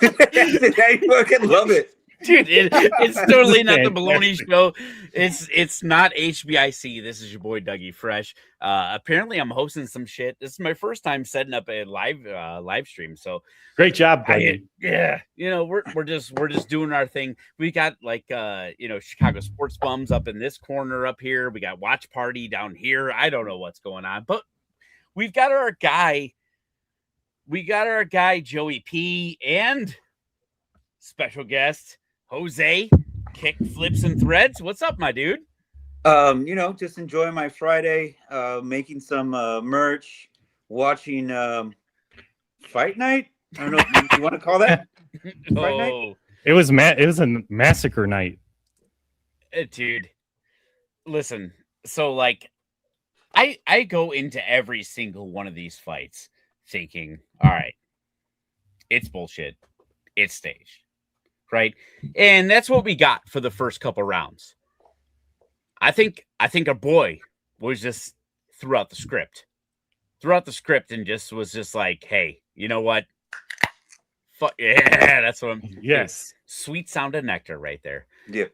I fucking love it. Dude, it's totally not the Baloney Show. It's not HBIC. This is your boy Dougie Fresh. Apparently, I'm hosting some shit. This is my first time setting up a live stream. So great job, Dougie. Yeah, we're just doing our thing. We got like Chicago Sports Bums up in this corner up here. We got Watch Party down here. I don't know what's going on, but we've got our guy. We got our guy Joey P and special guest Jose, Kick Flips and Threads. What's up, my dude? Just enjoying my Friday, making some merch, watching Fight Night. I don't know if you want to call that Fight Night. It was a massacre night. Dude, listen. So like I go into every single one of these fights thinking, all right, it's bullshit. It's staged. Right. And that's what we got for the first couple rounds. I think our boy was just throughout the script and just was just like, hey, you know what? Fuck yeah, that's what I'm. Yes, sweet sound of nectar right there. Yeah.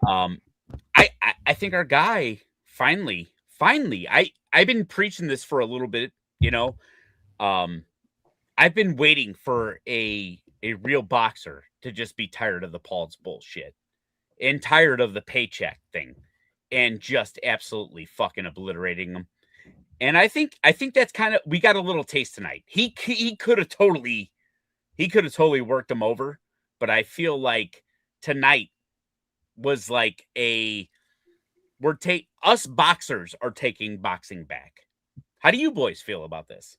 I think our guy finally. I've been preaching this for a little bit. I've been waiting for a real boxer to just be tired of the Paul's bullshit and tired of the paycheck thing and just absolutely fucking obliterating them. And I think that's kind of, we got a little taste tonight. He could have totally worked him over, but I feel like tonight was like us boxers are taking boxing back. How do you boys feel about this?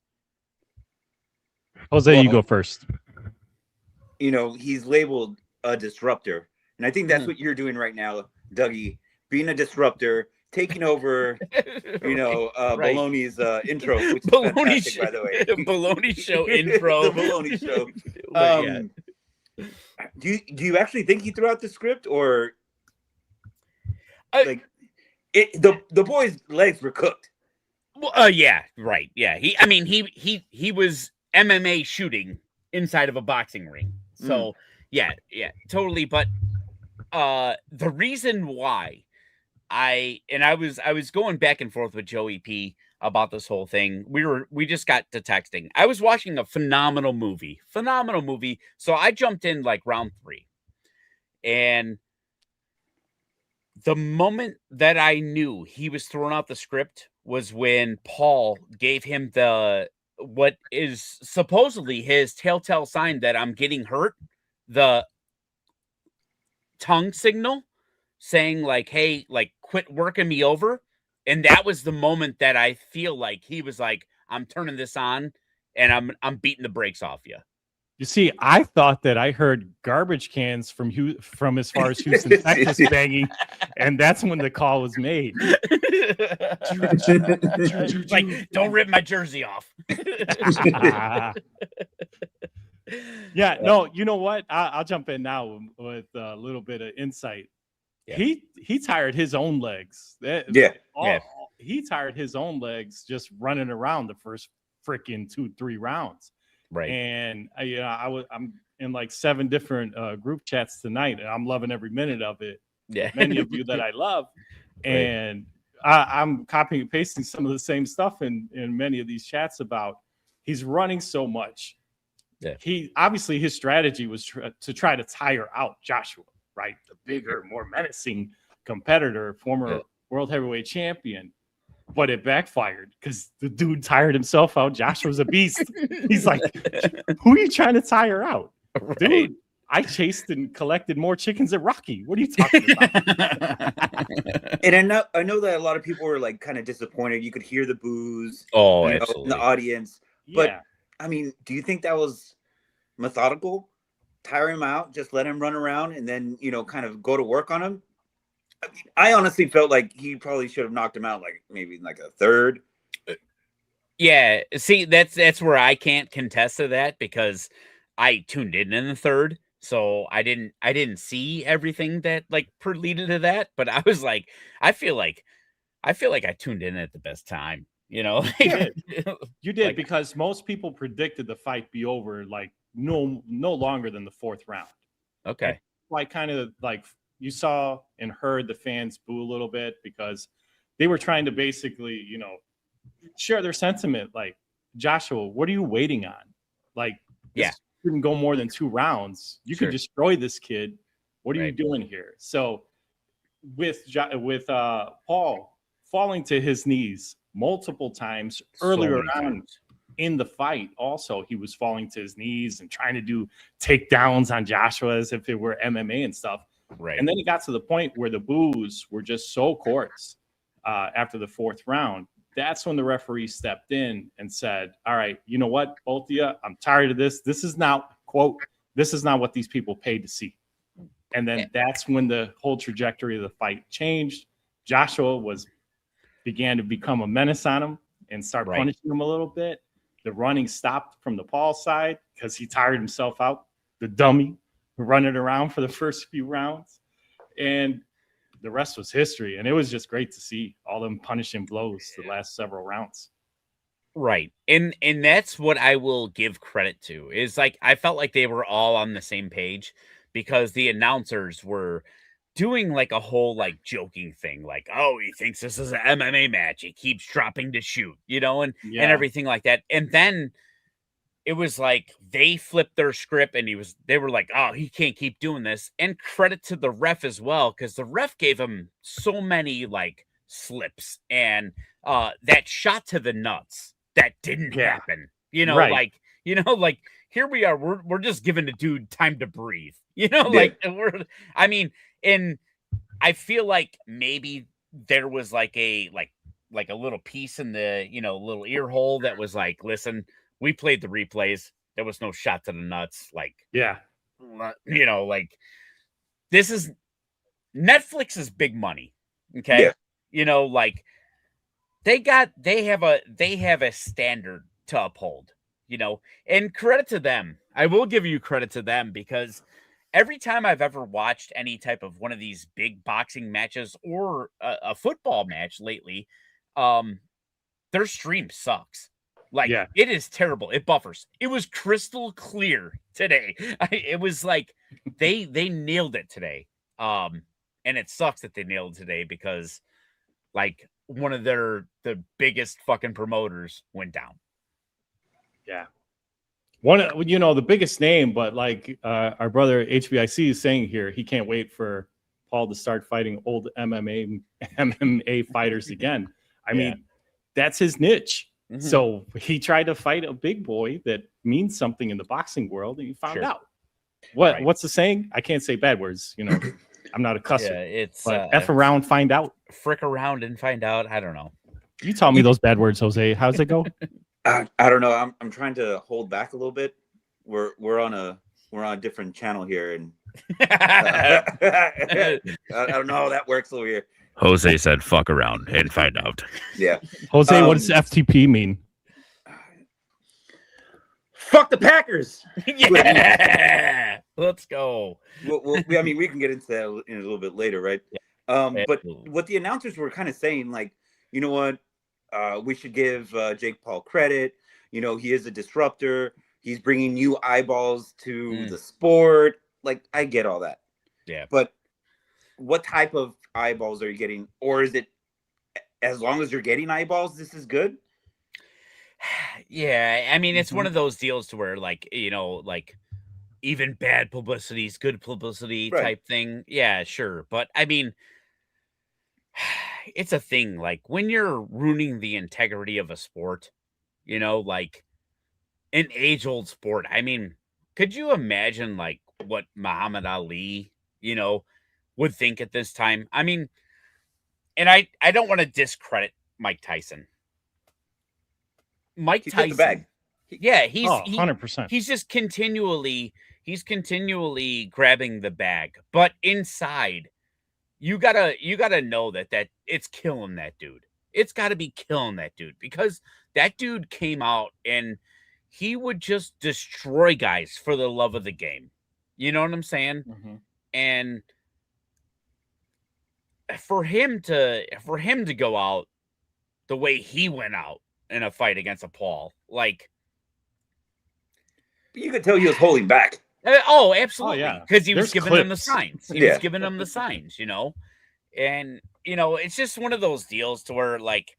Jose, you go first. He's labeled a disruptor. And I think that's what you're doing right now, Dougie, being a disruptor, taking over, Baloney's intro, which is fantastic, by the way. Baloney Show intro. The Baloney Show. Do you actually think he threw out the script, or the boy's legs were cooked? Well, yeah, right. Yeah. He was MMA shooting inside of a boxing ring. So yeah, totally. But the reason why I was going back and forth with Joey P about this whole thing. We just got to texting. I was watching a phenomenal movie. So I jumped in like round 3. And the moment that I knew he was throwing out the script was when Paul gave him what is supposedly his telltale sign that I'm getting hurt, the tongue signal saying like, hey, like quit working me over. And that was the moment that I feel like he was like, I'm turning this on and I'm beating the brakes off you. You see, I thought that I heard garbage cans from as far as Houston, Texas banging, and that's when the call was made. Like, don't rip my jersey off. Yeah, no, you know what? I'll jump in now with a little bit of insight. Yeah. He tired his own legs. He tired his own legs just running around the first freaking 2-3 rounds. Right. And I'm in like 7 different group chats tonight, and I'm loving every minute of it. Yeah. Many of you that I love. Right. And I'm copying and pasting some of the same stuff in many of these chats about he's running so much. Yeah. Obviously his strategy was to try to tire out Joshua, right? The bigger, more menacing competitor, former world heavyweight champion. But it backfired because the dude tired himself out. Joshua's a beast. He's like, who are you trying to tire out? Right. Dude, I chased and collected more chickens than Rocky. What are you talking about? And I know that a lot of people were like kind of disappointed. You could hear the boos absolutely. In the audience. But I mean, do you think that was methodical? Tire him out, just let him run around and then, kind of go to work on him? I honestly felt like he probably should have knocked him out maybe in a third. Yeah, see, that's where I can't contest to that because I tuned in the third, so I didn't see everything that leaded to that. But I was like, I feel like I tuned in at the best time. You did because most people predicted the fight be over no longer than the 4th round. Okay. Like kind of like you saw and heard the fans boo a little bit because they were trying to basically, share their sentiment. Like, Joshua, what are you waiting on? Like, this couldn't go more than 2 rounds. You could destroy this kid. What are you doing here? So with Paul falling to his knees multiple times earlier on in the fight, also he was falling to his knees and trying to do takedowns on Joshua as if it were MMA and stuff. Right. And then it got to the point where the boos were just so coarse after the 4th round. That's when the referee stepped in and said, all right, you know what, both of you, I'm tired of this. This is not, quote, this is not what these people paid to see. And then that's when the whole trajectory of the fight changed. Joshua began to become a menace on him and start punishing him a little bit. The running stopped from the Paul side because he tired himself out, the dummy, running around for the first few rounds. And the rest was history. And it was just great to see all them punishing blows the last several rounds. Right. And that's what I will give credit to is like, I felt like they were all on the same page because the announcers were doing like a whole like joking thing. Like, oh, he thinks this is an MMA match. He keeps dropping to shoot, and everything like that. And then it was like they flipped their script and they were like, oh, he can't keep doing this. And credit to the ref as well, because the ref gave him so many like slips and that shot to the nuts that didn't happen. Like here we are, we're just giving the dude time to breathe. And I feel like maybe there was like a little piece in the little ear hole that was like, listen, we played the replays. There was no shot to the nuts. Like, this is Netflix's big money. Okay. Yeah. They have a standard to uphold, and credit to them. I will give you credit to them because every time I've ever watched any type of one of these big boxing matches or a football match lately, their stream sucks. It is terrible. It buffers. It was crystal clear today. It was like they nailed it today. And it sucks that they nailed it today because like one of the biggest fucking promoters went down. Yeah. The biggest name, but like our brother HBIC is saying here, he can't wait for Paul to start fighting old MMA fighters again. I mean, that's his niche. Mm-hmm. So he tried to fight a big boy that means something in the boxing world, and he found out. What's the saying? I can't say bad words. I'm not a cusser. Yeah, it's F around, find out. Frick around and find out. I don't know. You taught me those bad words, Jose. How's it go? I don't know. I'm trying to hold back a little bit. We're on a different channel here, and I don't know how that works over here. Jose said, "Fuck around and find out." Yeah, Jose, what does FTP mean? Fuck the Packers. Yeah, let's go. We can get into that in a little bit later, right? Yeah. But what the announcers were kind of saying, like, you know what, we should give Jake Paul credit. He is a disruptor. He's bringing new eyeballs to the sport. Like, I get all that. Yeah. But what type of eyeballs are you getting? Or is it, as long as you're getting eyeballs, this is good? Yeah. I mean, it's one of those deals to where, like, like even bad publicity is good publicity type thing. Yeah, sure. But I mean, it's a thing. Like, when you're ruining the integrity of a sport, like an age-old sport. I mean, could you imagine like what Muhammad Ali, would think at this time? I mean, and I don't want to discredit Mike Tyson. Mike Tyson, the bag. He's 100%. He's just continually grabbing the bag, but inside, you gotta know that it's killing that dude. It's got to be killing that dude because that dude came out and he would just destroy guys for the love of the game. You know what I'm saying? Mm-hmm. And for him to go out the way he went out in a fight against a Paul, like, You could tell he was holding back. Oh, absolutely. yeah. Because he was There's giving them the clips. signs. He Yeah. was giving them the signs, And, it's just one of those deals to where, like,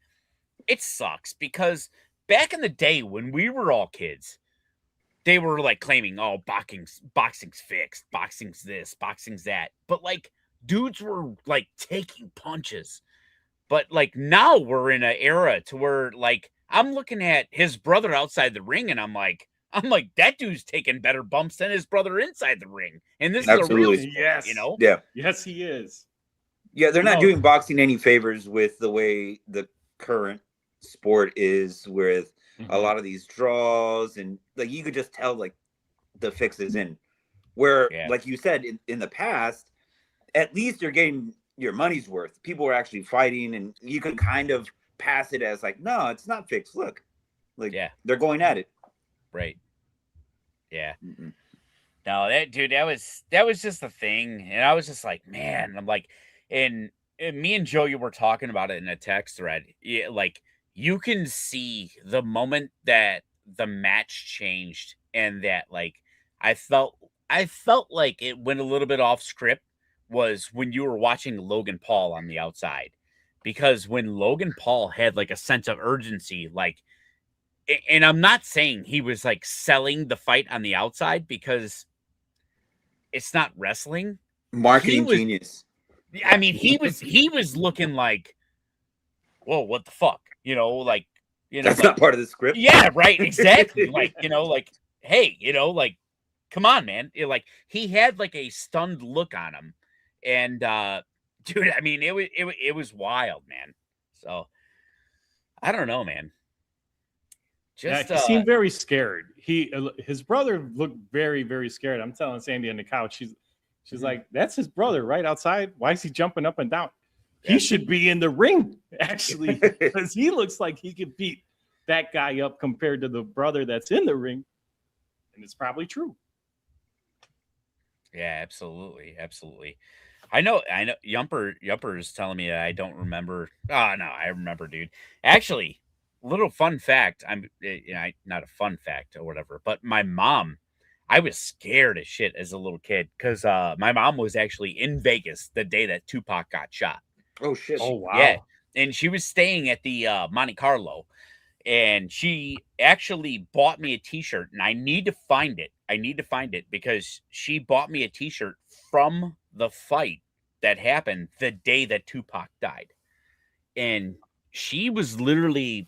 it sucks because back in the day when we were all kids, they were like claiming, oh, boxing's fixed, boxing's this, boxing's that. But like dudes were like taking punches. But like now we're in an era to where like I'm looking at his brother outside the ring and I'm like, that dude's taking better bumps than his brother inside the ring. And this is a real Absolutely. sport, Yes. Yeah. Yes, he is. Yeah, they're not No. doing boxing any favors with the way the current sport is with a lot of these draws, and like you could just tell like the fix is in. Where, Yeah. like you said, in the past, at least you're getting your money's worth. People are actually fighting, and you can kind of pass it as like, no, it's not fixed. Look, like Yeah. they're going at it. Right. Yeah. Mm-mm. No, that was just the thing. And I was just like, man, I'm like, and me and Joe, you were talking about it in a text thread. Yeah, like you can see the moment that the match changed and that like I felt like it went a little bit off script was when you were watching Logan Paul on the outside. Because when Logan Paul had like a sense of urgency, like, and I'm not saying he was like selling the fight on the outside because it's not wrestling. Marketing was- genius. I mean, he was looking like, whoa, what the fuck? Like, That's like, not part of the script. yeah, right, exactly. Like, like, hey, like, come on, man. Like, he had like a stunned look on him, and dude, I mean, it was wild, man. So, I don't know, man. Just He seemed very scared. His brother looked very, very scared. I'm telling Sandy on the couch, she's like, that's his brother right outside. Why is he jumping up and down? He should be in the ring, actually, because he looks like he could beat that guy up compared to the brother that's in the ring. And it's probably true. Yeah, absolutely. Absolutely. I know. Yumper is telling me that I don't remember. Oh, no, I remember, dude. Actually, little fun fact. Not a fun fact or whatever, but my mom, I was scared as shit as a little kid because my mom was actually in Vegas the day that Tupac got shot. Oh shit. Oh, wow. Yeah. And she was staying at the Monte Carlo, and she actually bought me a t-shirt, and I need to find it because she bought me a t-shirt from the fight that happened the day that Tupac died. And she was literally,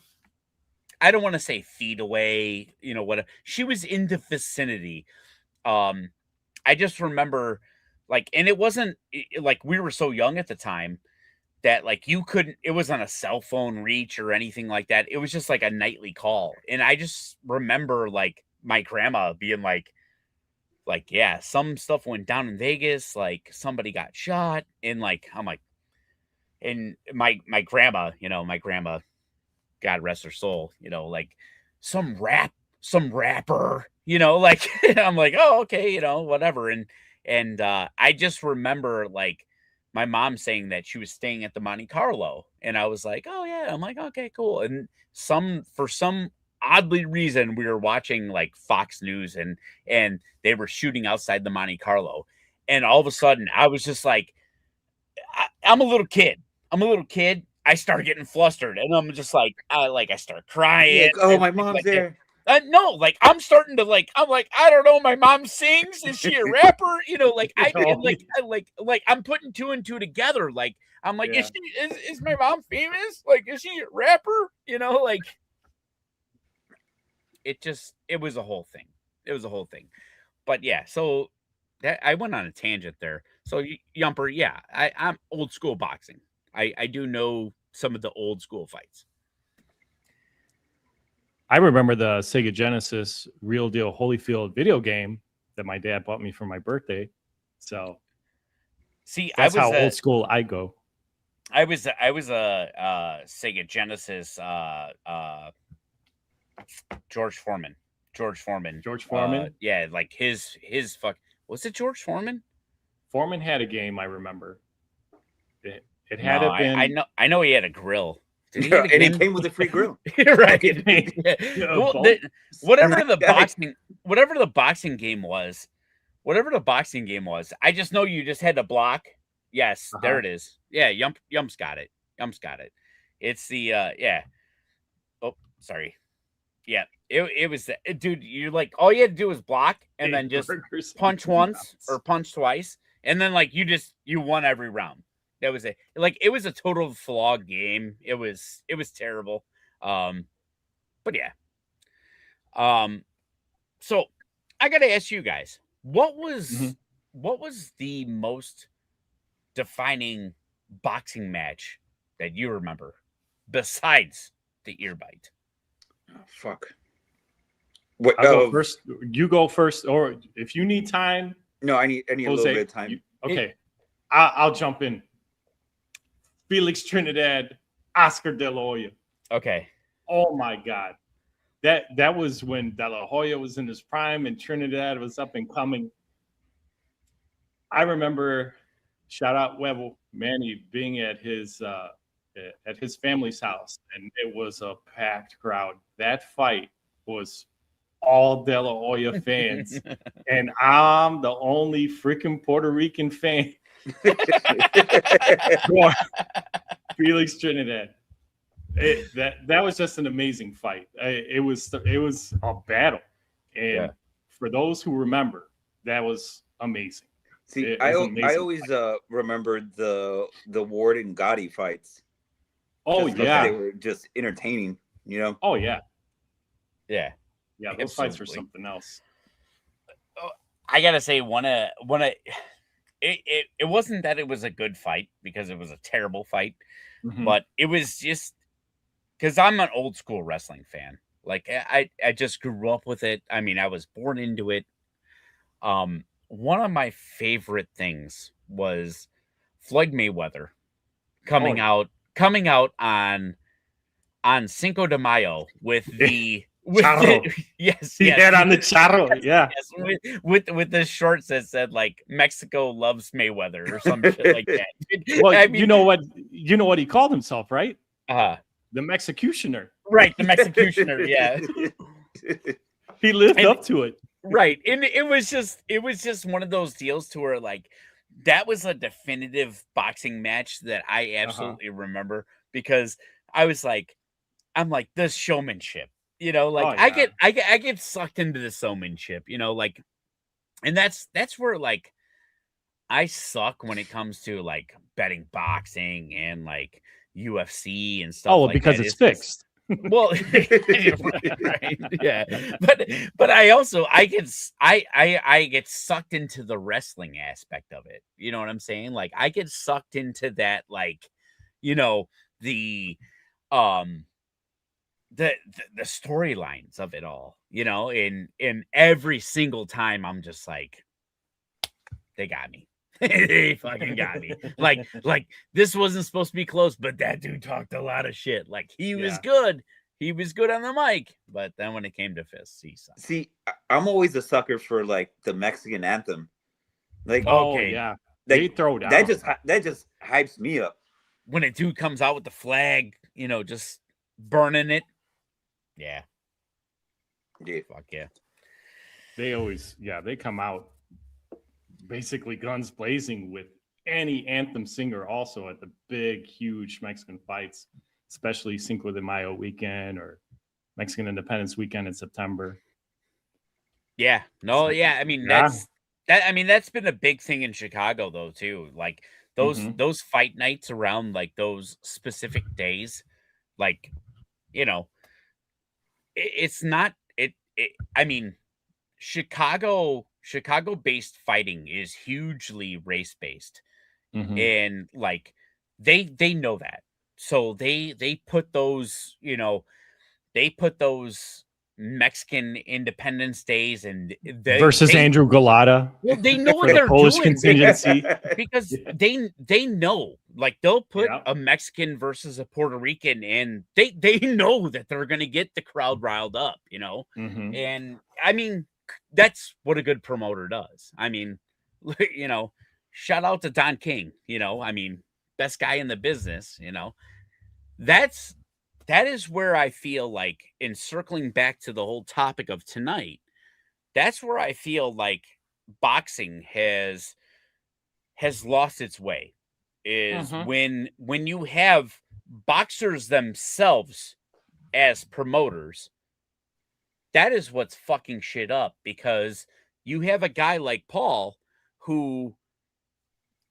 I don't want to say feet away, what she was in the vicinity. I just remember like, and it wasn't like we were so young at the time that like you couldn't, it wasn't a cell phone reach or anything like that. It was just like a nightly call. And I just remember like my grandma being like, yeah, some stuff went down in Vegas, like somebody got shot. And like, I'm like, and my grandma, God rest her soul, like some rapper, like I'm like, oh, okay, whatever. And I just remember like my mom saying that she was staying at the Monte Carlo, and I was like, oh yeah. I'm like, okay, cool. And for some oddly reason, we were watching like Fox News and they were shooting outside the Monte Carlo, and all of a sudden I was just like, I'm a little kid. I start getting flustered, and I'm just like, I start crying. Like, oh, and my things mom's like that. there. No, like I'm starting to like, I'm like, I don't know. My mom sings. Is she a rapper? Like like I'm putting two and two together. Like I'm like, Yeah. is my mom famous? Like, is she a rapper? Like it was a whole thing. It was a whole thing. But yeah, so that I went on a tangent there. So Yumper, yeah, I'm old school boxing. I do know some of the old school fights. I remember the Sega Genesis Real Deal Holyfield video game that my dad bought me for my birthday. So See, that's I was how old school I go. I was a Sega Genesis George Foreman. George Foreman? Yeah, like his fuck, was it George Foreman? Foreman had a game, I remember. It had No, it been. I know he had a grill. Did he have a And it game? came with a free grill. right. Yeah, Well, both. whatever And the that- boxing whatever the boxing game was, I just know you just had to block. Yes, there it is. Yeah, Yump's got it. It's the yeah. Oh, sorry. Yeah, it was dude. You're like all you had to do was block and then just punch once or punch twice, and then like you won every round. That was it. Like it was a total flawed game. It was terrible. But yeah. So I gotta ask you guys, what was the most defining boxing match that you remember besides the ear bite? Oh, fuck. What, I'll go first. You go first, or if you need time. No, I need a little bit of time. Okay, I'll jump in. Felix Trinidad, Oscar De La Hoya. Okay. Oh my God, that was when De La Hoya was in his prime and Trinidad was up and coming. I remember, shout out Huevo Manny, being at his family's house, and it was a packed crowd. That fight was all De La Hoya fans, and I'm the only freaking Puerto Rican fan. Felix Trinidad. That was just an amazing fight. It was a battle, and for those who remember, that was amazing. See, I always remember the Ward and Gotti fights. Oh yeah, they were just entertaining. You know. Oh yeah. Yeah. Yeah, those fights were something else. I gotta say, it wasn't that it was a good fight because it was a terrible fight, but it was just because I'm an old school wrestling fan. Like I just grew up with it. I mean, I was born into it. One of my favorite things was Floyd Mayweather coming out on Cinco de Mayo with the yes, he had on the charro, yeah, yes, with the shorts that said like Mexico loves Mayweather or some shit like that. Well, I mean, you know what he called himself, right? The Executioner. Right, the Executioner, yeah. He lived up to it. Right. And it was just one of those deals to where like that was a definitive boxing match that I absolutely remember because I'm like this showmanship. You know, like I get sucked into the showmanship, you know, like, and that's where like I suck when it comes to like betting boxing and like UFC and stuff. Oh, because it's fixed. Well, right, yeah, but I get sucked into the wrestling aspect of it. You know what I'm saying? Like I get sucked into that, like, you know, the storylines of it all, you know, and every single time I'm just like, they got me. They fucking got me. Like this wasn't supposed to be close, but that dude talked a lot of shit. Like he was good. He was good on the mic, but then when it came to fists, he sucked. See, I'm always a sucker for like the Mexican anthem. Like, okay, yeah, like, they throw down. That just hypes me up. When a dude comes out with the flag, you know, just burning it. Yeah. Yeah. Fuck yeah. They come out basically guns blazing with any anthem singer also at the big, huge Mexican fights, especially Cinco de Mayo weekend or Mexican Independence weekend in September. Yeah. No, yeah. I mean, that's been a big thing in Chicago though, too. Like those fight nights around like those specific days, like, you know, it's not it. I mean, Chicago-based fighting is hugely race-based, and like they know that, so they put those, you know, Mexican Independence Days and versus Andrew Galata. Well, they know what they're Polish doing contingency because they know, like they'll put a Mexican versus a Puerto Rican, and they know that they're gonna get the crowd riled up, you know. And I mean, that's what a good promoter does. I mean, you know, shout out to Don King. You know, I mean, best guy in the business. You know, that is where I feel like, in circling back to the whole topic of tonight, that's where I feel like boxing has lost its way, is when you have boxers themselves as promoters. That is what's fucking shit up, because you have a guy like Paul who,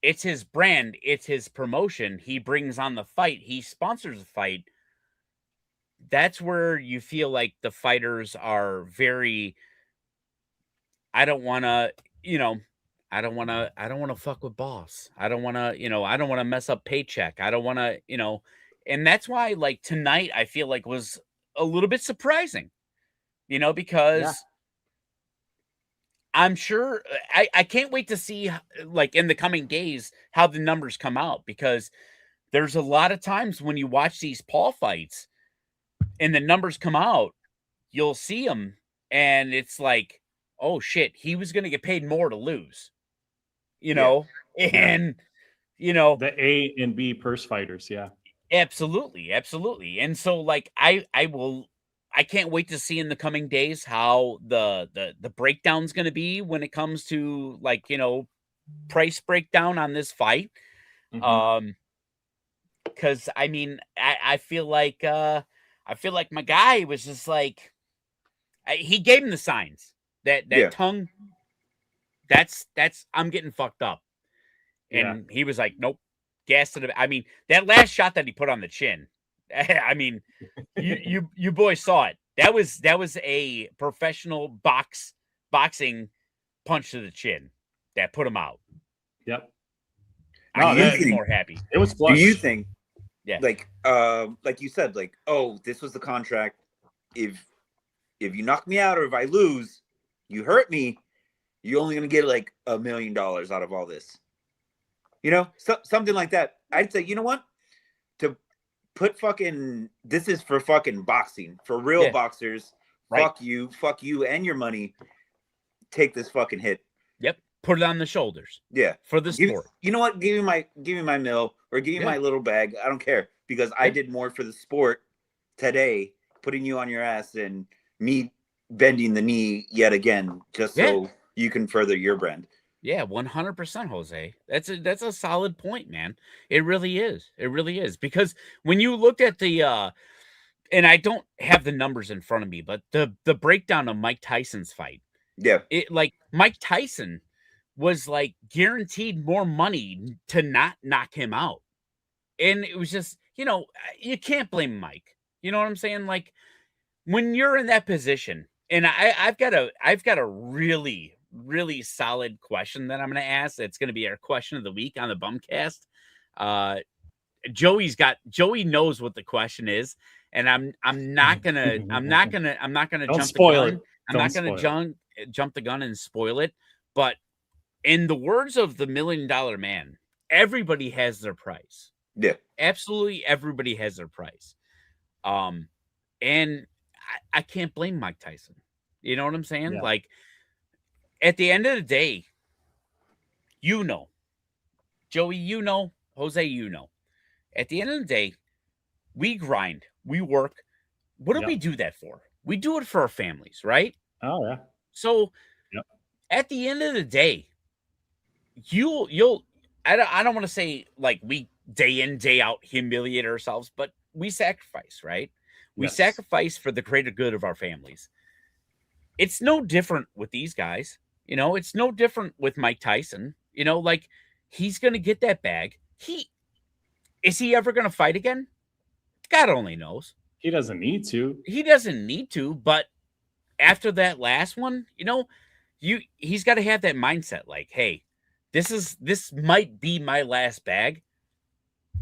it's his brand, it's his promotion. He brings on the fight, he sponsors the fight. That's where you feel like the fighters are very, I don't want to, I don't want to fuck with boss. I don't want to, I don't want to mess up paycheck. I don't want to, and that's why, like, tonight I feel like was a little bit surprising, because I'm sure I can't wait to see, like, in the coming days, how the numbers come out, because there's a lot of times when you watch these Paul fights and the numbers come out, you'll see them and it's like, oh shit, he was going to get paid more to lose, and, the A and B purse fighters. Yeah. Absolutely. Absolutely. And so, like, I can't wait to see in the coming days how the breakdown's going to be when it comes to, like, price breakdown on this fight. Because I mean, I feel like my guy was just like, he gave him the signs that tongue. That's I'm getting fucked up, and he was like, nope, gas to the. I mean, that last shot that he put on the chin. I mean, you boys saw it. That was a professional boxing punch to the chin that put him out. Yep. I'm even more happy. It was flush. Do you think, yeah, like you said, like, oh, this was the contract. If you knock me out or if I lose, you hurt me, you're only gonna get like $1 million out of all this. Something like that. I'd say, you know what? To put fucking, this is for fucking boxing, for real boxers. Right. Fuck you and your money. Take this fucking hit. Yep. Put it on the shoulders. Yeah. For the sport. You know what? Give me my mill, or give me my little bag. I don't care, because I did more for the sport today, putting you on your ass, than me bending the knee yet again, just so you can further your brand. Yeah, 100%, Jose. That's a solid point, man. It really is. It really is. Because when you looked at the and I don't have the numbers in front of me, but the breakdown of Mike Tyson's fight. Yeah. It, like, Mike Tyson was like guaranteed more money to not knock him out. And it was just, you can't blame Mike. You know what I'm saying? Like, when you're in that position, and I've got a really, really solid question that I'm going to ask. It's going to be our question of the week on the Bumcast. Joey knows what the question is, and I'm not gonna jump the gun. I'm not gonna jump the gun and spoil it. But in the words of the $1 Million Man, everybody has their price. Yeah, absolutely, everybody has their price. And I can't blame Mike Tyson. You know what I'm saying? Yeah. Like, at the end of the day, Joey, Jose, at the end of the day, we grind, we work. What do we do that for? We do it for our families, right? Oh yeah. So at the end of the day, I don't want to say like we day in, day out humiliate ourselves, but we sacrifice, right? We sacrifice for the greater good of our families. It's no different with these guys. It's no different with Mike Tyson. Like, he's going to get that bag. Is he ever going to fight again? God only knows. He doesn't need to. But after that last one, he's got to have that mindset. Like, hey, this might be my last bag.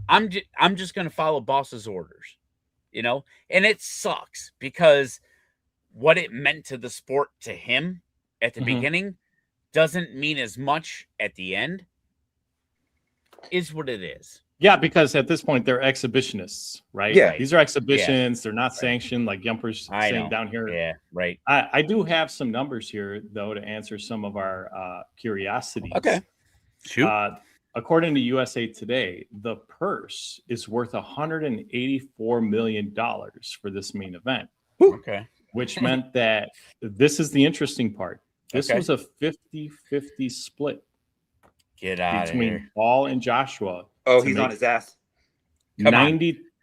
I'm just going to follow boss's orders, and it sucks because what it meant to the sport to him at the beginning doesn't mean as much at the end. Is what it is. Yeah, because at this point they're exhibitionists, right? Yeah. These are exhibitions. They're not sanctioned like Yumper's saying down here. Yeah, right. I do have some numbers here, though, to answer some of our curiosities. Okay. Shoot. According to USA Today, the purse is worth $184 million for this main event. Okay. Which meant that this is the interesting part. This Okay. was a 50-50 split Get out of between here. Paul and Joshua. Oh, to he's on make his ass. Come on.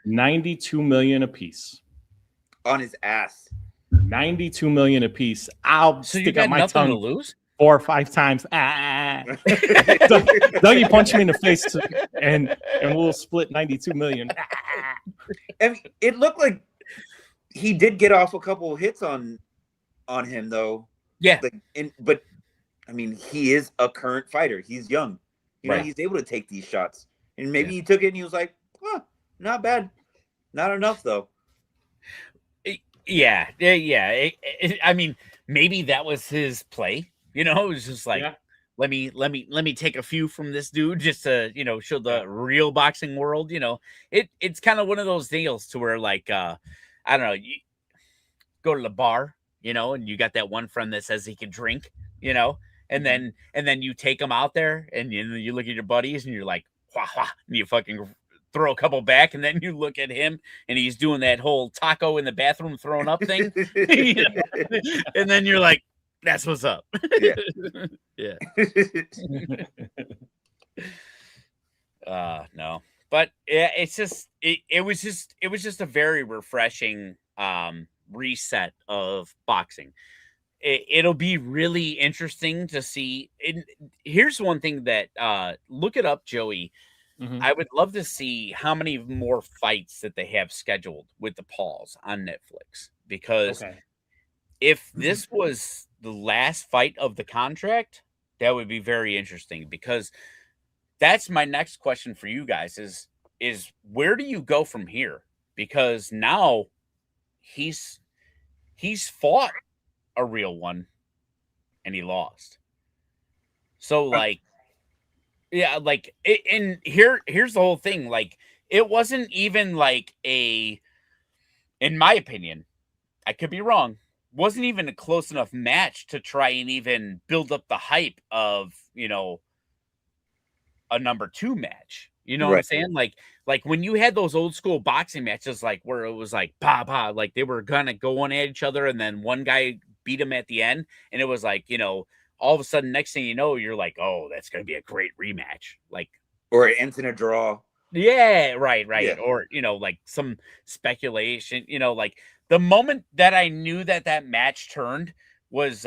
92 million apiece. On his ass. 92 million apiece. I'll So you stick got out my nothing to tongue lose? 4 or 5 times. Dougie punch me in the face and we'll split 92 million. And it looked like he did get off a couple of hits on him though. Yeah. Like, but I mean, he is a current fighter. He's young. You know, Right. he's able to take these shots. And maybe he took it and he was like, huh, not bad. Not enough though. Yeah. I mean, maybe that was his play. You know, it was just like, Yeah. let me take a few from this dude just to, you know, show the real boxing world. You know, it's kind of one of those deals to where like I don't know, you go to the bar, you know, and you got that one friend that says he can drink, you know, and then you take him out there and you look at your buddies and you're like, wah, wah, and you fucking throw a couple back, and then you look at him and he's doing that whole taco in the bathroom throwing up thing. You know? And then you're like, that's what's up. Yeah. Yeah. No, but yeah, it's just it was just a very refreshing reset of boxing. It'll be really interesting to see. Here's one thing that look it up, Joey. Mhm. I would love to see how many more fights that they have scheduled with the Pauls on Netflix, because Okay. if this was the last fight of the contract, that would be very interesting, because that's my next question for you guys is where do you go from here? Because now he's fought a real one and he lost. So like, yeah, like and here's the whole thing. Like, it wasn't even like in my opinion, I could be wrong, wasn't even a close enough match to try and even build up the hype of, you know, a number 2 match. You know what I'm Right. saying? Like when you had those old school boxing matches, like where it was like bah bah, like they were gonna go on at each other, and then one guy beat him at the end, and it was like, you know, all of a sudden, next thing you know, you're like, oh, that's gonna be a great rematch. Like, Or it ends in a draw. yeah, right. Yeah. Or, you know, like some speculation, you know, like the moment that I knew that match turned was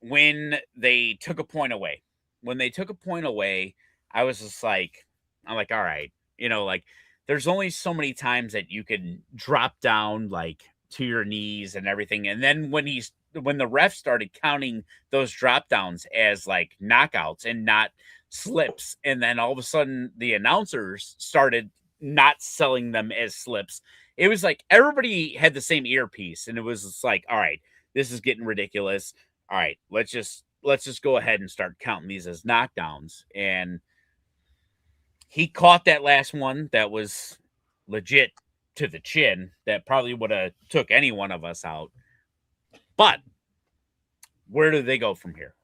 when they took a point away. When they took a point away, I was just like, I'm like, all right, you know, like there's only so many times that you can drop down like to your knees and everything. And then when the ref started counting those drop downs as like knockouts and not slips, and then all of a sudden the announcers started not selling them as slips, it was like everybody had the same earpiece, and it was just like, all right, this is getting ridiculous. All right, let's just go ahead and start counting these as knockdowns. And he caught that last one that was legit to the chin, that probably would have took any one of us out. But where do they go from here?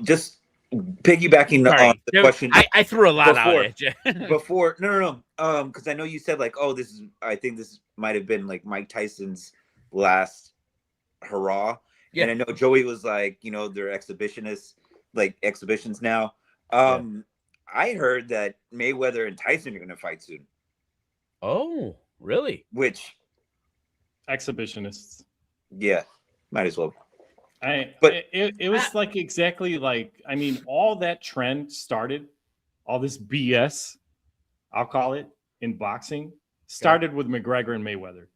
Just piggybacking Sorry, on the question I threw a lot out before- at you. before. No. Because I know you said like, oh, I think this might have been like Mike Tyson's last hurrah. Yeah. And I know Joey was like, you know, they're exhibitions now. I heard that Mayweather and Tyson are going to fight soon, Oh, really? which, Exhibitionists. yeah, might as well. But But- it was like exactly like, I mean, all that trend started, all this BS, I'll call it, in boxing, started with McGregor and Mayweather.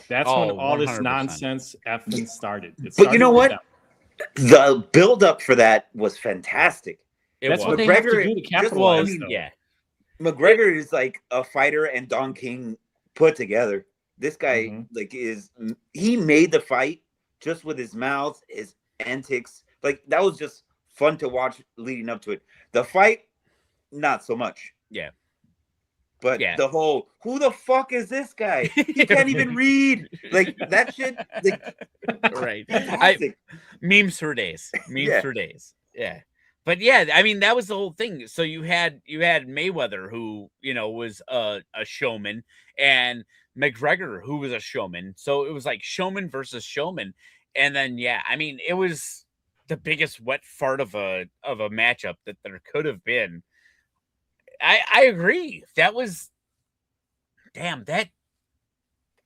That's when Oh, all this 100%. nonsense effing started. It But you know started what? with them. The build up for that was fantastic. That's what was. they have to McGregor do to just- capitalize. I mean, though. Yeah. McGregor is like a fighter and Don King put together. This guy Mhm. he made the fight just with his mouth, his antics. Like, that was just fun to watch leading up to it. The fight, not so much. Yeah. But Yeah. the whole, who the fuck is this guy? He can't even read. Like, that shit, like, Right. fantastic. Memes for days. Yeah. For days. Yeah. But yeah, I mean, that was the whole thing. So you had Mayweather, who, you know, was a showman, and McGregor, who was a showman. So it was like showman versus showman. And then I mean, it was the biggest wet fart of a matchup that there could have been. I agree. That was that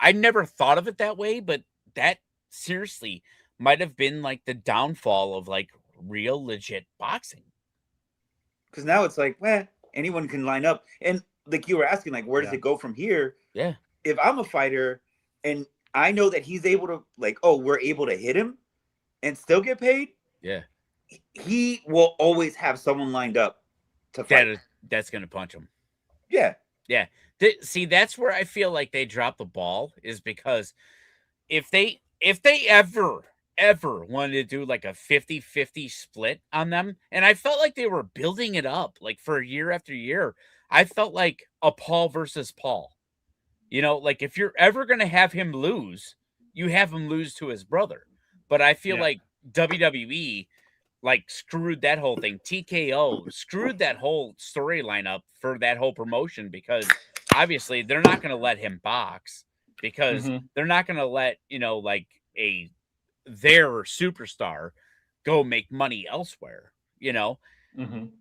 I never thought of it that way, but that seriously might have been like the downfall of like real legit boxing. Because now it's like, anyone can line up. And like you were asking, like, where does it go from here? Yeah. If I'm a fighter and I know that he's able to, like, we're able to hit him and still get paid. Yeah. He will always have someone lined up to fight. That's going to punch him. Yeah. Yeah. See, that's where I feel like they dropped the ball, is because if they ever wanted to do like a 50-50 split on them, and I felt like they were building it up like for year after year. I felt like a Paul versus Paul. You know, like if you're ever going to have him lose, you have him lose to his brother. But I feel like WWE like screwed that whole thing. TKO screwed that whole storyline up for that whole promotion, because obviously they're not going to let him box, because they're not going to let, like their superstar go make money elsewhere,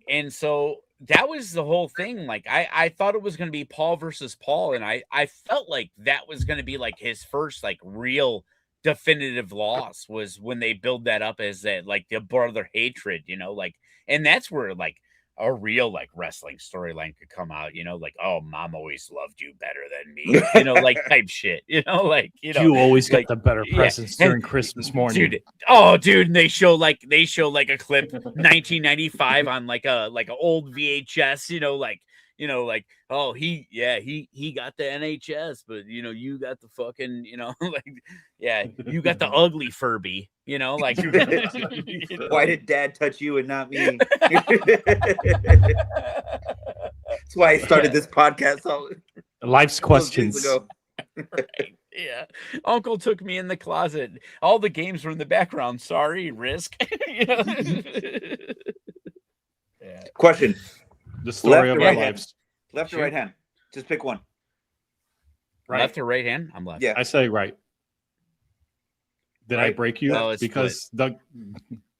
And so that was the whole thing. Like I thought it was going to be Paul versus Paul. And I felt like that was going to be like his first like real definitive loss, was when they build that up as that like the brother hatred, like, and that's where like a real like wrestling storyline could come out, like, oh, mom always loved you better than me, like type shit, like, you always like, get the better presents during Christmas morning, dude. And they show like a clip 1995 on like a old VHS, like, oh, he got the NHS, but you got the fucking, like, you got the ugly Furby, like, why did dad touch you and not me? That's why I started this podcast. Life's questions. Right. Yeah. Uncle took me in the closet. All the games were in the background. Sorry, Risk. Question. The story of our right lives. Left or right hand? Just pick one. Right. Left or right hand? I'm left. Yeah. I say right. Did I break you? No, because All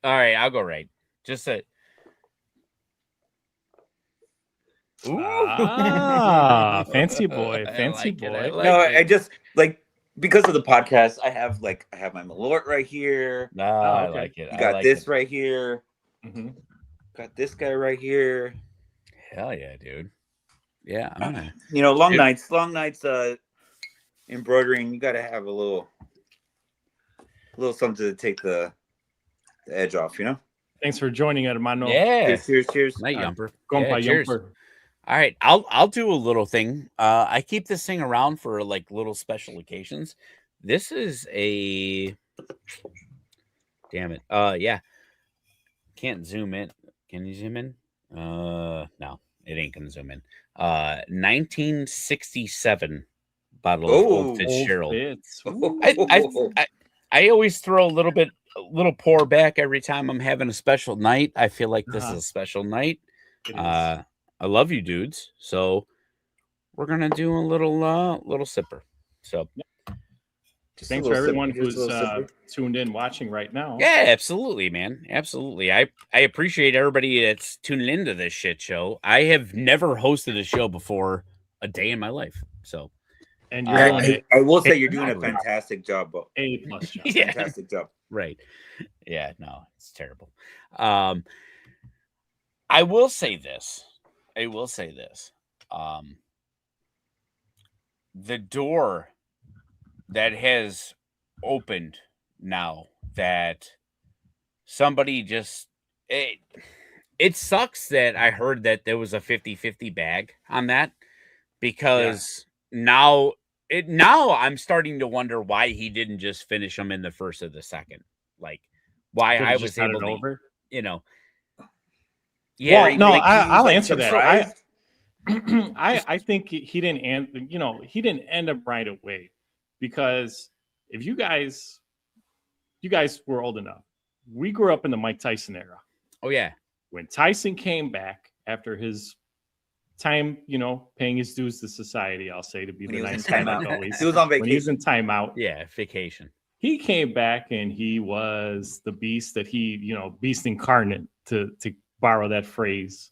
right, I'll go right. Just a fancy boy. Fancy like boy. I just like, because of the podcast, I have my Malort right here. No, I like it. You got this right here. Got this guy right here. Hell yeah, dude. Yeah, I'm long nights embroidering. You got to have a little something to take the edge off, Thanks for joining, hermano. Yeah. Cheers. Night, Yumper. Compa cheers. Yumper. All right, I'll do a little thing. I keep this thing around for like little special occasions. This is a damn it. Yeah. Can't zoom in. Can you zoom in? No, it ain't gonna zoom in. 1967 bottle of Old Fitzgerald. I always throw a little pour back every time I'm having a special night. I feel like this is a special night. I love you dudes. So we're gonna do a little sipper. So thanks for everyone who's tuned in watching right now. Yeah, absolutely, man. Absolutely. I appreciate everybody that's tuning into this shit show. I have never hosted a show before a day in my life. So and I will say you're doing a fantastic job, Bo. A+ job. Yeah. Fantastic job. Right. Yeah, no, it's terrible. I will say this. The door that has opened now, that somebody just it sucks that I heard that there was a 50-50 bag on that, because now I'm starting to wonder why he didn't just finish him in the first or the second. Like why I was able to over. Yeah. Well, no, I'll answer surprised. that. I think he didn't end up right away, because if you guys were old enough, we grew up in the Mike Tyson era. Oh yeah. When Tyson came back after his time, paying his dues to society, I'll say, to be the nice guy like always. He was on vacation. When he was in timeout. Yeah, vacation. he came back and he was the beast that beast incarnate, to borrow that phrase,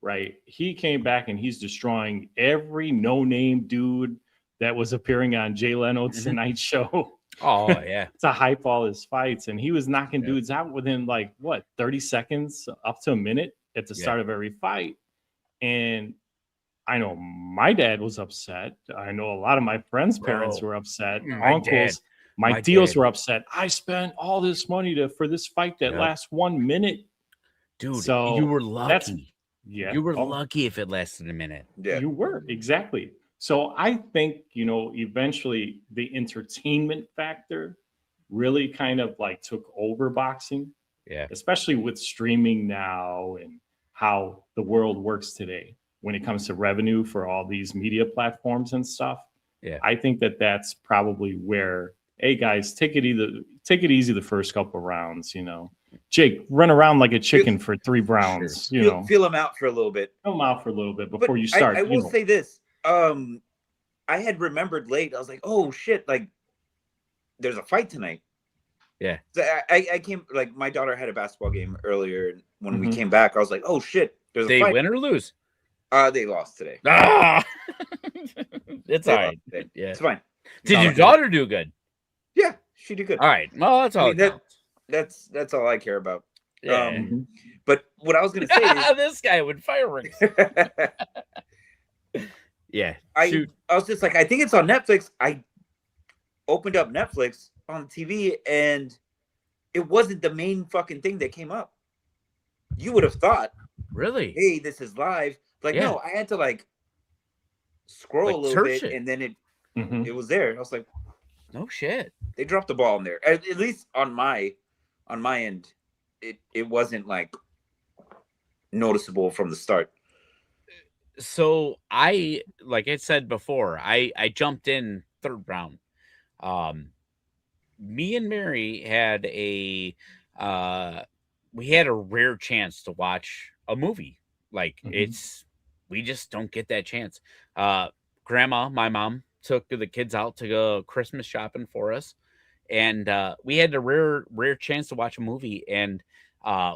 right? He came back and he's destroying every no-name dude that was appearing on Jay Leno's Tonight Show. Oh yeah. To hype all his fights, and he was knocking dudes out within 30 seconds up to a minute at the start of every fight. And I know my dad was upset. I know a lot of my friends' parents were upset. Uncles, my tios were upset. I spent all this money for this fight that lasts 1 minute. Dude, so you were lucky. You were lucky if it lasted a minute. Yeah. You were, exactly. So I think, eventually the entertainment factor really kind of took over boxing. Yeah. Especially with streaming now and how the world works today when it comes to revenue for all these media platforms and stuff. Yeah. I think that's probably where, hey guys, take it easy the first couple rounds, Jake, run around like a chicken for 3 rounds, Feel them out for a little bit. Feel them out for a little bit before you start. I will say this. I had remembered late. I was like, oh shit, there's a fight tonight. Yeah. So I came, my daughter had a basketball game earlier, and when we came back, I was like, oh shit, there's a fight. They win or lose? They lost today. Ah! It's all right. Yeah. It's fine. Did your daughter do good? Yeah, she did good. All right. Well, that's all. That's all I care about. Yeah. But what I was gonna say is this guy with fireworks. Yeah. I was just like, I think it's on Netflix. I opened up Netflix on TV and it wasn't the main fucking thing that came up. You would have thought, really? Hey, this is live. No, I had to scroll a little bit and then it was there. I was like, no shit. They dropped the ball in there. At least on my end, it wasn't noticeable from the start. So like I said before, I jumped in 3rd round. Me and Mary had a rare chance to watch a movie. We just don't get that chance. Grandma, my mom, took the kids out to go Christmas shopping for us, and we had a rare chance to watch a movie. And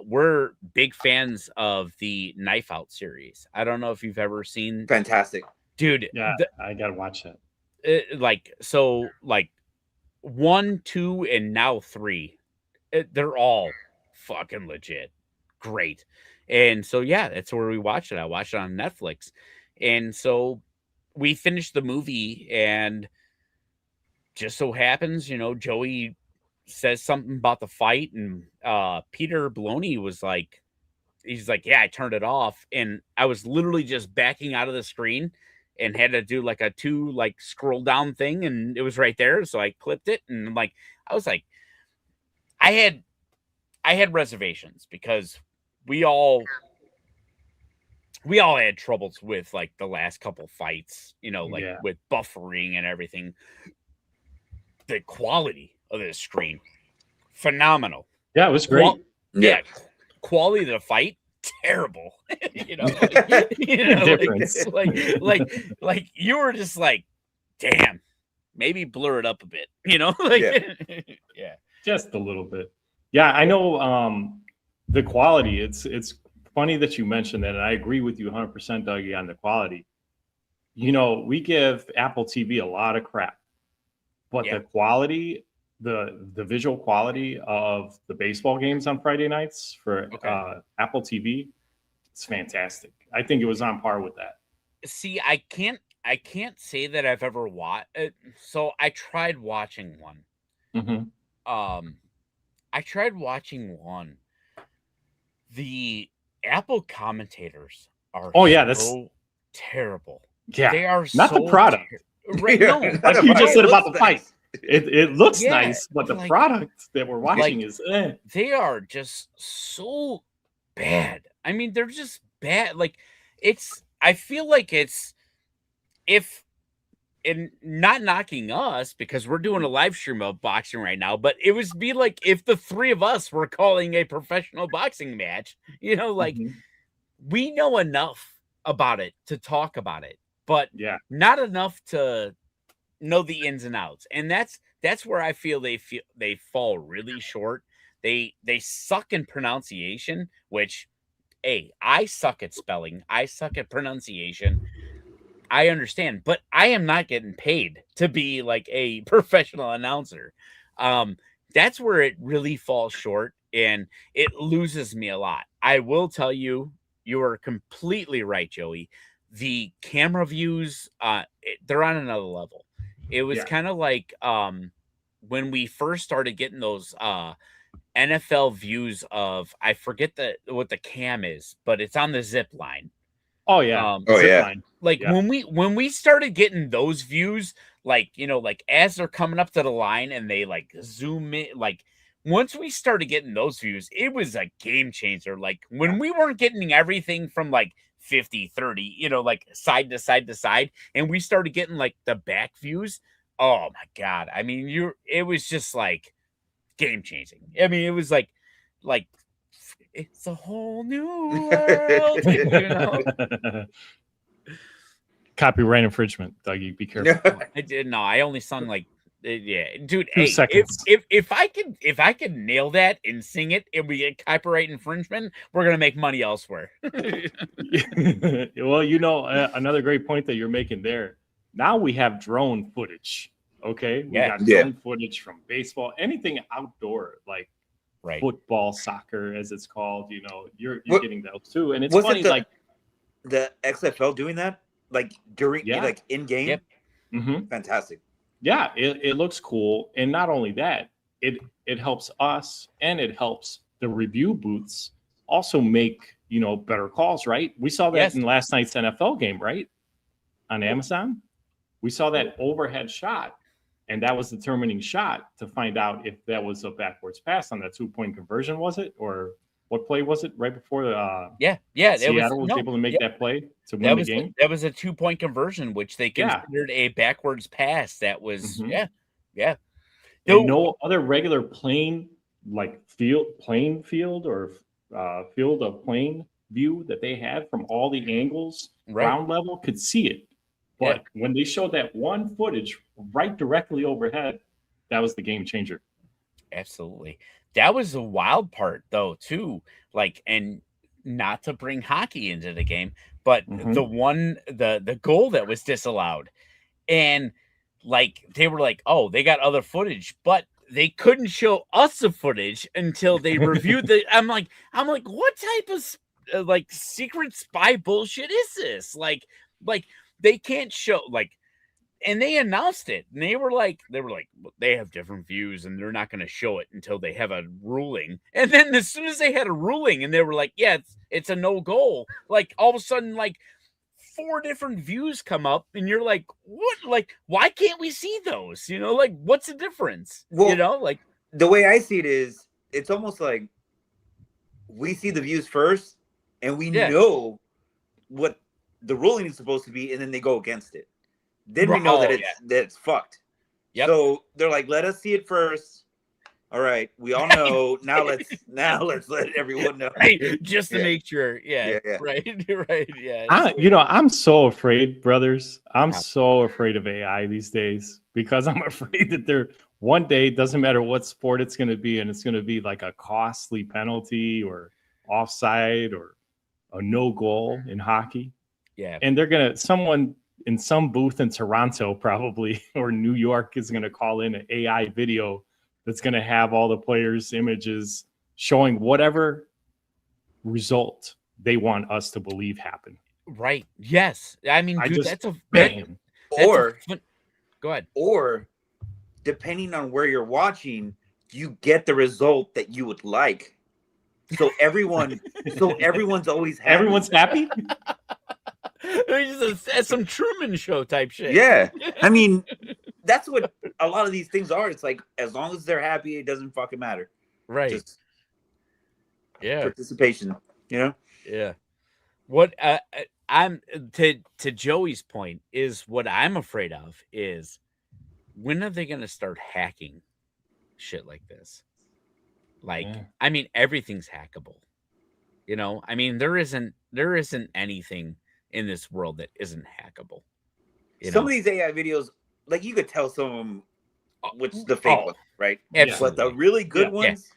we're big fans of the Knife Out series. I don't know if you've ever seen. Fantastic, dude. Yeah, I gotta watch that. 1, 2, and now 3, they're all fucking legit great. And so that's where we watched it. I watched it on Netflix, and so we finished the movie, and just so happens, Joey says something about the fight, and Peter Bologna was he's like, yeah, I turned it off, and I was literally just backing out of the screen and had to do a 2 scroll down thing, and it was right there, so I clipped it, and I was like, I had reservations because we all had troubles with the last couple fights, with buffering and everything. The quality of this screen, phenomenal. Yeah, it was great. Quality of the fight, terrible. You were just damn, maybe blur it up a bit. Yeah, just a little bit. Yeah, I know the quality. It's funny that you mentioned that, and I agree with you 100%, Dougie, on the quality. We give Apple TV a lot of crap, but the quality, the visual quality of the baseball games on Friday nights for Apple TV, it's fantastic. I think it was on par with that. See, I can't say that I've ever watched it. So I tried watching one. I tried watching one. The Apple commentators are that's terrible. Yeah, they are not the product. Right? No, like you just said about the fight. It looks nice, but the product that we're watching is. They are just so bad. I mean, they're just bad. I feel like it's and not knocking us because we're doing a live stream of boxing right now, but it would be like if the 3 of us were calling a professional boxing match, we know enough about it to talk about it, but not enough to know the ins and outs. And that's that's where I feel they fall really short. They suck in pronunciation, which hey, I suck at spelling. I suck at pronunciation. I understand, but I am not getting paid to be like a professional announcer. Um, that's where it really falls short and it loses me a lot. I will tell you, you are completely right, Joey. The camera views, they're on another level. It was Yeah. kind of like when we first started getting those NFL views of I forget what the cam is, but it's on the zip line. Oh yeah. Oh, Zip yeah. line. Like Yeah. when we started getting those views, like like as they're coming up to the line and they like zoom in, like once we started getting those views, it was a game changer. Like when we weren't getting everything from like 50-30, like side to side to side, and we started getting like the back views. Oh my god. I mean, it was just like game changing. I mean, it was like it's a whole new world. Copyright infringement, Dougie. Be careful. I did no. I only sung like yeah, dude. 2 Hey, seconds. if I could nail that and sing it, and we get copyright infringement, we're gonna make money elsewhere. Well, another great point that you're making there. Now we have drone footage. Okay, we got drone footage from baseball, anything outdoor, like Right. football, soccer, as it's called. You're What- getting those too, and it's wasn't funny. the- Like, The XFL doing that, like during, Yeah. like in game. Yep. mhm. Fantastic. Yeah, it looks cool, and not only that, it helps us, and it helps the review booths also make better calls. Right? We saw that Yes. in last night's NFL game, right? On Amazon, we saw that overhead shot, and that was the determining shot to find out if that was a backwards pass on that 2-point conversion. Was it, or what play was it? Right before Yeah. Seattle was able to make that play to win the game. That was a 2-point conversion, which they Yeah. considered a backwards pass. That was Mhm. yeah. And no other regular playing field or field of plane view that they had from all the angles, Right. ground level, could see it. But when they showed that one footage right directly overhead, that was the game changer. Absolutely. That was the wild part though, too. Like, and not to bring hockey into the game, but Mhm. the goal that was disallowed. And like they were like, oh, they got other footage, but they couldn't show us the footage until they reviewed the I'm like, what type of like secret spy bullshit is this? Like they can't show like, and they announced it, and they were like, they have different views, and they're not going to show it until they have a ruling. And then as soon as they had a ruling, and they were like, yeah, it's a no goal. Like all of a sudden, like 4 different views come up, and you're like, what? Like, why can't we see those? Like, what's the difference? Well, Like the way I see it is, it's almost like we see the views first, and we know what the ruling is supposed to be, and then they go against it. Then we know that it's fucked. Yep. So they're like, let us see it first. All right, we all know. Now let's let everyone know. right, just to Yeah. make sure. Yeah. Yeah. Right. Yeah. I'm so afraid, brothers. I'm so afraid of AI these days because I'm afraid that one day, it doesn't matter what sport it's going to be, and it's going to be like a costly penalty or offside or a no goal in hockey. Yeah. And someone in some booth in Toronto probably or New York is going to call in an AI video that's going to have all the players' images showing whatever result they want us to believe happened. Right. Yes. I mean, dude, that's a bam. Or go ahead. Or depending on where you're watching, you get the result that you would like. So everyone's always happy. Everyone's happy. It's some Truman Show type shit. Yeah. I mean, that's what a lot of these things are. It's like, as long as they're happy, it doesn't fucking matter. Right. Just yeah. participation, Yeah. What I'm to Joey's point is what I'm afraid of is when are they going to start hacking shit like this? Like, I mean, everything's hackable. I mean, there isn't anything in this world that isn't hackable. Some of these AI videos, like, you could tell some of them which is the fake Oh, one, right? absolutely. But the really good Yeah. ones,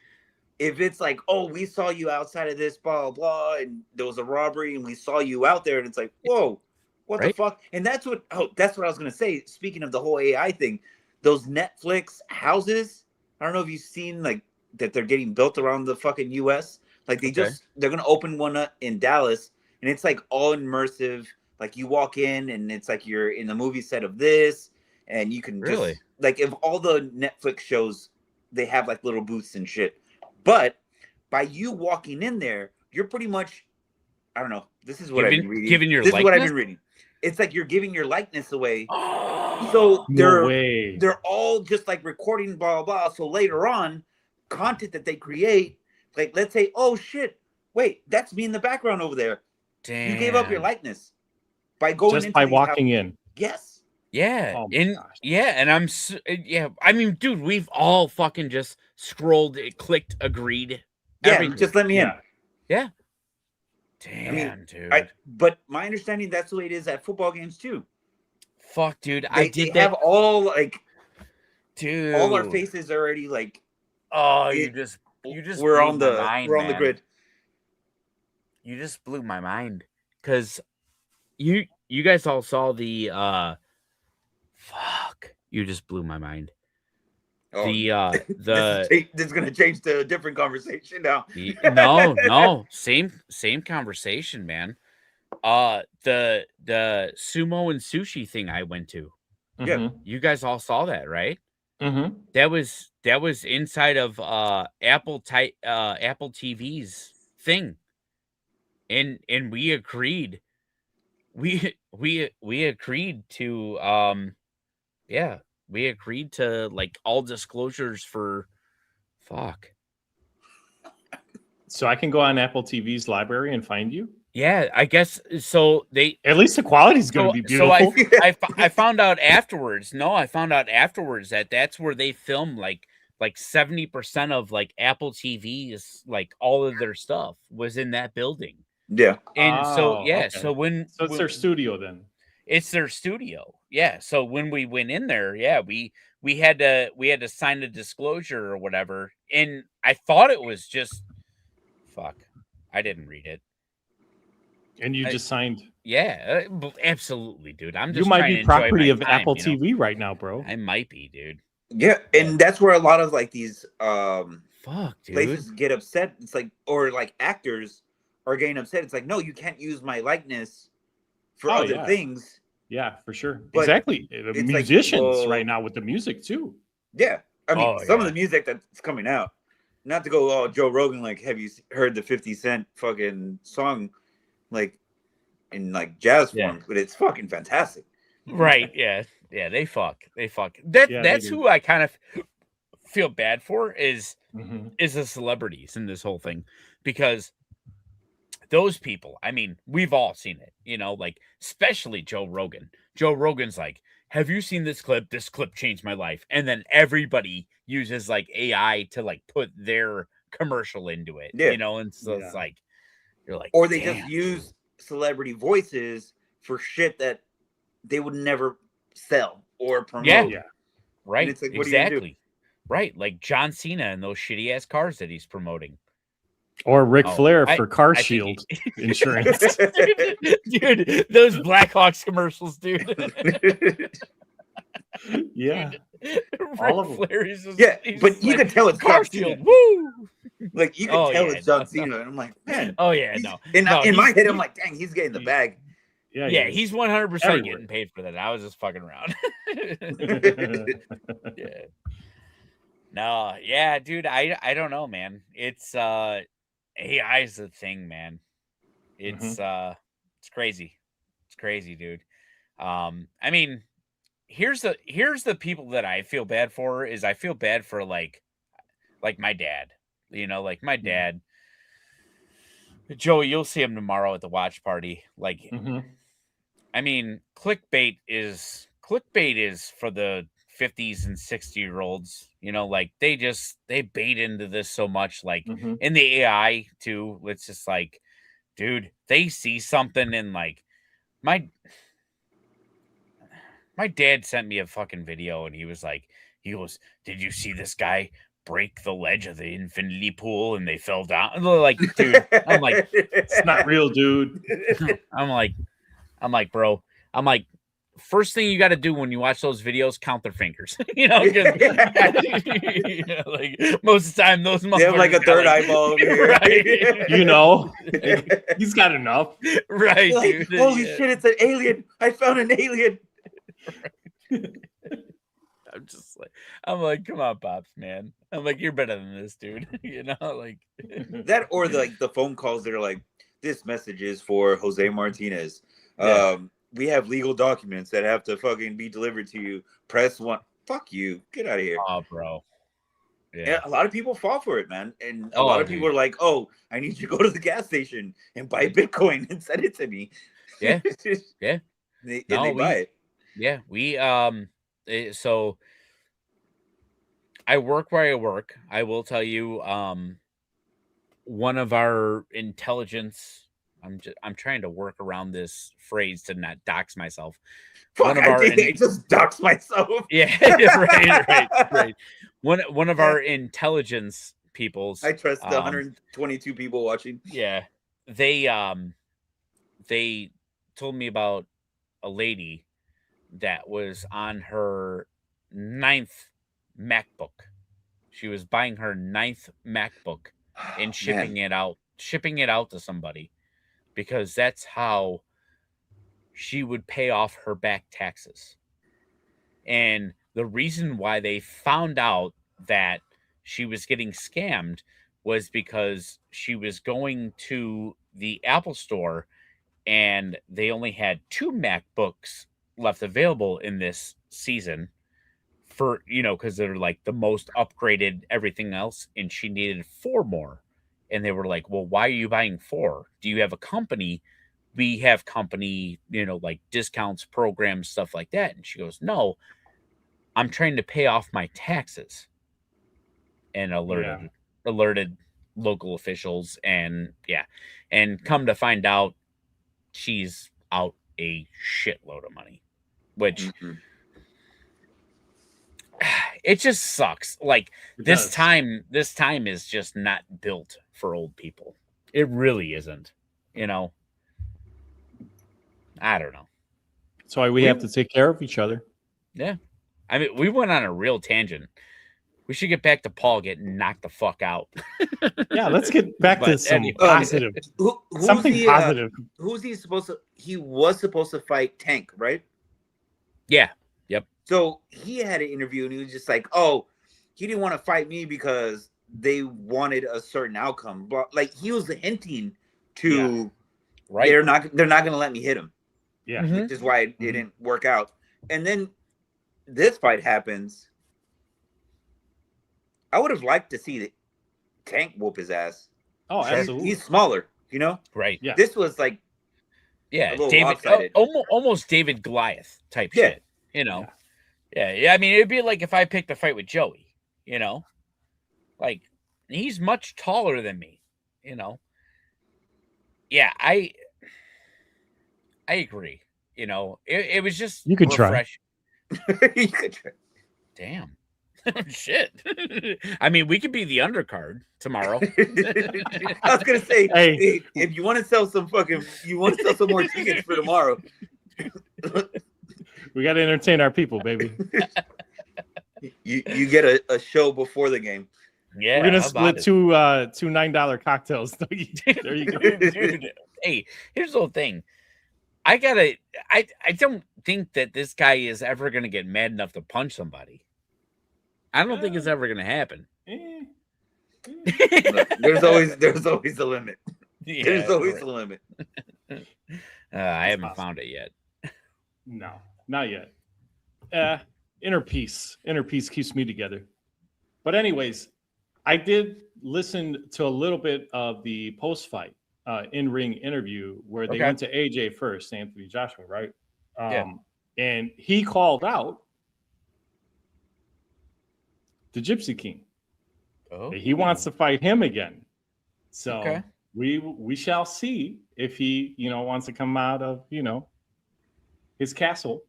if it's like, oh, we saw you outside of this, blah, blah, blah, and there was a robbery and we saw you out there, and it's like, whoa, what the Right. fuck? And that's what I was gonna say. Speaking of the whole AI thing, those Netflix houses, I don't know if you've seen like that they're getting built around the fucking US. Like Okay. they're gonna open one up in Dallas, and it's like all immersive. Like you walk in and it's like you're in the movie set of this, and you can Really? just like if all the Netflix shows they have like little booths and shit. But by you walking in there, you're pretty much, I don't know. This is what I've been reading. Giving your This is what I've likeness? been reading. It's like you're giving your likeness away. Oh, So No way. they're all just like recording blah blah blah. So later on, content that they create, like let's say, oh shit, wait, that's me in the background over there. damn. You gave up your likeness by going Just into by these walking houses. in. Yes. Yeah. Oh my and gosh. yeah, and yeah. I mean, dude, we've all fucking just scrolled, clicked, agreed. Yeah, everything. just let me in. Yeah. Damn, dude. But my understanding that's the way it is at football games too. Fuck, dude. They, I did they have that, all like dude. all our faces already like Oh, it- you just we're blew on my the mind, we're on the man. grid. You just blew my mind because you guys all saw the fuck. You just blew my mind. Oh, The this is gonna change to a different conversation now. no, same conversation, man. The sumo and sushi thing I went to. Yeah. Mhm. You guys all saw that, right? Mhm. That was inside of Apple TV's thing. And we agreed. We agreed to yeah, we agreed to like all disclosures for fuck. So I can go on Apple TV's library and find you. Yeah, I guess so. At least the quality's going to be So beautiful. I found out afterwards. No, I found out afterwards that that's where they film like 70% of like Apple TV's like all of their stuff was in that building. Yeah. And so Oh, yeah, okay. so So it's their studio then. it's their studio. Yeah. So when we went in there, yeah, we had to sign a disclosure or whatever. And I thought it was just fuck. I didn't read it. And you just signed. Yeah, absolutely, dude. I'm just You might trying be to enjoy property my of time, Apple you know? TV right now, bro. I might be, dude. Yeah. And that's where a lot of like these Fuck, dude. places get upset. It's like, or like actors are getting upset. It's like, no, you can't use my likeness for Oh, other yeah. things. Yeah, for sure. But Exactly. The it's like, musicians well- right now with the music too. Yeah. I mean, Oh, some of yeah. the music that's coming out, not to go, oh, Joe Rogan, like, have you heard the 50 Cent fucking song, like, in like jazz Yeah. form? But it's fucking fantastic. Right, yeah. Yeah, they fuck. That Yeah, they that's do. who I kind of feel bad for is Mhm. the celebrities in this whole thing, because those people, I mean, we've all seen it, you know, like especially Joe Rogan. Joe Rogan's like, have you seen this clip? This clip changed my life. And then everybody uses like AI to like put their commercial into it, Yeah. you know, and so Yeah. it's like, you're like, Or they damn, just use celebrity voices for shit that they would never sell or promote. Yeah. Yeah. right, it's like, what are you gonna do? exactly. Right, like John Cena and those shitty ass cars that he's promoting. Or Ric Oh, Flair I- for Car I think Shield he- insurance. dude, those Blackhawks commercials, dude. Yeah. Ric All of 'em. Flair is just, Yeah, he's but just you like, could tell it's Car John Cena. Shield, woo! Like you can Oh, tell yeah, it's John no. Cena, and I'm like, man. Oh yeah, he's- no, In, No, in my he's- head, I'm like, dang, he's getting the bag. Yeah. yeah, he's 100% Everywhere. getting paid for that. I was just fucking around. Yeah. No, yeah, dude, I don't know, man. It's AI is the thing, man. It's it's crazy. It's crazy, dude. I mean, here's the people that I feel bad for is I feel bad for like my dad. You know, like my dad. Joey, you'll see him tomorrow at the watch party. Like Mhm. I mean, clickbait is for the 50s and 60-year-olds, you know, like they bait into this so much, like Mhm. in the AI too. It's just like, dude, they see something and like my dad sent me a fucking video and he was like, he goes, "Did you see this guy break the ledge of the infinity pool and they fell down?" And they're like, dude, I'm like, It's not real, dude. I'm like, bro, I'm like, first thing you got to do when you watch those videos, count their fingers. You know, 'cause, you know, like most of the time, those They have like a motherfuckers got, third eyeball over here. right, You know, he's got enough. right, Like, dude. holy Yeah. shit, it's an alien. I found an alien. I'm like, come on, Pops, man. I'm like, you're better than this, dude. You know, like That or the phone calls that are like, this message is for Jose Martinez. Yeah. We have legal documents that have to fucking be delivered to you. Press 1. Fuck you. Get out of here. oh, bro. Yeah, Yeah. a lot of people fall for it, man. And a Oh, lot of people dude. are like, oh, I need you to go to the gas station and buy Bitcoin and send it to me. Yeah. Yeah. And No, they buy it. Yeah, so I work where I work. I will tell you, one of our intelligence. I'm trying to work around this phrase to not dox myself. Fuck, One of I our think I just doxed myself. yeah, right. One of our intelligence peoples. I trust the 122 people watching. Yeah, they told me about a lady that was on her 9th MacBook. She was buying her 9th MacBook and shipping it out to somebody because that's how she would pay off her back taxes. And the reason why they found out that she was getting scammed was because she was going to the Apple store and they only had 2 MacBooks left available in this season for, because they're like the most upgraded everything else. And she needed 4 more. And they were like, well, why are you buying 4? Do you have a company? We have company, like discounts, programs, stuff like that. And she goes, no, I'm trying to pay off my taxes. And alerted local officials. And come to find out, she's out a shitload of money, which it just sucks. Like this time is just not built for old people. It really isn't. I don't know. That's why we have to take care of each other. Yeah. I mean, we went on a real tangent. We should get back to Paul getting knocked the fuck out. Yeah, let's get back to some anyway. positive. Something positive. Who's he supposed to? He was supposed to fight Tank, right? Yeah. Yep. So he had an interview and he was just like, "Oh, he didn't want to fight me because they wanted a certain outcome." But like he was hinting to, right? They're not going to let me hit him. Yeah, which is why it didn't work out. And then this fight happens. I would have liked to see the Tank whoop his ass. Oh, absolutely. He's smaller, Right. Yeah. This was like, David, almost David Goliath type shit. Yeah. I mean, it'd be like if I picked a fight with Joey. Like he's much taller than me. Yeah, I agree. It was just you could try. You could try. Damn. Shit. I mean, we could be the undercard tomorrow. I was gonna say, hey, if you want to sell some more tickets for tomorrow, we got to entertain our people, baby. you get a show before the game. Yeah, we're gonna split two $9 cocktails. There you go, dude. Hey, here's the whole thing. I don't think that this guy is ever gonna get mad enough to punch somebody. I don't think it's ever gonna happen. Look, there's always a limit. Yeah, there's always a limit. I haven't found it yet. No, not yet. Inner peace keeps me together. But anyways, I did listen to a little bit of the post-fight in-ring interview where they went to AJ first, Anthony Joshua, right? And he called out the Gypsy King. Oh. He wants to fight him again. So we shall see if he, wants to come out of, his castle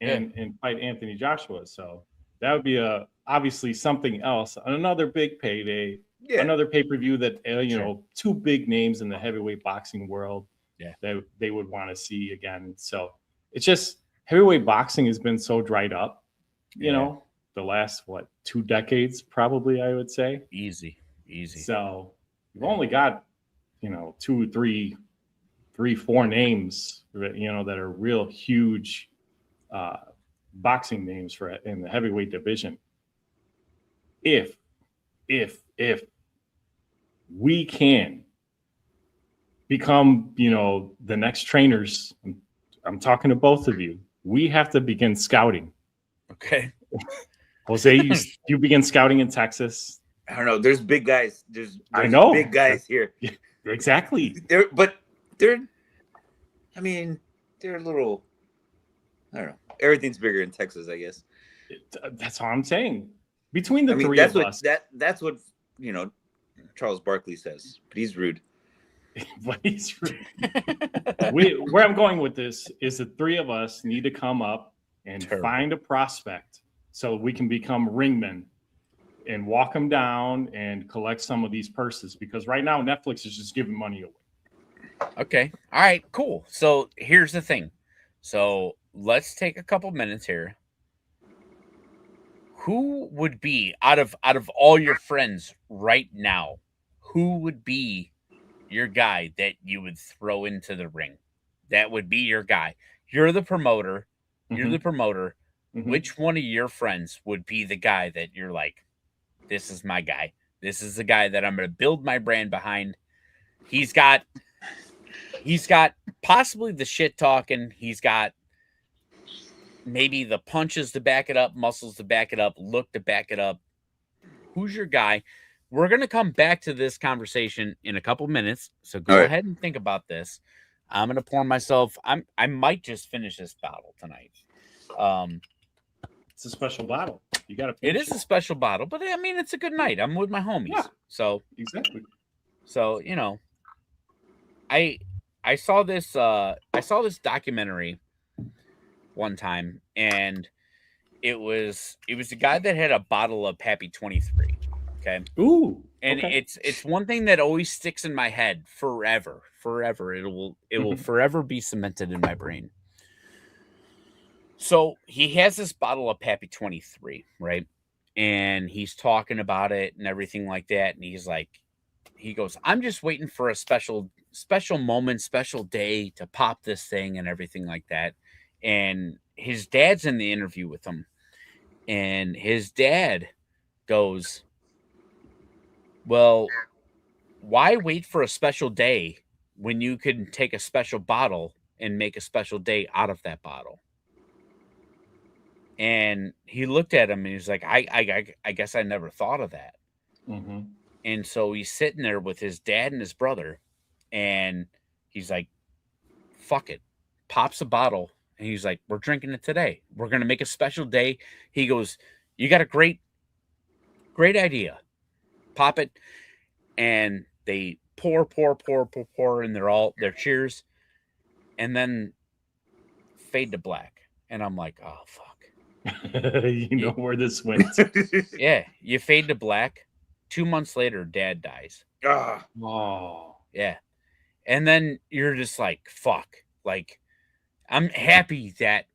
and fight Anthony Joshua. So that would be a obviously something else, another big payday, Yeah. another pay-per-view that you Sure. know, two big names in the heavyweight boxing world Yeah. that they would want to see again. So it's just heavyweight boxing has been so dried up, you Yeah. know, the last 2 decades probably, I would say. Easy. So you've only got, you know, 2, 3, 4 names, you know, that are real huge boxing names for in the heavyweight division. If we can become, you know, the next trainers, I'm talking to both of you, we have to begin scouting. Okay. Jose, you begin scouting in Texas. I don't know. There's big guys. There's I know. big guys here. Exactly. They're I mean, they're a little. I don't know. Everything's bigger in Texas, I guess. That's all I'm saying. Between the I mean, three that's of what us, that's what you know. Charles Barkley says, but he's rude. but he's where I'm going with this is the three of us need to come up and Terrible. find a prospect so we can become ringmen and walk them down and collect some of these purses, because right now Netflix is just giving money away. Okay. All right, cool. So here's the thing. So let's take a couple minutes here. Who would be out of all your friends right now, who would be your guy that you would throw into the ring? That would be your guy. You're the promoter. You're the promoter. Mhm. Which one of your friends would be the guy that you're like, this is my guy. This is the guy that I'm going to build my brand behind. He's got possibly the shit talking. He's got maybe the punches to back it up, muscles to back it up, look to back it up. Who's your guy? We're going to come back to this conversation in a couple minutes. So go All right. ahead and think about this. I'm going to pour myself. I might just finish this bottle tonight. It's a special bottle. You got to. It is a special bottle, but I mean, it's a good night. I'm with my homies. Yeah. So Exactly. you know, I saw this documentary one time, and it was a guy that had a bottle of Pappy 23. Okay. Ooh. And okay. it's one thing that always sticks in my head forever. It will forever be cemented in my brain. So he has this bottle of Pappy 23, right? And he's talking about it and everything like that. And he goes, I'm just waiting for a special moment, special day to pop this thing and everything like that. And his dad's in the interview with him. And his dad goes, well, why wait for a special day when you can take a special bottle and make a special day out of that bottle? And he looked at him and he's like, I guess I never thought of that. Mm-hmm. And so he's sitting there with his dad and his brother, and he's like, fuck it, pops a bottle. And he's like, we're drinking it today. We're going to make a special day. He goes, you got a great idea. Pop it. And they pour, and they're cheers. And then fade to black. And I'm like, oh, fuck. You know where this went. Yeah. You fade to black. 2 months later, dad dies. Ah, Oh. Yeah. And then you're just like, fuck. Like, I'm happy that,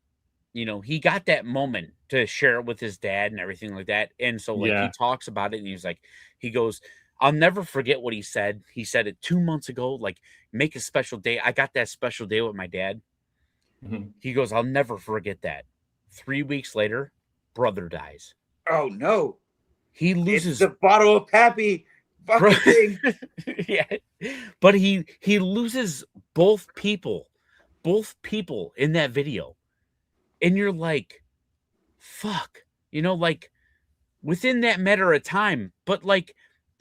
you know, he got that moment to share it with his dad and everything like that. And so, like, Yeah. he talks about it and he's like, he goes, I'll never forget what he said. He said it 2 months ago, like, make a special day. I got that special day with my dad. Mhm. He goes, I'll never forget that. 3 weeks later, brother dies. oh no! He It's loses the bottle of Pappy. Bro. Fucking thing. yeah, but he loses both people in that video, and you're like, fuck, you know, like, within that matter of time. But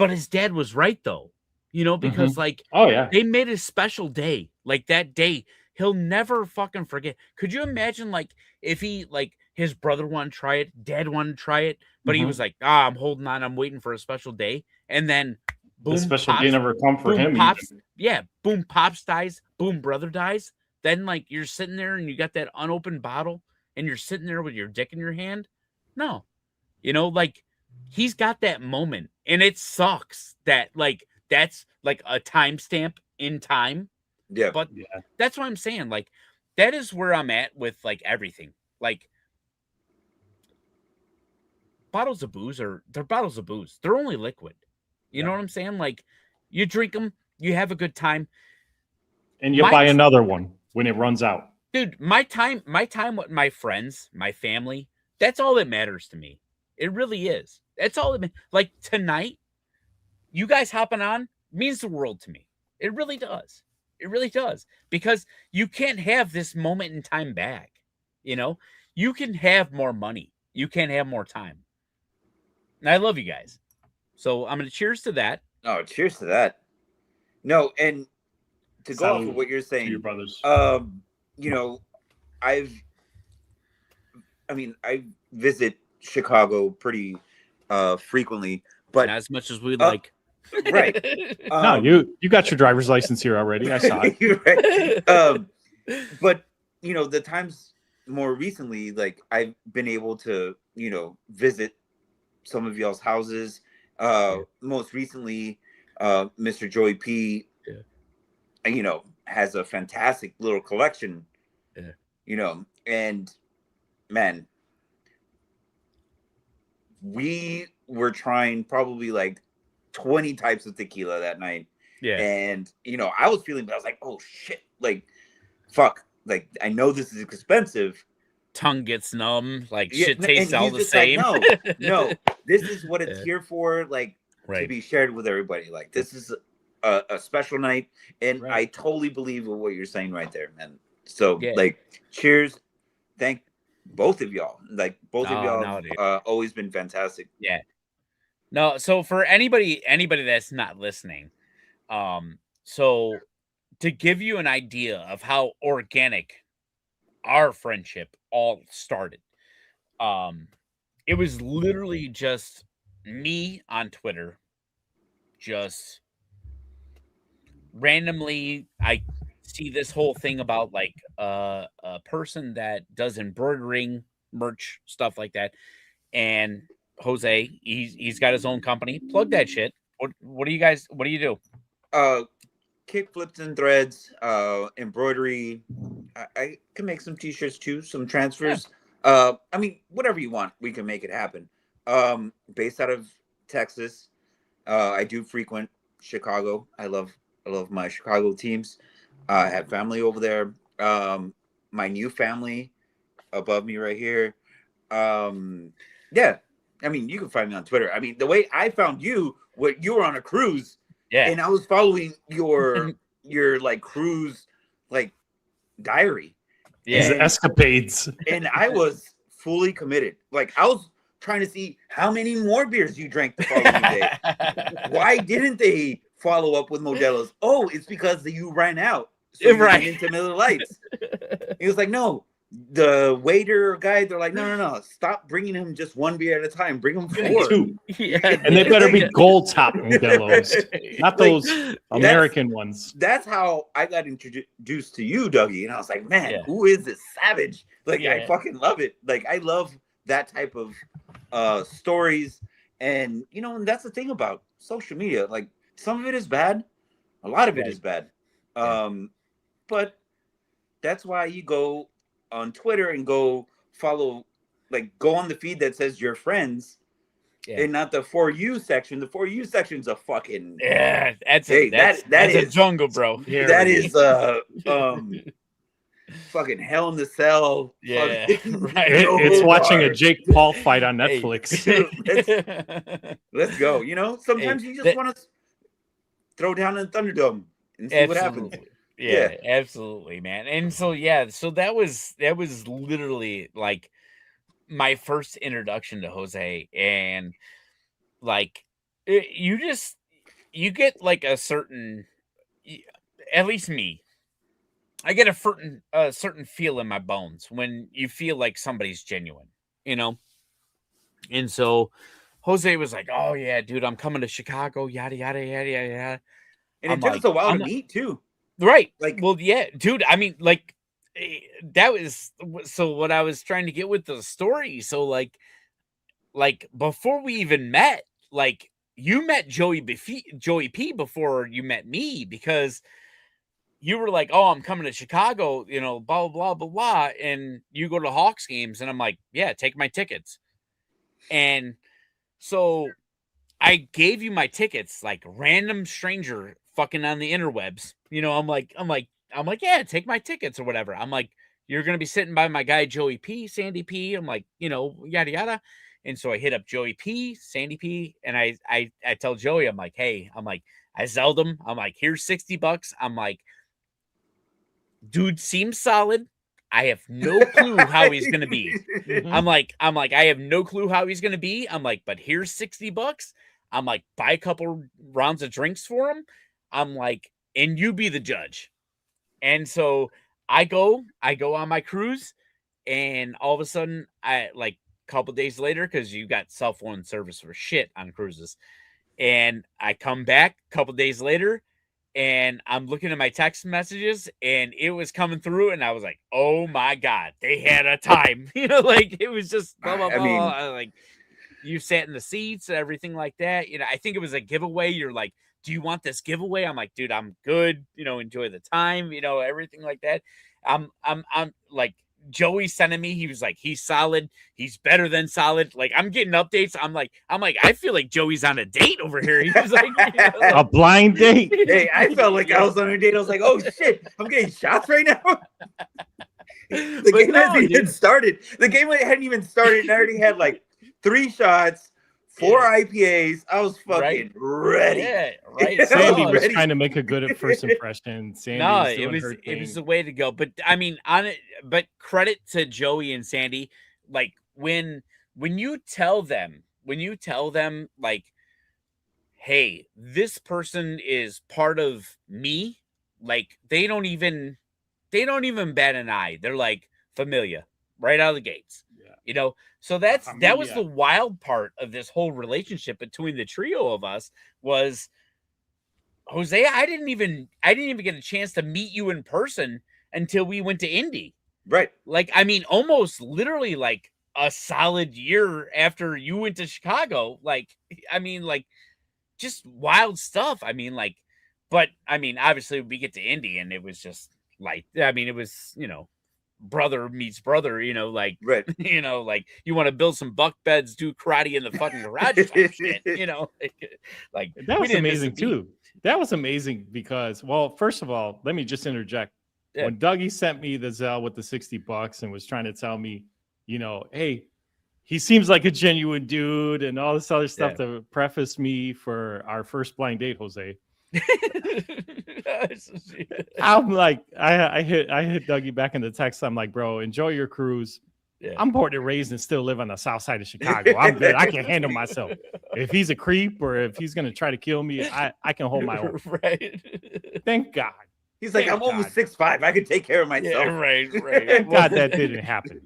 his dad was right though, you know, because like, Oh yeah. they made a special day, like that day he'll never fucking forget. Could you imagine, like, if he, like, his brother wanted to try it, dad wanted to try it, but he Mhm. was like, I'm holding on, I'm waiting for a special day, and then boom, The special pops, day never come for boom, him. pops, even. yeah, boom, pops dies, boom, brother dies. Then, like, you're sitting there and you got that unopened bottle and you're sitting there with your dick in your hand. No, You know, like he's got that moment, and it sucks that like that's like a timestamp in time. Yeah. But Yeah. that's what I'm saying. Like that is where I'm at with like everything. Like bottles of booze they're bottles of booze. They're only liquid. You know what I'm saying? Like you drink them, you have a good time. And you buy another one when it runs out. Dude, my time with my friends, my family, that's all that matters to me. It really is. That's all that like tonight, you guys hopping on means the world to me. It really does. It really does. Because you can't have this moment in time back. You know, you can have more money. You can't have more time. And I love you guys. So I'm gonna cheers to that. Oh, cheers to that. No, and to go off of what you're To saying, your brothers. you know, I visit Chicago pretty frequently, but Not as much as we'd like. right. No, you got your driver's license here already. I saw it. You're right. But you know, the times more recently, like I've been able to, you know, visit some of y'all's houses. Most recently, Mr. Joey P, you know, has a fantastic little collection. Yeah. You know, and man, we were trying probably like 20 types of tequila that night. Yeah. And you know, I was feeling, but I was like, oh shit, like fuck, like I know this is expensive. Tongue gets numb, like Yeah, shit tastes all the same. Like, no, this is what it's here for, like to be shared with everybody. Like this is a special night, and I totally believe in what you're saying right there, man. So like, cheers, thank both of y'all. Like both of y'all have always been fantastic. Yeah. No, so for anybody that's not listening, so to give you an idea of how organic our friendship all started, it was literally just me on Twitter, just randomly I see this whole thing about like a person that does embroidering merch stuff like that, and Jose, he's got his own company. Plug that shit. What do you do? Kick flips and threads, embroidery. I can make some t-shirts too, some transfers. I mean, whatever you want, we can make it happen. Based out of Texas. I do frequent Chicago. I love my Chicago teams. I have family over there. My new family above me right here. Yeah. I mean, you can find me on Twitter. I mean, the way I found you, you were on a cruise, and I was following your like cruise like diary, his escapades, and I was fully committed. Like I was trying to see how many more beers you drank the following day. Why didn't they follow up with Modelo's? Oh, it's because you ran out. So you went into Miller Lights. He was like, no. The waiter guy, they're like, no, stop bringing him just one beer at a time. Bring him 4. 2. And they better be gold top Modelo's, not those American ones. That's how I got introduced to you, Dougie. And I was like, man, who is this savage? Like, I fucking love it. Like, I love that type of stories. And, you know, and that's the thing about social media. Like, some of it is bad. A lot of it is bad. But that's why you go on Twitter and go follow, like go on the feed that says your friends and not the For You section. The For You section's a fucking that's a jungle, bro. That is fucking Hell in the Cell. It's watching a Jake Paul fight on Netflix. Let's go. You know, sometimes you just want to throw down in the Thunderdome and see what happens. Yeah, absolutely, man. And so so that was literally like my first introduction to Jose, and like you get like a certain, at least me, I get a certain feel in my bones when you feel like somebody's genuine, you know. And so Jose was like, "Oh yeah, dude, I'm coming to Chicago, yada yada yada yada." And it took us a while to meet too. Right. Like, well, yeah, dude. I mean, like, that was so what I was trying to get with the story. So, like, like before we even met, like you met Joey P before you met me, because you were like, "Oh, I'm coming to Chicago, you know, blah blah blah blah blah," and you go to Hawks games, and I'm like, "Yeah, take my tickets." And so I gave you my tickets, like random stranger fucking on the interwebs. You know, I'm like, yeah, take my tickets or whatever. I'm like, you're gonna be sitting by my guy Joey P, Sandy P. I'm like, you know, yada yada. And so I hit up Joey P, Sandy P, and I tell Joey, I'm like, hey, I'm like, I zelled him. I'm like, here's $60. I'm like, dude seems solid. I have no clue how he's gonna be. I'm like, I have no clue how he's gonna be. I'm like, but here's $60. I'm like, buy a couple rounds of drinks for him. I'm like, and you be the judge. And so I go on my cruise, and all of a sudden, I like a couple days later, because you got cell phone service for shit on cruises. And I come back a couple days later, and I'm looking at my text messages, and it was coming through, and I was like, oh my God, they had a time. You know, like it was just blah, blah, blah. I mean, Like you sat in the seats and everything like that. You know, I think it was a giveaway. You're like, do you want this giveaway? I'm like, dude, I'm good. You know, enjoy the time, you know, everything like that. I'm like, Joey sending me, he was like, he's solid, he's better than solid. Like, I'm getting updates. I'm like, I feel like Joey's on a date over here. He was like, you know, like A blind date. hey, I felt like I was on a date. I was like, oh shit, I'm getting shots right now. The game hasn't even started. The game hadn't even started, and I already had like 3 shots, 4 IPAs. I was fucking ready. Yeah, right. Sandy So, was trying to make a good first impression. Sandy no, was doing her it thing. was the way to go. But I mean, but credit to Joey and Sandy. Like when you tell them, like, hey, this person is part of me, like they don't even bat an eye. They're like familia right out of the gates. Yeah. You know, so that was Familia. the wild part of this whole relationship between the trio of us was, Jose, I didn't even get a chance to meet you in person until we went to Indy. Right. Like, I mean, almost literally like a solid year after you went to Chicago. Like, I mean, like just wild stuff. I mean, like, but I mean, obviously we get to Indy and it was just like, I mean, it was, you know, brother meets brother, you know, like, Right. you know, like you want to build some buck beds, do karate in the fucking garage type shit, you know, like That we was didn't miss a amazing beat. too. That was amazing because, well, first of all, let me just interject. Yeah. When Dougie sent me the Zelle with the $60 and was trying to tell me, you know, hey, he seems like a genuine dude and all this other stuff to preface me for our first blind date, Jose. I'm like, I hit Dougie back in the text. I'm like, bro, enjoy your cruise. Yeah. I'm born and raised and still live on the south side of Chicago. I'm good. I can handle myself. If he's a creep or if he's gonna try to kill me, I can hold my own. Right. Thank God. He's like, Thank I'm almost God. 6'5". I can take care of myself. Yeah, right. Thank God that didn't happen.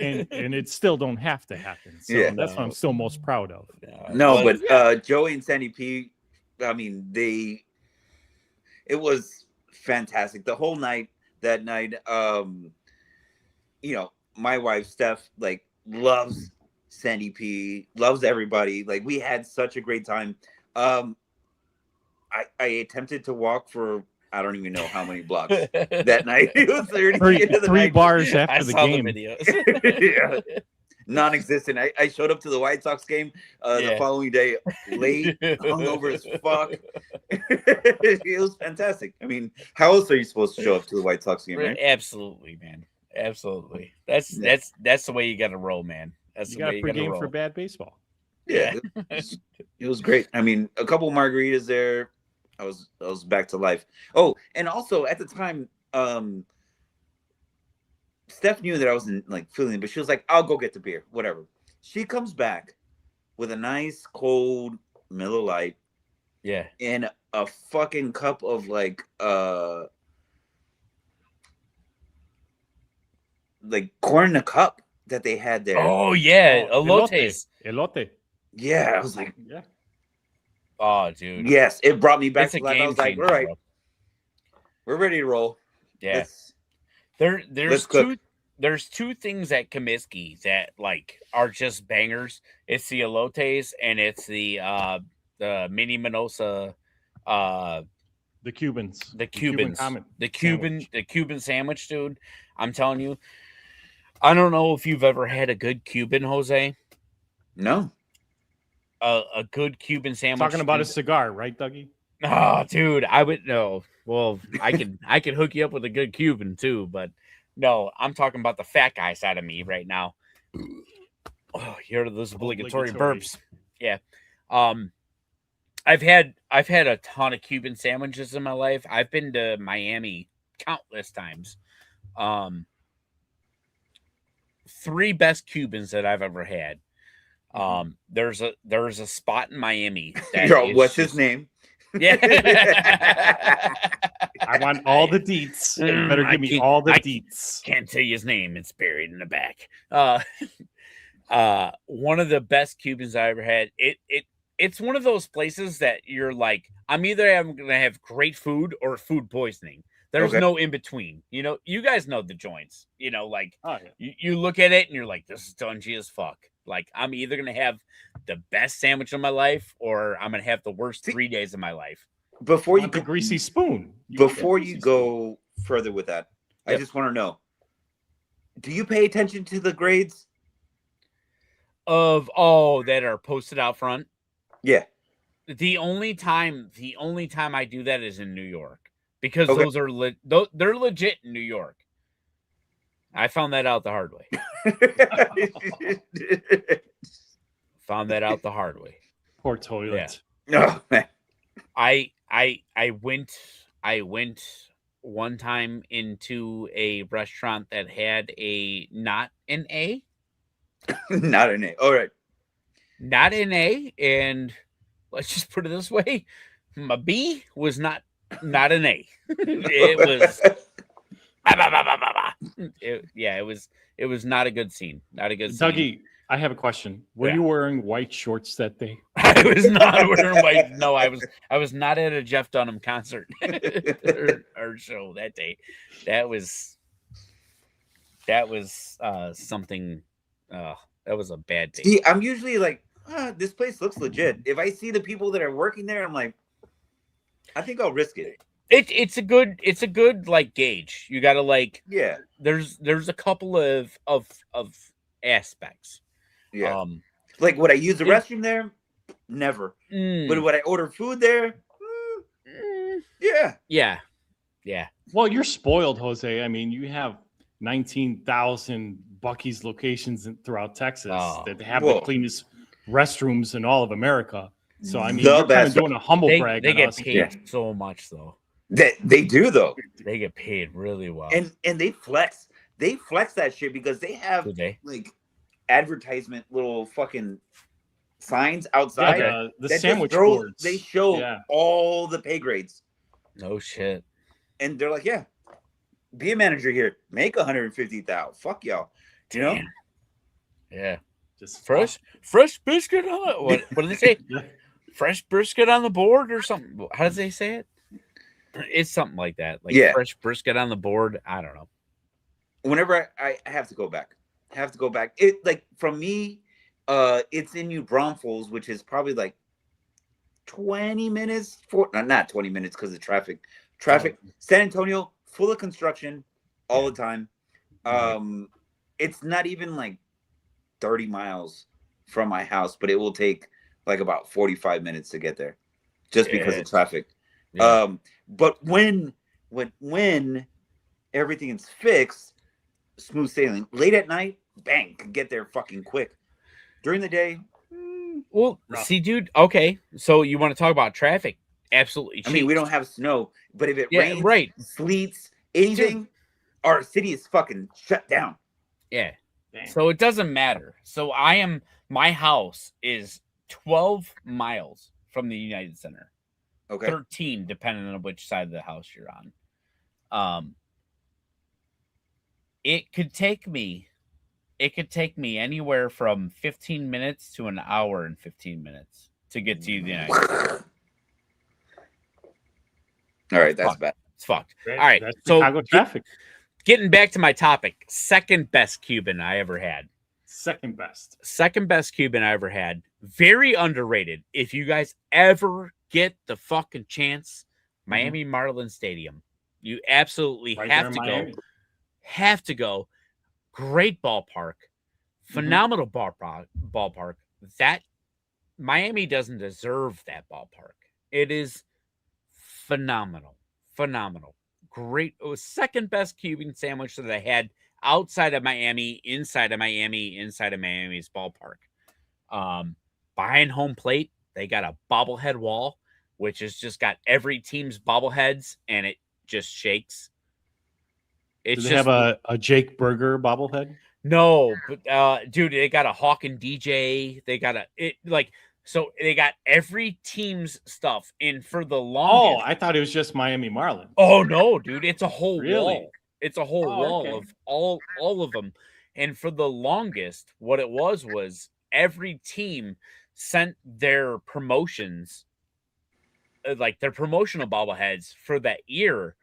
And it still don't have to happen. So Yeah. that's what I'm still most proud of. No, But, but Joey and Sandy P, I mean, it was fantastic. The whole night, that night, you know, my wife, Steph, like, loves Sandy P, loves everybody. Like, we had such a great time. I attempted to walk for, I don't even know how many blocks that night. It was 30 Three bars I after the saw game. the videos. Yeah. Non-existent. I showed up to the White Sox game the following day late, hungover as fuck. It was fantastic. I mean, how else are you supposed to show up to the White Sox game, right? Absolutely, man. Absolutely. That's the way you got to roll, man. That's You the got way a you got to pregame roll. for bad baseball. Yeah, it was great. I mean, a couple margaritas there. I was back to life. Oh, and also at the time, Steph knew that I wasn't like feeling it, but she was like, I'll go get the beer, whatever. She comes back with a nice cold Miller Lite. Yeah. And a fucking cup of like corn in a cup that they had there. Oh yeah, elotes. Elote. Yeah, I was like, Yeah. Oh, dude. yes, it brought me back It's to a life. I game was like, changer, all right, bro. we're ready to roll. Yeah. Let's There's cook. there's two things at Comiskey that like are just bangers. It's the elotes and it's the mini Minosa, The Cubans. the Cubans, sandwich. the Cuban sandwich, dude. I'm telling you, I don't know if you've ever had a good Cuban, Jose. No. A good Cuban sandwich. Talking about a dude. cigar, right, Dougie? Oh, dude, I would know. Well, I can hook you up with a good Cuban too, but no, I'm talking about the fat guy side of me right now. Oh, you heard of those obligatory burps? Yeah. I've had a ton of Cuban sandwiches in my life. I've been to Miami countless times. 3 best Cubans that I've ever had. There's a spot in Miami. That What's his name? Yeah. I want all the deets. You better give me all the deets. Can't tell you his name. It's buried in the back. One of the best Cubans I ever had. It's one of those places that you're like, I'm gonna have great food or food poisoning. There's Okay. no in between. You know, you guys know the joints. You know, like Oh, yeah. you look at it and you're like, this is dungy as fuck. Like, I'm either gonna have the best sandwich of my life or I'm gonna have the worst 3 days of my life. Before you Want the go, greasy spoon. before you go further with that, I Yep. just want to know: do you pay attention to the grades? Of all that are posted out front. Yeah. The only time I do that is in New York because Okay. those are they're legit in New York. I found that out the hard way. Poor toilet. No, man. I went one time into a restaurant that had a not an A, Not an A. All right. not an A, and let's just put it this way, my B was not an A. It was it was not a good scene. Not a good scene. Dougie, I have a question. Were Yeah. you wearing white shorts that day? I was not wearing white. No, I was not at a Jeff Dunham concert or show that day. That was something. That was a bad day. See, I'm usually like, this place looks legit. If I see the people that are working there, I'm like, I think I'll risk it. It's a good like gauge. You gotta like. Yeah. There's a couple of aspects. Yeah. Like, would I use the restroom there? Never. mm, But would I order food there? Yeah. yeah. Well, you're spoiled, Jose. I mean, you have 19,000 Buc-ee's locations throughout Texas that have the Whoa. cleanest restrooms in all of America. So, I mean, The you're kind of best. doing a humble They brag. on get us. paid so much though. They do though. They get paid really well. And they flex that shit because they have Do they? like advertisement little fucking signs outside. Yeah, the that just sandwich throw- boards. They show Yeah. all the pay grades. No shit. And they're like, yeah, be a manager here. Make 150,000. Fuck y'all. You know? Damn. Yeah. Just Fresh biscuit on it. What do they say? Yeah. Fresh brisket on the board or something. How does they say it? It's something like that. Like Yeah. fresh brisket on the board. I don't know. Whenever I have to go back. It like from me, it's in New Braunfels, which is probably like 20 minutes not 20 minutes because of traffic. San Antonio, full of construction all the time. It's not even like 30 miles from my house, but it will take like about 45 minutes to get there just because of traffic. Yeah. But when everything is fixed, smooth sailing. Late at night, bang, can get there fucking quick. During the day, Well, rough. see, dude. Okay, so you want to talk about traffic? Absolutely. I mean, we changed. don't have snow, but if it Yeah, rains, right. sleets, anything, our city is fucking shut down. Yeah. Damn. So it doesn't matter. So my house is 12 miles from the United Center. Okay. 13, depending on which side of the house you're on. It could take me anywhere from 15 minutes to an hour and 15 minutes to get to the United States. All right, that's Fuck. bad. It's fucked. That- All right, That's so Chicago traffic. getting back to my topic, second best Cuban I ever had. Second best. Second best Cuban I ever had. Very underrated. If you guys ever get the fucking chance, Miami Marlins Stadium. You absolutely Right have to there in go. Miami. Have to go. Great ballpark. Phenomenal ballpark. That Miami doesn't deserve that ballpark. It is phenomenal. Phenomenal. Great. It was second best Cuban sandwich that I had outside of Miami, inside of Miami's ballpark. Behind home plate, they got a bobblehead wall, which has just got every team's bobbleheads, and it just shakes. It's Do they have a Jake Berger bobblehead? no, but dude, they got a Hawk and DJ. They got so they got every team's stuff. And for the Oh, longest, I thought it was just Miami Marlins. oh no, dude, it's a whole Really? wall. It's a whole Oh, wall okay. of all of them. And for the longest, what it was every team sent their promotions, like their promotional bobbleheads for that year.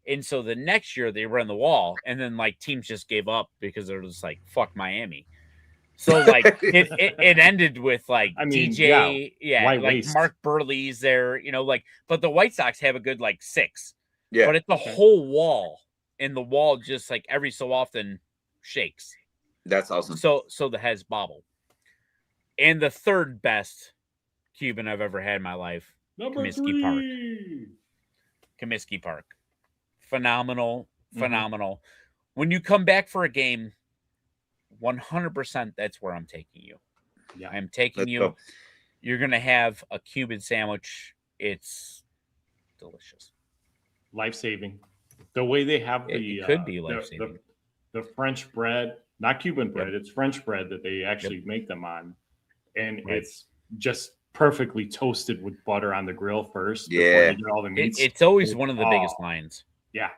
And so the next year they were on the wall, and then like teams just gave up because they're just like, fuck Miami. So like it ended with like I mean, DJ, why like waste? Mark Burley's there, like, but the White Sox have a good like 6. Yeah. But it's the whole wall, and the wall just like every so often shakes. That's awesome. So the heads bobble. And the third best Cuban I've ever had in my life, Number Comiskey Park. 3. Comiskey Park. Phenomenal. When you come back for a game, 100% that's where I'm taking you. Yeah. I'm taking Let's you. go. You're going to have a Cuban sandwich. It's delicious. Life-saving. The way they have It could be the- life-saving. The French bread, not Cuban bread, it's French bread that they actually make them on. And Right. it's just perfectly toasted with butter on the grill first. before Yeah. they get all the meats. It's always one of the biggest Oh. lines. Yeah.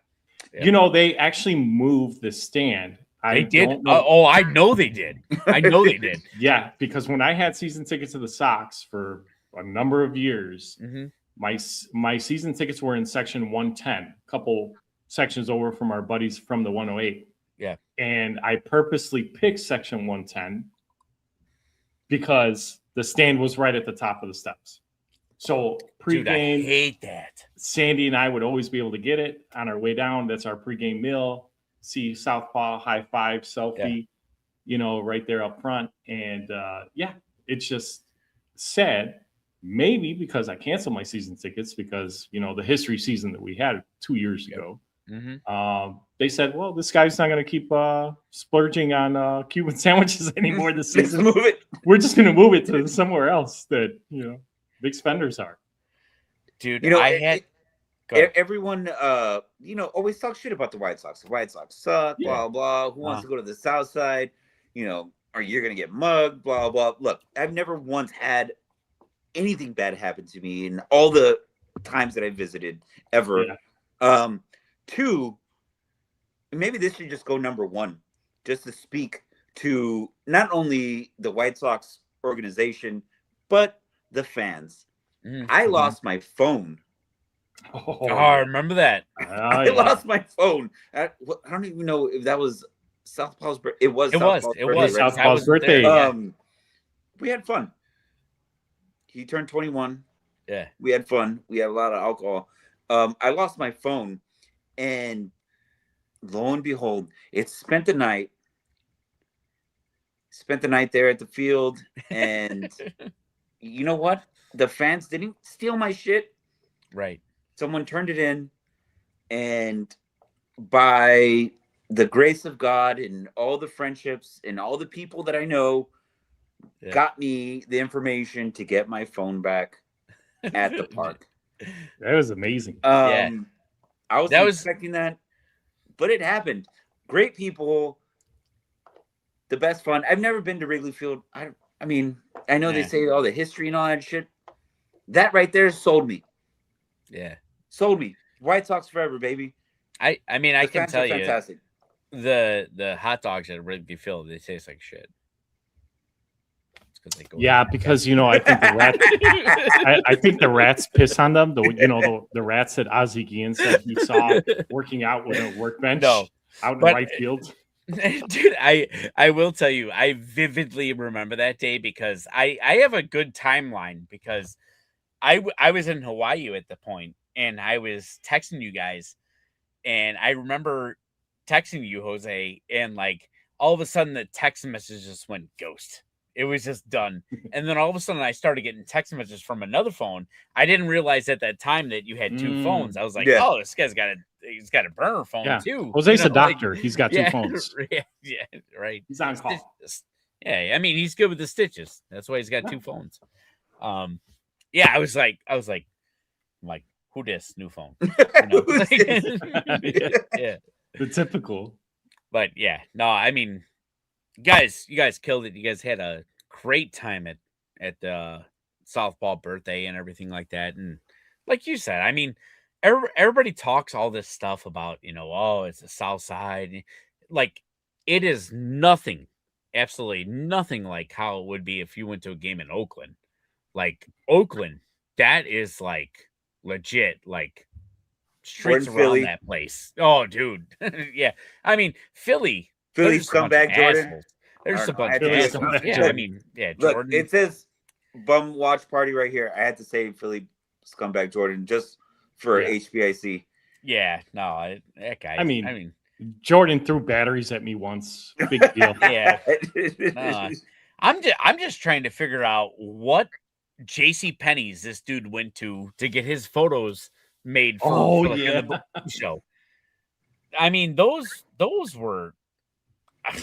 Yeah. They actually moved the stand. They did. don't know- Oh, I know they did. I know they did. Yeah, because when I had season tickets to the Sox for a number of years, hmm my season tickets were in section 110, a couple sections over from our buddies from the 108. Yeah. And I purposely picked section 110 because the stand was right at the top of the steps. So Dude, I pregame, hate that. Sandy and I would always be able to get it on our way down. That's our pregame meal. See Southpaw, high five, selfie, right there up front. And it's just sad. Maybe because I canceled my season tickets because, the history season that we had 2 years ago. hmm They said, well, this guy's not going to keep splurging on Cuban sandwiches anymore this Let's season. move it. We're just going to move it to somewhere else that, big spenders are. Dude, You know, I it- had. it- Go ahead. Everyone, always talk shit about the White Sox. The White Sox suck, Yeah. blah, blah. Who wants to go to the South Side? Or you're going to get mugged, blah, blah. Look, I've never once had anything bad happen to me in all the times that I visited ever. Yeah. 2, maybe this should just go number 1, just to speak to not only the White Sox organization, but the fans. Mhm. I lost my phone. Oh, I remember that. I lost my phone. I don't even know if that was Southpaw's birthday. It was. It was. Southpaw's It birthday, was. right? I Southpaw's wasn't there, birthday. yeah. We had fun. He turned 21. Yeah. We had fun. We had a lot of alcohol. I lost my phone, and lo and behold, it spent the night. Spent the night there at the field, and you know what? The fans didn't steal my shit. Right. Someone turned it in, and by the grace of God and all the friendships and all the people that I know, Yeah. got me the information to get my phone back at the park. That was amazing. Yeah. I was That was- expecting that, but it happened. Great people, the best fun. I've never been to Wrigley Field. I mean, I know they Yeah. say all the history and all that shit. That right there sold me. Yeah. Sold me. White Sox forever, baby. I mean, I The can fans tell are you fantastic. the hot dogs at Wrigley Field, they taste like shit. It's 'cause they go Yeah, because I think the rats. I think the rats piss on them. The rats that Ozzie Guillen said he saw working out with a workbench. No. out in But- right field. Dude, I will tell you, I vividly remember that day because I have a good timeline because I was in Hawaii at the point and I was texting you guys and I remember texting you, Jose, and like all of a sudden the text message just went ghost. It was just done. And then all of a sudden I started getting text messages from another phone. I didn't realize at that time that you had two phones. I was like, Yeah. oh, this guy's got a burner phone Yeah. too. Jose's You a know, like- doctor. He's got two phones. Yeah, right. He's on call. Stitches. Yeah, I mean he's good with the stitches. That's why he's got two phones. Yeah, I was like, I'm like, who dis new phone? You know? Who's this? Yeah. The typical. But yeah, no, I mean, guys, you guys killed it. You guys had a great time at the softball birthday and everything like that. And like you said, I mean, everybody talks all this stuff about, oh, it's the South Side. Like, it is nothing, absolutely nothing like how it would be if you went to a game in Oakland. Like Oakland, that is like legit, like streets in around Philly. that place. Oh, dude, yeah. I mean, Philly Philly they're just a bunch of scumbag Jordan. assholes. They're just a I don't know, bunch I of had to assholes. say Yeah, Jordan. I mean, yeah, Look, Jordan. it says bum watch party right here. I had to say Philly scumbag Jordan just for Yeah. HBIC. Yeah, no, that guy. I mean, Jordan threw batteries at me once. Big deal. yeah. I'm just trying to figure out what J.C. Penney's this dude went to get his photos made for like, yeah. the show. I mean, those were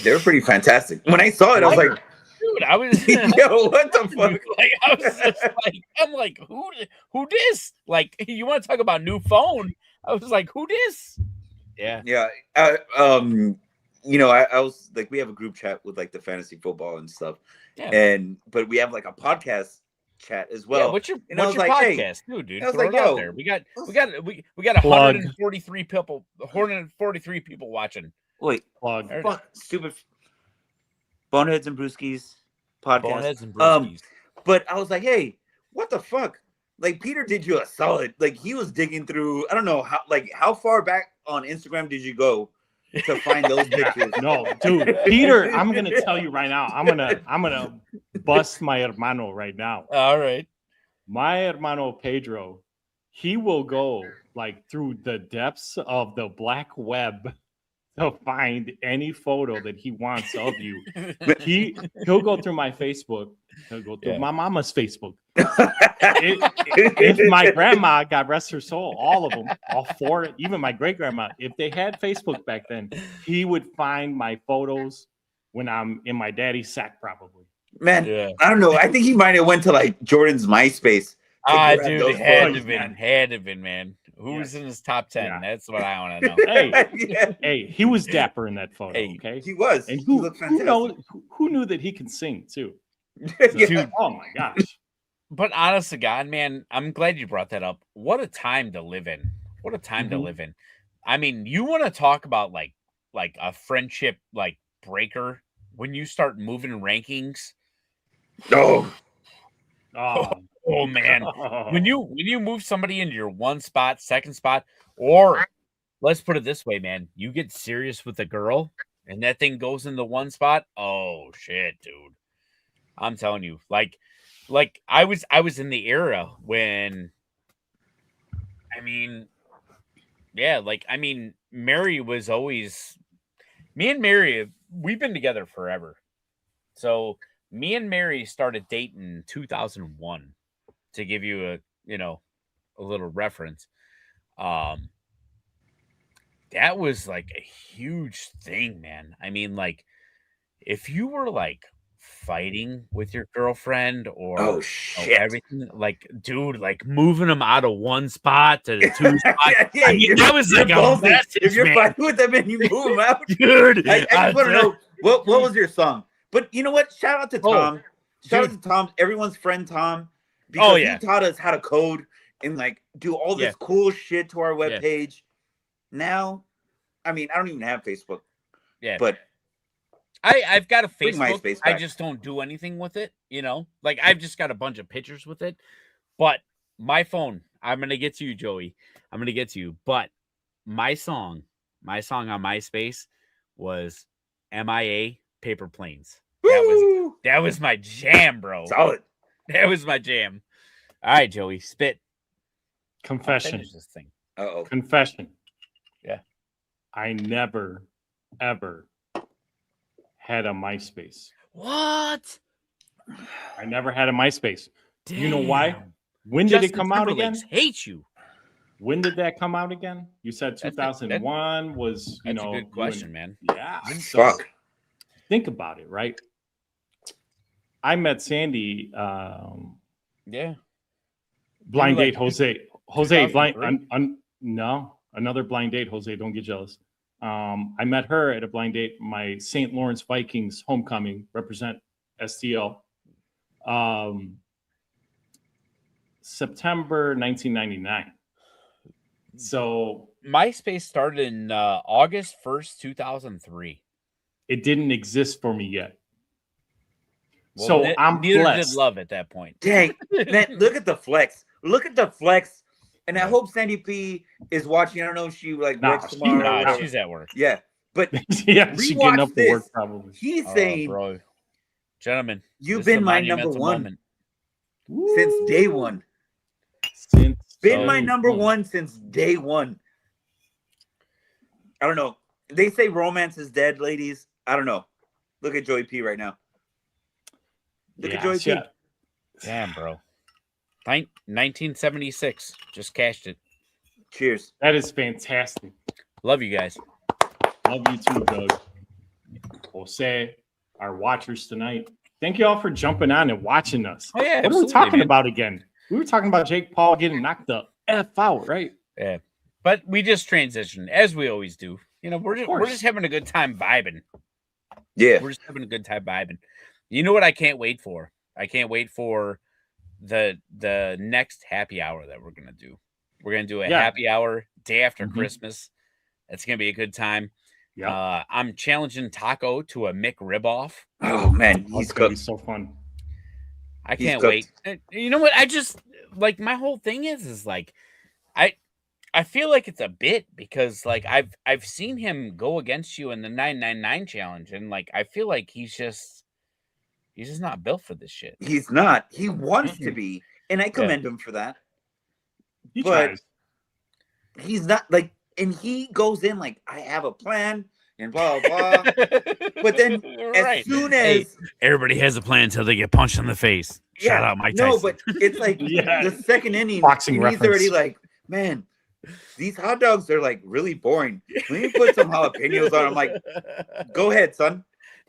They're pretty fantastic. When I saw it, I was like, dude, I was yo, what the fuck? like, I was just like, I'm like, who this? Like, you want to talk about new phone? I was like, who this? Yeah. Yeah. I was like, we have a group chat with like the fantasy football and stuff. Yeah. But we have like a podcast chat as Yeah, well. what's your and I was podcast? like, hey, Dude, I was throw like, it out yo, there. We got Plug. 143 people watching. Wait, Plug. There it fuck, stupid Boneheads and Brewskis podcast. Boneheads and Um, Brewskis. But I was like, hey, what the fuck? Like Peter did you a solid. Like he was digging through. I don't know how far back on Instagram did you go to find those pictures? No, dude, Peter, I'm gonna tell you right now. I'm gonna bust my hermano right now. All right. My hermano Pedro, he will go like through the depths of the black web to find any photo that he wants of you. He'll go through my Facebook. He'll go through my mama's Facebook. If my grandma, God rest her soul, all of them, all four, even my great grandma, if they had Facebook back then, he would find my photos when I'm in my daddy's sack, probably. Man, Yeah. I don't know. I think he might have went to like Jordan's MySpace. grab Dude, those it had to photos, been, had to been, man. Who's in his top 10? Yeah. That's what I want to know. Hey, Yeah, hey, he was dapper in that photo. Hey, Okay, he was. and He who looked who, fantastic. who knew that he can sing too? Yeah. Dude, Oh my gosh. but honest to God, man, I'm glad you brought that up. What a time to live in. What a time to Mhm. live in. I mean, you want to talk about like a friendship like breaker when you start moving rankings. Oh, Oh, Oh man. When you move somebody into your one spot, second spot, or let's put it this way, man, you get serious with a girl and that thing goes in the one spot. Oh shit, dude. I'm telling you, like I was in the era when Mary was always me and Mary, we've been together forever. So me and Mary started dating in 2001 to give you a little reference. That was like a huge thing, man. I mean, like if you were like fighting with your girlfriend or oh shit. everything, like dude, like moving them out of one spot to the two spot. Yeah, I mean, that was like a ballsy. message, If you're man. fighting with them and you move them out, Dude. I just want to know what was your song? But you know what? Shout out to Oh, Tom. Shout out dude. to Tom, everyone's friend Tom, because yeah. he taught us how to code and like do all this cool shit to our webpage. Now, I mean, I don't even have Facebook, Yeah. but I've got a Bring Facebook. MySpace I back. just don't do anything with it, Like I've just got a bunch of pictures with it. But my phone, I'm gonna get to you, Joey. I'm gonna get to you. But my song My song on MySpace was MIA Paper Planes. That was my jam, bro. Solid. That was my jam. All right, Joey, spit. I'll Confession. finish this thing. Uh-oh. Confession. Yeah. I never, ever had a MySpace. What? I never had a MySpace. You know why? Damn. When did Justin it come out again? Timberlake's hate you. When did that come out again? You said That's a- 2001 was, you That's know. a good question, man. Yeah. So Fuck. think about it, right? I met Sandy, Yeah. blind like date Jose. Jose, blind. 2003? No, another blind date, Jose. Don't get jealous. I met her at a blind date. My St. Lawrence Vikings homecoming, represent STL. September 1999. So MySpace started in August 1st, 2003. it didn't exist for me yet. Well, So I'm neither blessed. did love at that point. Dang. Man, look at the flex. Look at the flex. And I Right. hope Sandy P is watching. I don't know if she like Nah, works she's tomorrow. or not. whatever. She's at work. Yeah. But Yeah, she getting Rewatch up for work this. probably. he's Oh, saying bro. Gentlemen, you've this is a been my number monumental one moment. since day one. Since Been So- my number day one since day one. I don't know. They say romance is dead, ladies. I don't know. Look at Joey P right now. Look at Joey P. yeah. Damn, bro. 1976. Just cashed it. Cheers. That is fantastic. Love you guys. Love you too, Doug. Jose, our watchers tonight. Thank you all for jumping on and watching us. Oh, yeah. What are we absolutely, talking man. about again? We were talking about Jake Paul getting knocked the F out, right? Yeah. But we just transitioned, as we always do. You know, we're course. just having a good time vibing. Yeah. We're just having a good time vibing. You know what I can't wait for? I can't wait for the next happy hour that we're gonna do. We're gonna do a Yeah. happy hour day after Mhm. Christmas. It's gonna be a good time. Yeah. I'm challenging Taco to a Mick riboff. Oh man, It's he's gonna be cooked. so fun. I He's can't cooked. wait. You know what? I just like my whole thing is like I feel like it's a bit because like I've seen him go against you in the 999 challenge and like I feel like he's just not built for this shit. He's not. He wants to be, and I commend him for that. He But- tries. He's not like, and he goes in like, I have a plan and blah blah blah. But then as Right. soon Hey, as everybody has a plan until they get punched in the face. Shout out Mike Tyson. no, but it's like Yeah. the second inning, Boxing and he's reference. already like, man, these hot dogs are like really boring. Let me put some jalapenos on. I'm like, go ahead, son.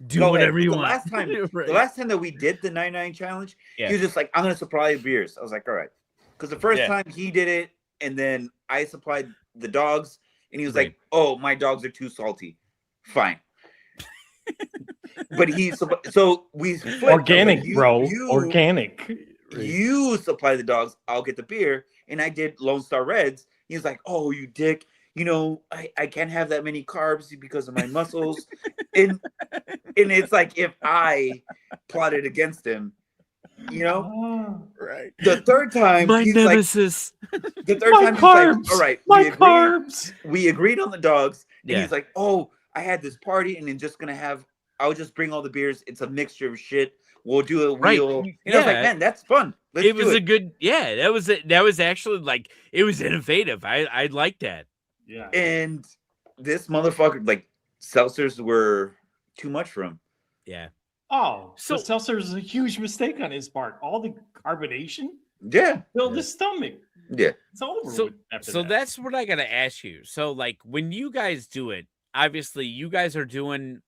do Go ahead. whatever But you the want. last time- Right. The last time that we did the 99 challenge, Yeah. he was just like, I'm gonna supply beers. I was like, all right. Because the first Yeah. time he did it, and then I supplied the dogs, and he was Right. like, oh, my dogs are too salty. Fine. But he so we flipped. I was like, Organic, bro. Organic. You supply the dogs, I'll get the beer. And I did Lone Star Reds. He was like, oh, you dick. You know, I can't have that many carbs because of my muscles. and it's like if I plotted against him, you know? Oh, Right. The third time, My he's nemesis. like, the third My time he's carbs. like, all right, my we agreed, carbs. we agreed on the dogs. And Yeah. he's like, oh, I had this party and I'm just going to have, I'll just bring all the beers. It's a mixture of shit. We'll do a Right. wheel. And I was like, Yeah. man, that's fun. Let's It was do a good, yeah. That was actually like it was innovative. I like that. Yeah. And this motherfucker, like, seltzers were too much for him. Yeah. Oh, So- so seltzer is a huge mistake on his part. All the carbonation Yeah. filled Yeah. the stomach. Yeah. It's over So with after so that. that's what I gotta ask you. So like when you guys do it, obviously you guys are doing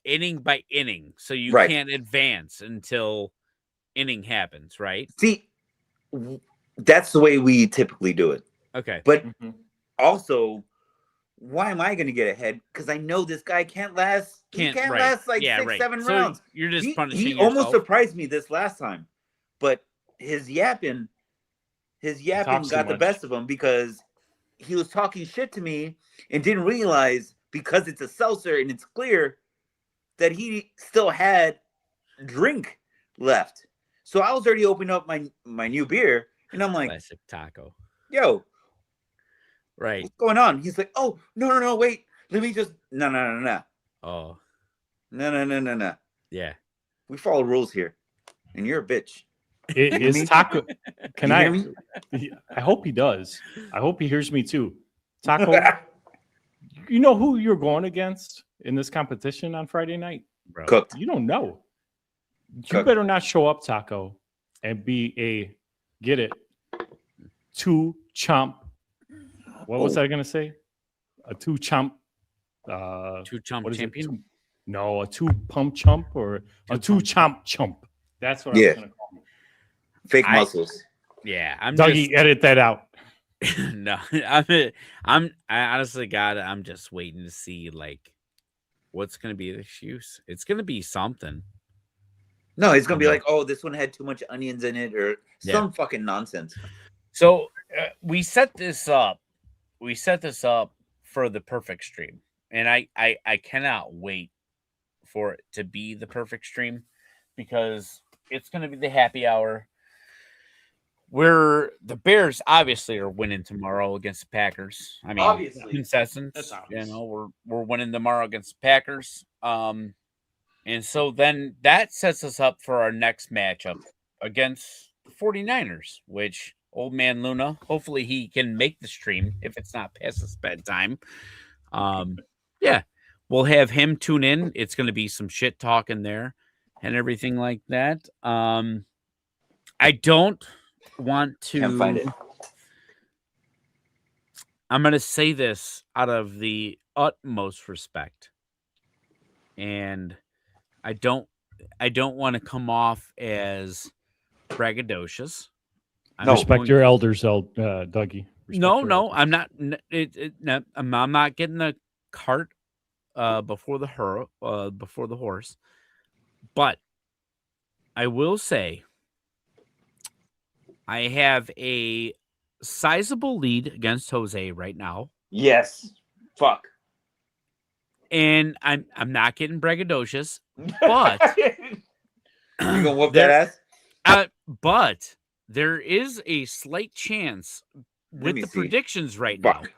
inning by inning, so you Right. can't advance until inning happens, right? See, that's the way we typically do it. Okay. But Mhm. also, why am I going to get ahead? Because I know this guy can't last. He can't right. last like Yeah, 6, right. 7 So rounds. You're just punishing He yourself. almost surprised me this last time, but his yapping Talks too got the much. best of him because he was talking shit to me and didn't realize because it's a seltzer and it's clear that he still had drink left. So I was already opening up my new beer and I'm like, Classic Taco. yo, Right. what's going on? He's like, oh, no, wait. Let me just no. Oh, No. yeah. We follow rules here, and you're a bitch. Is Taco? Can You I? hear me? I hope he does. I hope he hears me too. Taco, you know who you're going against in this competition on Friday night? Bro. Cooked. You don't know. You Cooked. better not show up, Taco, and be a get it two chomp. What was I gonna say? A two chomp. Two chump What is it? champion. No, a two pump chump or a two chomp chump. That's what I Yeah. was gonna call him. Fake muscles. Yeah, I'm Dougie, edit that out. no, I honestly, God, I'm just waiting to see like what's gonna be the excuse. It's gonna be something. No, it's gonna be Okay. like, oh, this one had too much onions in it, or some fucking nonsense. So we set this up. We set this up for the perfect stream, and I cannot wait for it to be the perfect stream because it's gonna be the happy hour. Where the Bears obviously are winning tomorrow against the Packers. I mean, Obviously. concessions. That's You obvious. know, we're winning tomorrow against the Packers. And so then that sets us up for our next matchup against the 49ers, which old man Luna, hopefully he can make the stream if it's not past his bedtime. Yeah, we'll have him tune in. It's going to be some shit talking there and everything like that. I don't want to Can't find it. I'm going to say this out of the utmost respect. And I don't want to come off as braggadocious. No. Respect your elders, Dougie. Respect No, your no, elders. I'm not. No, I'm not getting the cart before the horse. But I will say I have a sizable lead against Jose right now, Yes. Fuck. and I'm not getting braggadocious, but You gonna whoop that ass? But there is a slight chance Let with me the see. predictions right now. Fuck.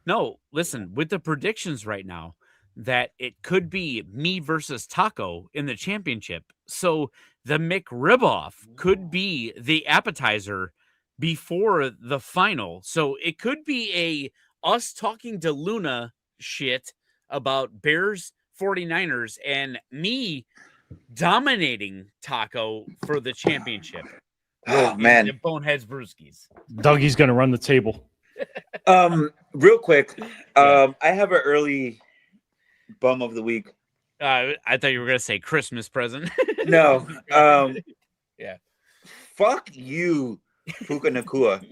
No, listen, with the predictions right now, that it could be me versus Taco in the championship. So the McRiboff could be the appetizer before the final. So it could be us talking to Luna shit about Bears 49ers and me dominating Taco for the championship. Oh The man. Boneheads Brewskis. Dougie's gonna run the table. Real quick. Yeah. I have an early bum of the week. I thought you were gonna say Christmas present. No. Yeah. Fuck you, Puka Nakua.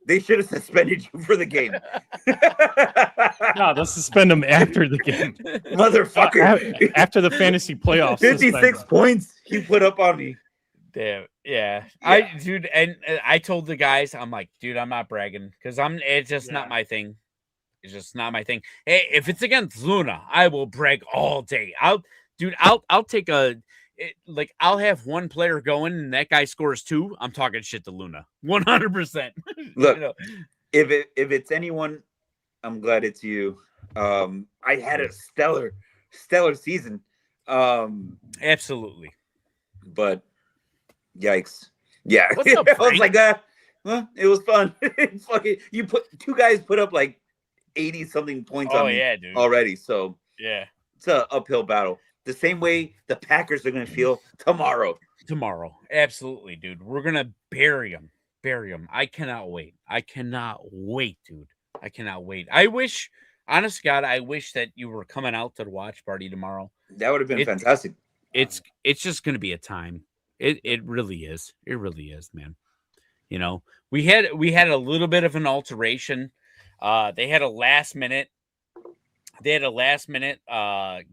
They should have suspended you for the game. No, let's suspend him after the game. Motherfucker. After the fantasy playoffs. 56 points he put up on me. Damn, yeah. Yeah. Dude, and I told the guys, I'm like, dude, I'm not bragging because it's just not my thing. It's just not my thing. Hey, if it's against Luna, I will brag all day. I'll take I'll have one player going and that guy scores 2. I'm talking shit to Luna, 100%. Look, You know? if it's anyone, I'm glad it's you. I had a stellar season. Absolutely. But yikes. Yeah. What's up, I was Frank? like, well, it was fun. Fucking, two guys put up like 80 something points Oh on me yeah, dude. already. So Yeah. it's an uphill battle. The same way the Packers are going to feel tomorrow. Tomorrow. Absolutely, dude. We're gonna bury him. I cannot wait. Dude. I cannot wait. I wish, honest God, I wish that you were coming out to the watch party tomorrow. That would have been It- fantastic. It's just gonna be a time. It really is. It really is, man. You know, we had a little bit of an alteration. They had a last minute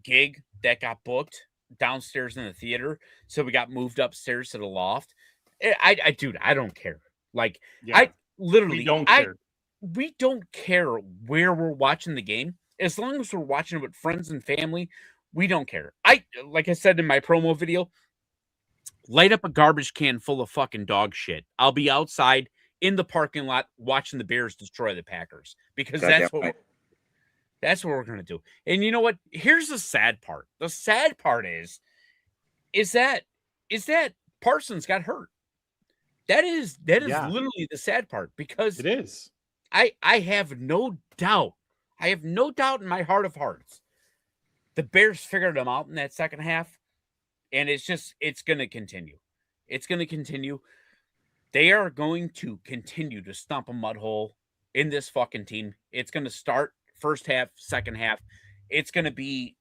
gig that got booked downstairs in the theater, so we got moved upstairs to the loft. Dude, I don't care. Like, Yeah, I literally we don't care. we don't care where we're watching the game as long as we're watching it with friends and family. We don't care. Like I said in my promo video, light up a garbage can full of fucking dog shit. I'll be outside in the parking lot watching the Bears destroy the Packers because Goddamn that's what right. That's what we're gonna do. And you know what? Here's the sad part. The sad part is that Parsons got hurt. That is Yeah. literally the sad part because It is. I have no doubt. I have no doubt in my heart of hearts. The Bears figured them out in that second half, and it's going to continue. It's going to continue. They are going to continue to stomp a mud hole in this fucking team. It's going to start first half, second half. It's going to be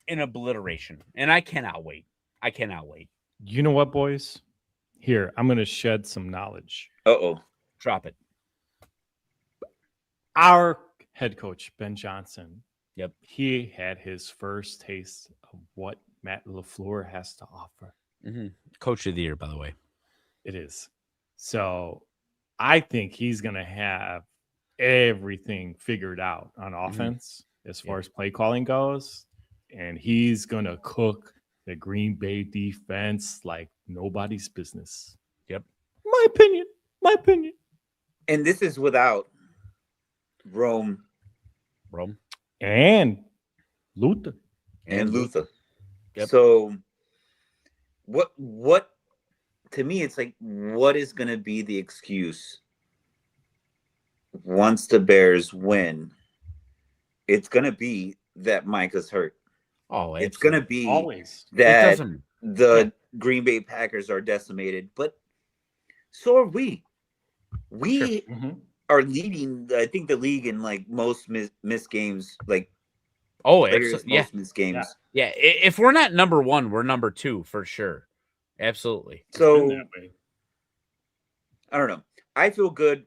an obliteration, and I cannot wait. I cannot wait. You know what, boys? Here, I'm going to shed some knowledge. Uh-oh. Drop it. Our head coach, Ben Johnson, Yep. he had his first taste of what Matt LaFleur has to offer. Mm-hmm. Coach of the year, by the way. It is. So I think he's going to have everything figured out on offense as far as play calling goes. And he's going to cook the Green Bay defense like nobody's business. Yep. My opinion. My opinion. And this is without Rome And Luther. and Luther. Yep. So what to me it's like, what is going to be the excuse once the Bears win? It's going to be that Micah's hurt. Oh, It's going to be Always. that the Green Bay Packers are decimated, but so are we. We are leading, I think, the league in like most missed games, like most missed games. Yeah, if we're not number one, we're number two for sure. Absolutely. So I don't know. I feel good.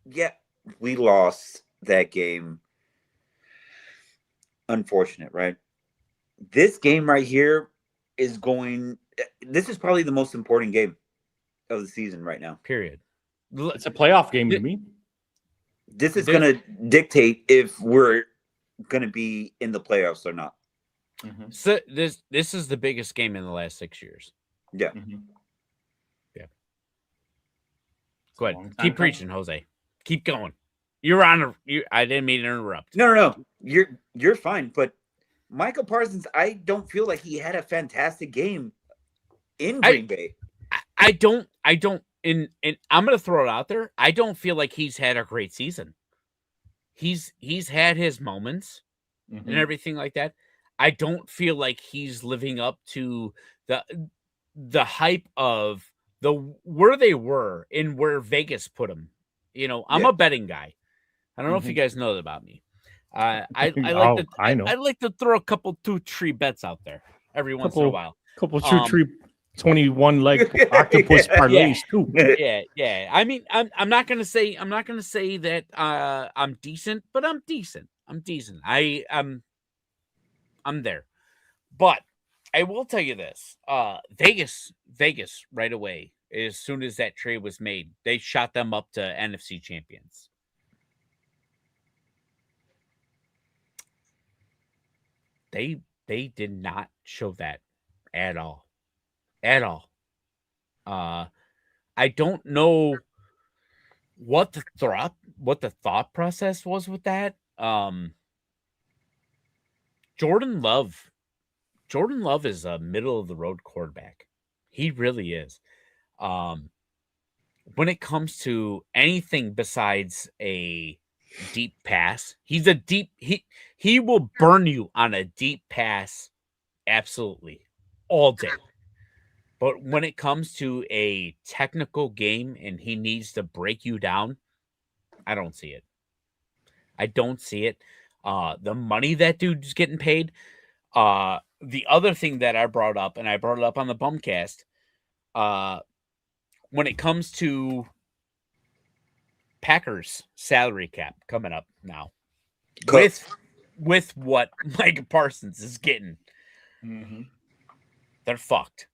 Yeah, we lost that game. Unfortunate, right? This game right here is this is probably the most important game of the season right now. Period. It's a playoff game to me. This is going to dictate if we're going to be in the playoffs or not. So this is the biggest game in the last 6 years. Yeah. Yeah. Go ahead. Keep preaching, Jose. Keep going. You're on. I didn't mean to interrupt. No. You're fine. But Micah Parsons, I don't feel like he had a fantastic game in Green Bay. I don't. And I'm going to throw it out there. I don't feel like he's had a great season. He's had his moments and everything like that. I don't feel like he's living up to the hype of where they were and where Vegas put him. You know, I'm a betting guy. I don't know if you guys know that about me. I like to throw a couple 2-3 bets out there every once in a while. Couple 2-3 21 leg octopus parlays too. Yeah. I mean, I'm not gonna say that I'm decent, but I'm decent. I'm there. But I will tell you this. Vegas right away, as soon as that trade was made, they shot them up to NFC champions. They did not show that at all. At all. I don't know what the thought process was with that. Jordan Love is a middle of the road quarterback. He really is. When it comes to anything besides a deep pass, he will burn you on a deep pass absolutely all day. But when it comes to a technical game and he needs to break you down, I don't see it. The money that dude's getting paid. The other thing that I brought up, and I brought it up on the Bumcast, when it comes to Packers salary cap coming up now, with what Micah Parsons is getting, they're fucked.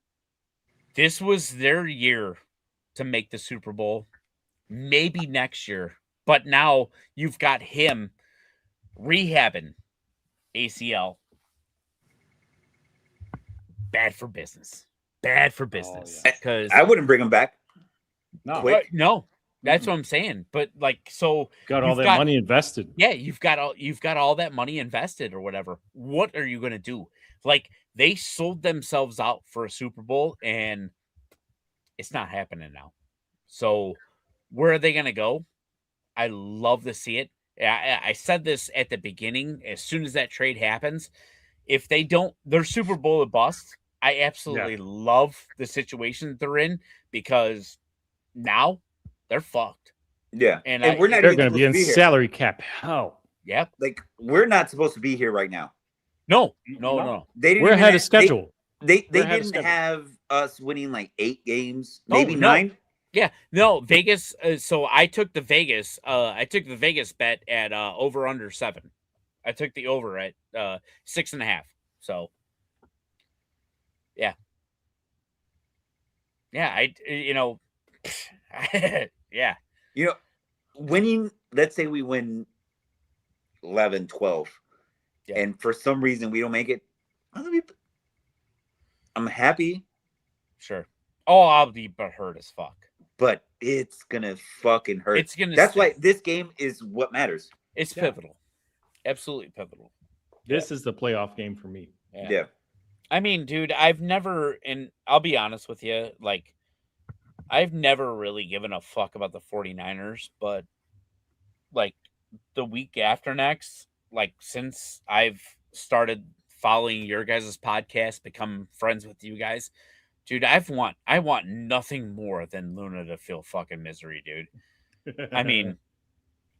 This was their year to make the Super Bowl, maybe next year. But now you've got him rehabbing ACL. Bad for business. Because I wouldn't bring him back. No. Quick. No. That's what I'm saying. But like, so Got all you've that got- money invested. yeah, you've got all that money invested or whatever. What are you gonna do? Like, they sold themselves out for a Super Bowl, and it's not happening now. So where are they gonna go? I love to see it. I said this at the beginning. As soon as that trade happens, if they don't, they're Super Bowl or bust. I absolutely love the situation that they're in because now they're fucked. Yeah, And we're not They're even going to be in supposed here. salary cap hell. Yep. Like we're not supposed to be here right now. No. They didn't We're even ahead have- of schedule. They We're ahead of didn't schedule. have us winning like 8 games, Oh, maybe no. 9. Yeah, no, Vegas. So I took the Vegas. I took the Vegas bet at over under 7. I took the over at 6.5. So, yeah, I yeah, You know, winning, let's say we win 11, 12, Yeah. and for some reason we don't make it, I'm happy, sure. Oh, I'll be butthurt as fuck. but it's gonna fucking hurt. It's gonna. That's why sting. this game is what matters. It's Yeah. pivotal. Absolutely pivotal. This is the playoff game for me. Yeah. I mean, dude, I've never, and I'll be honest with you, like, I've never really given a fuck about the 49ers, but like the week after next, like since I've started following your guys' podcast, become friends with you guys, dude, I want nothing more than Luna to feel fucking misery, dude. I mean,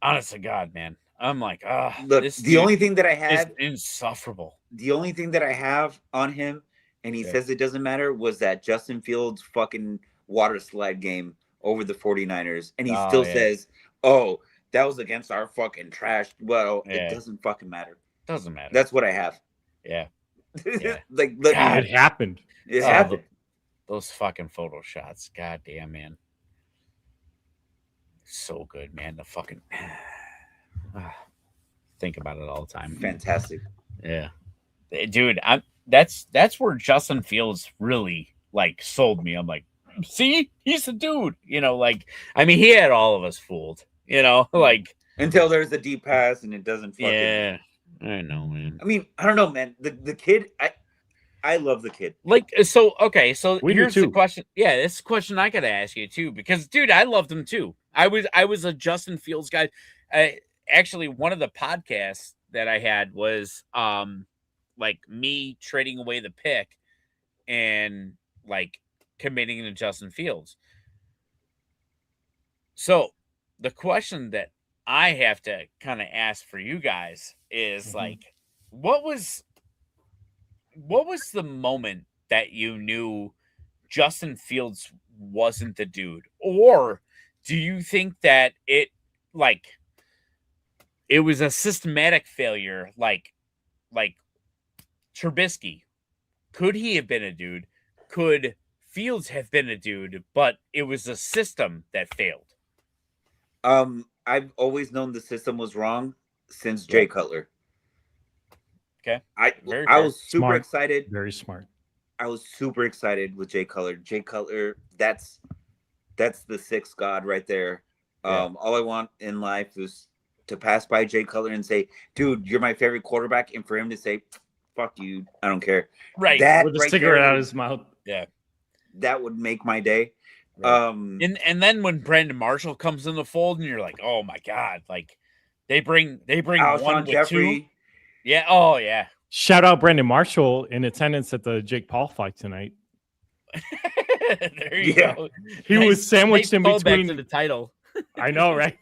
honest to God, man. I'm like, Look, this the only thing that I is had, insufferable. the only thing that I have on him, and he Yeah. says it doesn't matter, was that Justin Fields fucking water slide game over the 49ers. And he Oh, still yeah. says, oh, that was against our fucking trash. Well, Yeah. it doesn't fucking matter. Doesn't matter. That's what I have. Yeah. Yeah. Like, look, God, it happened. it Oh, happened. Those fucking photo shots. God damn, man. So good, man. The fucking think about it all the time. Fantastic. Yeah. Dude, that's where Justin Fields really like sold me. I'm like, see, he's the dude. You know, like, I mean, he had all of us fooled, you know, like Until there's a deep pass and it doesn't fucking. yeah. I know, man. I mean, I don't know, man. The kid, I love the kid. Like, so okay, so We do here's the too. question. Yeah, this is a question I gotta ask you too, because dude, I loved him too. I was a Justin Fields guy. Actually, one of the podcasts that I had was like me trading away the pick and like committing to Justin Fields. So the question that I have to kind of ask for you guys is Mhm. like, what was the moment that you knew Justin Fields wasn't the dude? Or do you think that it was a systematic failure like Trubisky? Could he have been a dude? Could Fields have been a dude, but it was a system that failed? I've always known the system was wrong since Jay Cutler. Okay. Very I fair. was super Smart. excited. Very smart. I was super excited with Jay Cutler. Jay Cutler, that's the sixth god right there. Yeah. All I want in life is to pass by Jay Cutler and say, dude, you're my favorite quarterback, and for him to say, fuck you, I don't care. Right. That With a right cigarette there out of would- his mouth. that would make my day. Right. And then when Brandon Marshall comes in the fold and you're like, oh my God, like they bring one Alshon with Jeffrey. two. Yeah. Oh yeah. Shout out Brandon Marshall in attendance at the Jake Paul fight tonight. There you Yeah. go. He Nice- was sandwiched nice in callback between. to the title. I know, right?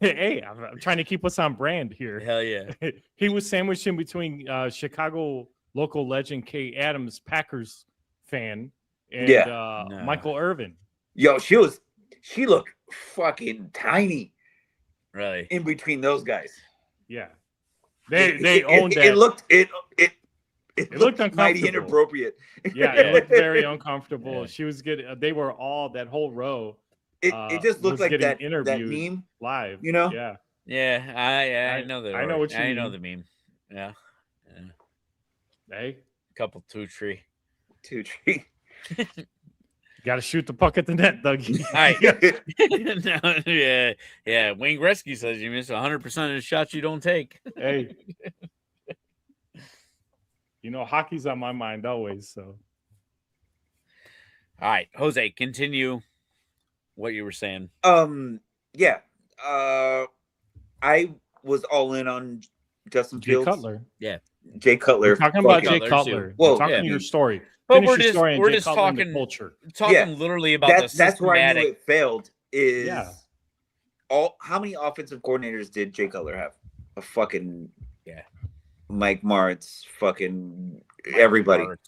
Hey, I'm trying to keep us on brand here. Hell yeah. He was sandwiched in between Chicago local legend Kay Adams, Packers fan, and Nah. Michael Irvin. Yo, she looked fucking tiny Really. in between those guys. Yeah, they owned that. It looked looked mighty uncomfortable. inappropriate. Yeah, it looked very uncomfortable. Yeah. She was getting. They were all that whole row It just looked was like getting that interviewed. meme. live. You know? Yeah. Yeah. I know that. I know what you I know mean. the meme. Yeah. Hey, Couple two tree. Two tree. Got to shoot the puck at the net, Dougie. All right. No, yeah. Wayne Gretzky says you miss 100% of the shots you don't take. Hey, hockey's on my mind always. So, All right, Jose, continue what you were saying. Yeah. I was all in on Justin Jay Fields. Cutler. Jay Cutler. We're talking about Cutler, Jay Cutler. too. We're Whoa, talking yeah. your story. But Finish we're your just story on we're Jay just Cutler and the talking culture. talking literally about That's where I knew systematic. it failed. Is Yeah. how many offensive coordinators did Jay Cutler have? A fucking Yeah. Mike Martz, fucking everybody. God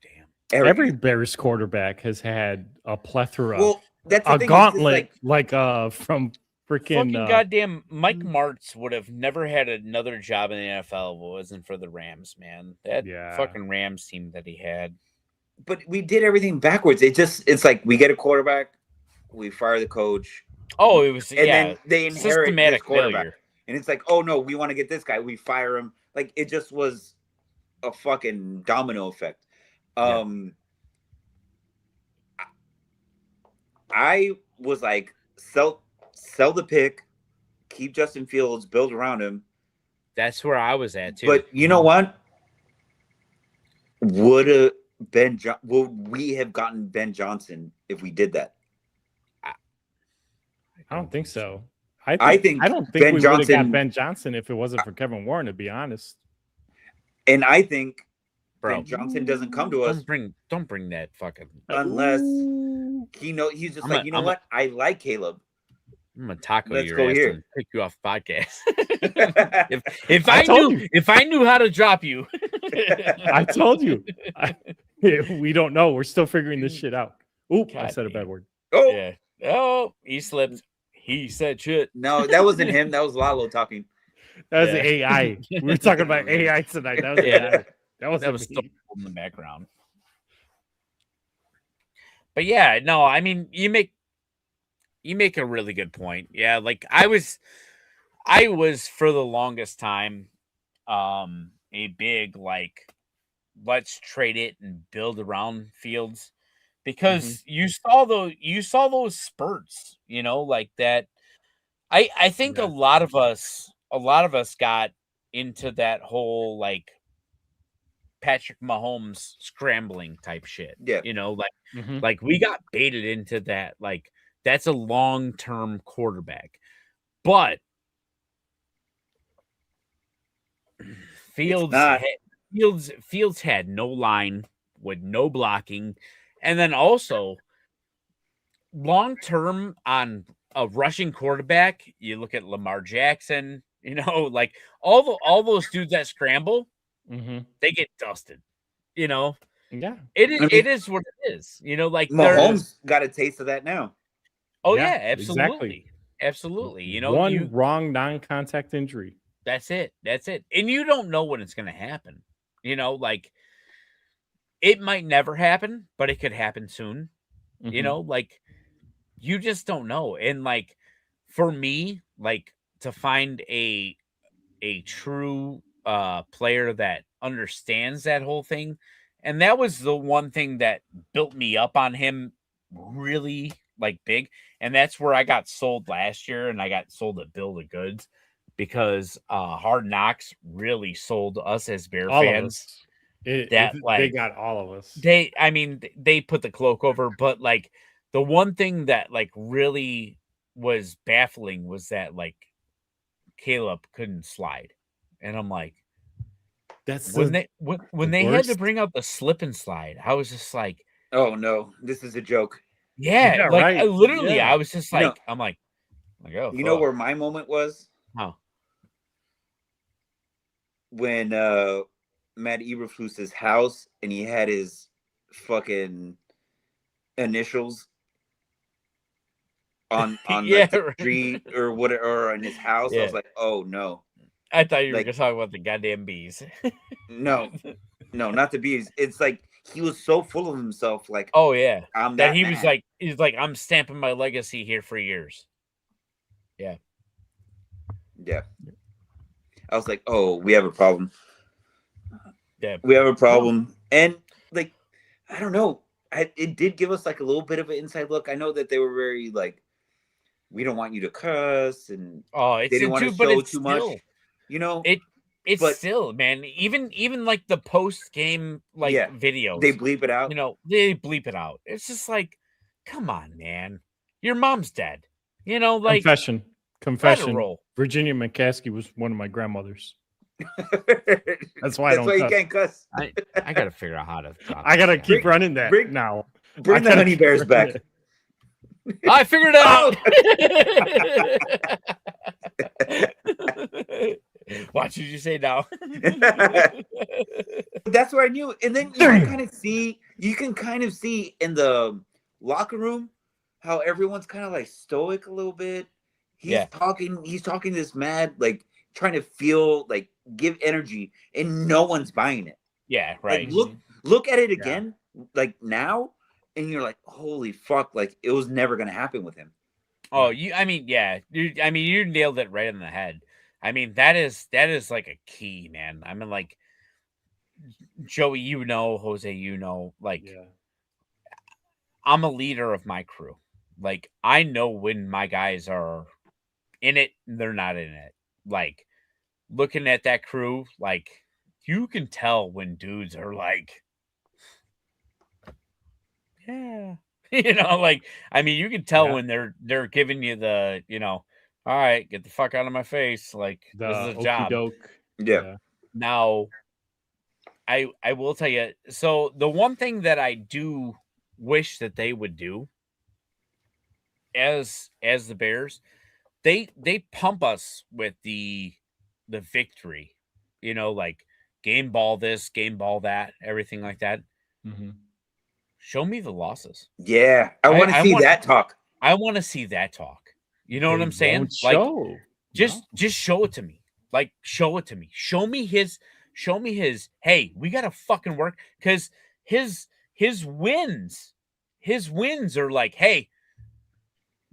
damn. Every Bears quarterback has had a plethora, Well, that's the a thing, gauntlet, it's just from freaking. Fucking goddamn Mike Martz would have never had another job in the NFL if it wasn't for the Rams, man. That fucking Rams team that he had. But we did everything backwards. It's like we get a quarterback, we fire the coach. Oh, it was then they inherit systematic this quarterback. failure. And it's like, oh no, we want to get this guy, we fire him. Like it just was a fucking domino effect. I was like, sell the pick, keep Justin Fields, build around him. That's where I was at too. But you know what? Would we have gotten Ben Johnson if we did that? I don't think so. I don't think Ben we would have Johnson- got Ben Johnson if it wasn't for Kevin Warren, to be honest. And I think Bro, Ben Johnson doesn't come to us don't bring that fucking unless he's just like, you know what? I like Caleb. I'm gonna taco Let's your go ass here. and pick you off podcast. if if I knew how to drop you, I told you. We don't know. We're still figuring this shit out. Oop, I said a bad word. Oh yeah. Oh, he slipped. He said shit. no, that wasn't him. That was Lalo talking. That was Yeah. AI. We were talking about AI tonight. That was AI. That was still in the background. But yeah, no, I mean, you make a really good point. Yeah, like I was for the longest time a big like let's trade it and build around Fields, because you saw those spurts, like that. I think a lot of us got into that whole like Patrick Mahomes scrambling type shit. Yeah. Like we got baited into that. Like that's a long-term quarterback. But Fields had no line with no blocking. And then also long-term on a rushing quarterback, you look at Lamar Jackson, like all those dudes that scramble, they get dusted, Yeah. It is what it is, like Mahomes got a taste of that now. Oh Yeah, yeah, absolutely. exactly. Absolutely. One wrong non-contact injury. That's it. And you don't know when it's going to happen. Like it might never happen, but it could happen soon. Like you just don't know. And like for me, like to find a true player that understands that whole thing, and that was the one thing that built me up on him really like big. And that's where I got sold last year, and I got sold at Bill the Goods, because Hard Knocks really sold us as Bear fans. They got all of us. They put the cloak over, but like the one thing that like really was baffling was that like Caleb couldn't slide. And I'm like, that's when they had to bring out the slip and slide, I was just like, oh no, this is a joke. Yeah, like right. I literally, I was just like, I'm like, oh, you know where my moment was? How? When Matt Eberflus's house and he had his fucking initials on the tree or whatever, or on his house. I was like, oh no. I thought you were just talking about the goddamn bees. No, not the bees. It's like he was so full of himself. Like, oh yeah, I'm that he was like, he's like, I'm stamping my legacy here for years. Yeah. I was like, oh, we have a problem. Yeah, we have a problem. And like, I don't know. it did give us like a little bit of an inside look. I know that they were very like, we don't want you to cuss, and Oh, they it's didn't want to but show it's too still much, you know. it's But still, man. Even like the post game like yeah, videos, they bleep it out. they bleep it out. It's just like, come on, man. Your mom's dead. Like Confession. let it Confession. roll. Virginia McCaskey was one of my grandmothers. That's why I don't why you cuss. can't cuss. I gotta figure out how to drop I gotta this keep guy. running that Bring- now. Bring I the gotta honey keep bears running back. it. I figured it out. What did you say now? That's where I knew. And then you can kind of see in the locker room how everyone's kind of like stoic a little bit. He's talking this mad, like trying to feel like give energy, and no one's buying it. Yeah, right. Like, look at it again, like now, and you're like, holy fuck, like it was never gonna happen with him. Oh, you nailed it right on the head. I mean, that is like a key, man. I mean, like Joey, Jose, like I'm a leader of my crew. Like I know when my guys are in it, they're not in it. Like looking at that crew, like you can tell when dudes are like, yeah, like I mean, you can tell when they're giving you the, all right, get the fuck out of my face. Like this is a job. Yeah. Now, I will tell you. So the one thing that I do wish that they would do, as the Bears, they pump us with the victory, like game ball this, game ball that, everything like that. Mm-hmm. Show me the losses. Yeah, I want to see that talk. I want to see that talk. You know what I'm saying? Like, just show it to me. Like, show it to me. Show me his. Hey, we gotta fucking work, because his wins are like, hey,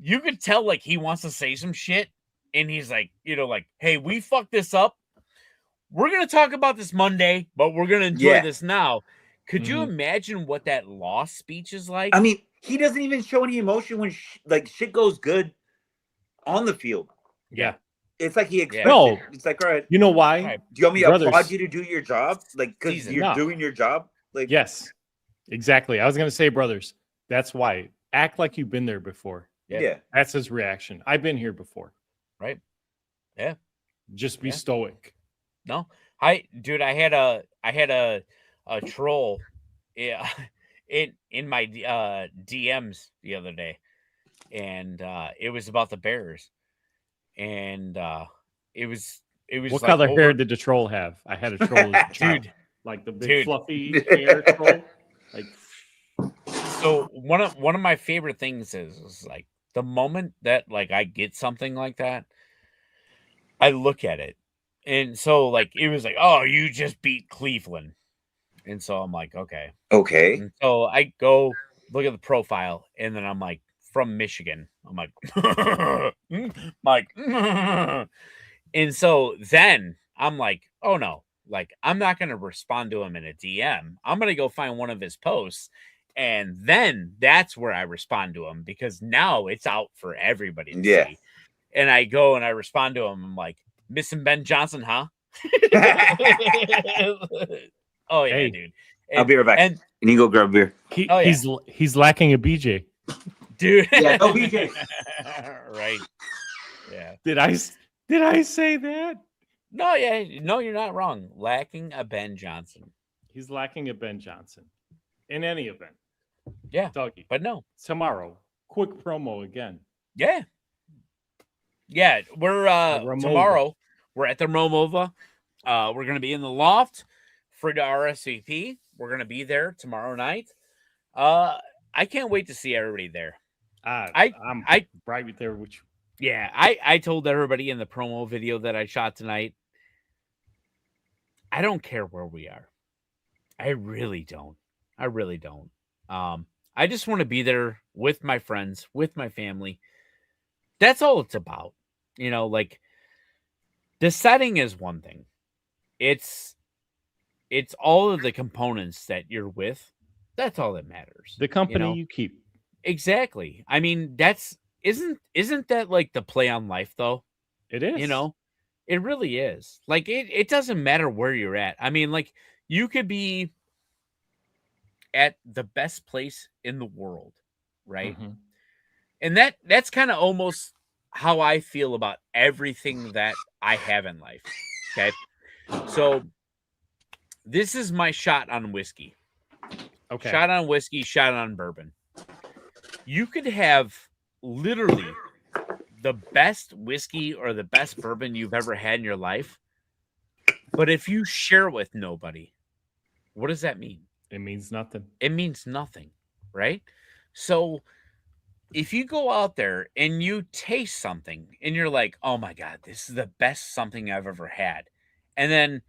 you could tell like he wants to say some shit, and he's like, like, hey, we fucked this up. We're gonna talk about this Monday, but we're gonna enjoy this now. Could you imagine what that loss speech is like? I mean, he doesn't even show any emotion when shit goes good on the field. Yeah. It's like he expects No. it. It's like, all right. You know why? Do you want me to applaud you to do your job? Like, because you're doing your job? Like, yes, exactly. I was going to say, brothers, that's why. Act like you've been there before. Yeah. That's his reaction. I've been here before. Right. Yeah. Just be stoic. No. I had a troll in my DMs the other day, and it was about the Bears, and it was what like color hair did the troll have? I had a troll as a child. Dude, like the big fluffy hair troll. Like, so one of my favorite things is like the moment that like I get something like that, I look at it, and so like it was like, oh, you just beat Cleveland. And so I'm like, okay. And so I go look at the profile, and then I'm like, from Michigan. I'm like, and so then I'm like, oh no, like I'm not going to respond to him in a DM. I'm going to go find one of his posts, and then that's where I respond to him, because now it's out for everybody to see. And I go and I respond to him. I'm like, missing Ben Johnson, huh? Oh yeah, dude. I'll be right back. And you go grab a beer. He's lacking a BJ, dude. Yeah, no BJ. Right. Yeah. Did I say that? No, yeah, no, you're not wrong. Lacking a Ben Johnson. He's lacking a Ben Johnson. In any event. Yeah. Dougie. But no. Tomorrow, quick promo again. Yeah. Yeah, we're tomorrow. We're at the Romova. We're gonna be in the loft for the RSVP. We're gonna be there tomorrow night. I can't wait to see everybody there. I'm right there with you. Yeah, I told everybody in the promo video that I shot tonight, I don't care where we are. I really don't. I just want to be there with my friends, with my family. That's all it's about. Like the setting is one thing. It's all of the components that you're with That's all that matters. The company know? you keep. Exactly. I mean, that's isn't that like the play on life though? It is. You know, it really is. Like it doesn't matter where you're at. I mean, like you could be at the best place in the world, right? Mhm. And that's kind of almost how I feel about everything that I have in life. Okay. So this is my shot on whiskey. Okay. Shot on whiskey, shot on bourbon. You could have literally the best whiskey or the best bourbon you've ever had in your life. But if you share it with nobody, what does that mean? It means nothing. It means nothing, right? So if you go out there and you taste something and you're like, oh my God, this is the best something I've ever had. And then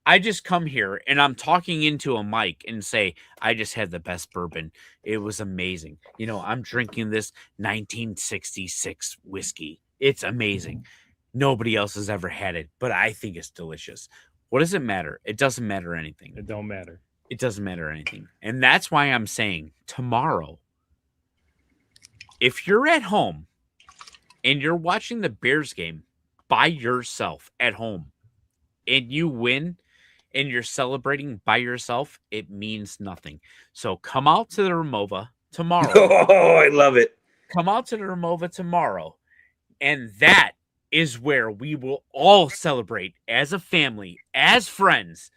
I just come here and I'm talking into a mic and say, I just had the best bourbon. It was amazing. You know, I'm drinking this 1966 whiskey. It's amazing. Nobody else has ever had it, but I think it's delicious. What does it matter? It doesn't matter anything. It don't matter. It doesn't matter anything. And that's why I'm saying tomorrow, if you're at home and you're watching the Bears game by yourself at home and you win and you're celebrating by yourself, it means nothing. So come out to the Ramova tomorrow. Oh, I love it. Come out to the Ramova tomorrow. And that is where we will all celebrate as a family, as friends.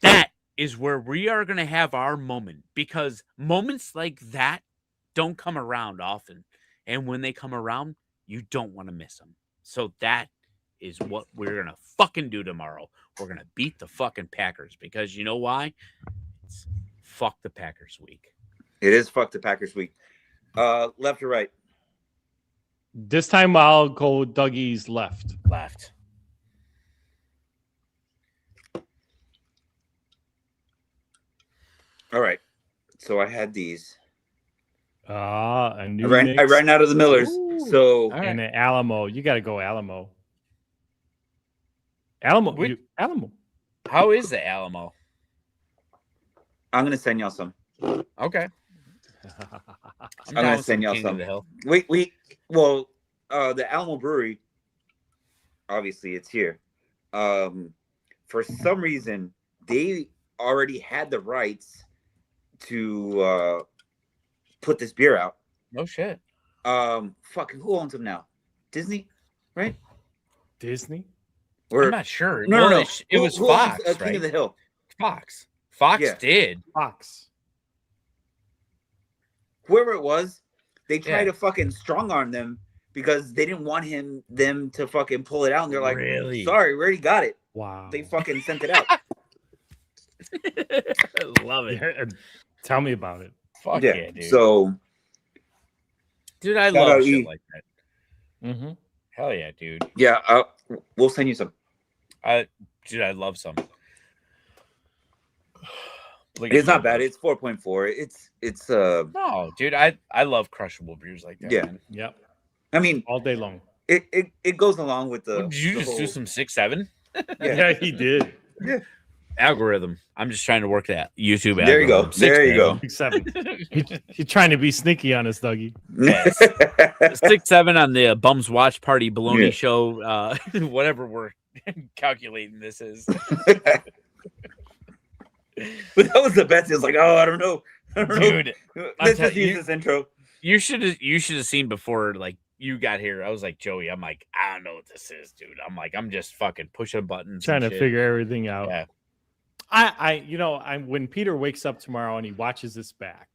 That is where we are going to have our moment, because moments like that don't come around often. And when they come around, you don't want to miss them. So that is what we're going to fucking do tomorrow. We're going to beat the fucking Packers, because you know why? It's fuck the Packers week. It is fuck the Packers week. Left or right? This time I'll go Dougie's left. Left. All right. So I had these. A new I mix. ran out of the Millers. Ooh. So All right. And an Alamo. You got to go Alamo. Alamo. Which- Alamo. How is the Alamo? I'm gonna send y'all some. Okay. I'm gonna send y'all some. Well, the Alamo Brewery, obviously it's here. For some reason, they already had the rights to put this beer out. No shit. Fucking who owns them now? Disney, right? Disney? I'm not sure. No. It was Who owns, Fox, King right? of the Hill. Fox. Fox Yeah. did. Fox. Whoever it was, they tried Yeah. to fucking strong arm them because they didn't want them to fucking pull it out. And they're like, Really? sorry, we already got it. Wow. They fucking sent it out. Love it. Yeah, tell me about it. Fuck yeah, dude. So Dude, I Shout love out shit E. like that. Mm-hmm. Hell yeah, dude. yeah, we'll send you some. Dude, I love some. Look It's at not bad. those. It's 4.4. It's No, dude, I love crushable beers like that. Yeah. Man. Yep. I mean, All day long. it goes along with the. Did you the just do whole- some 6-7 Yeah, he did. algorithm? I'm just trying to work that YouTube. There you go. algorithm. There you go. 6-7. He's trying to be sneaky on us, Dougie. 6-7 on the Bums Watch Party Baloney Yeah. Show. Whatever we're calculating this is. But that was the best. It's like, oh, I don't know. Dude, Let's tell just use you- this intro. you should have seen before, like, you got here. I was like, Joey, I'm like, I don't know what this is, dude. I'm just fucking pushing buttons. Trying to and shit. figure everything out. Yeah. I when Peter wakes up tomorrow and he watches this back,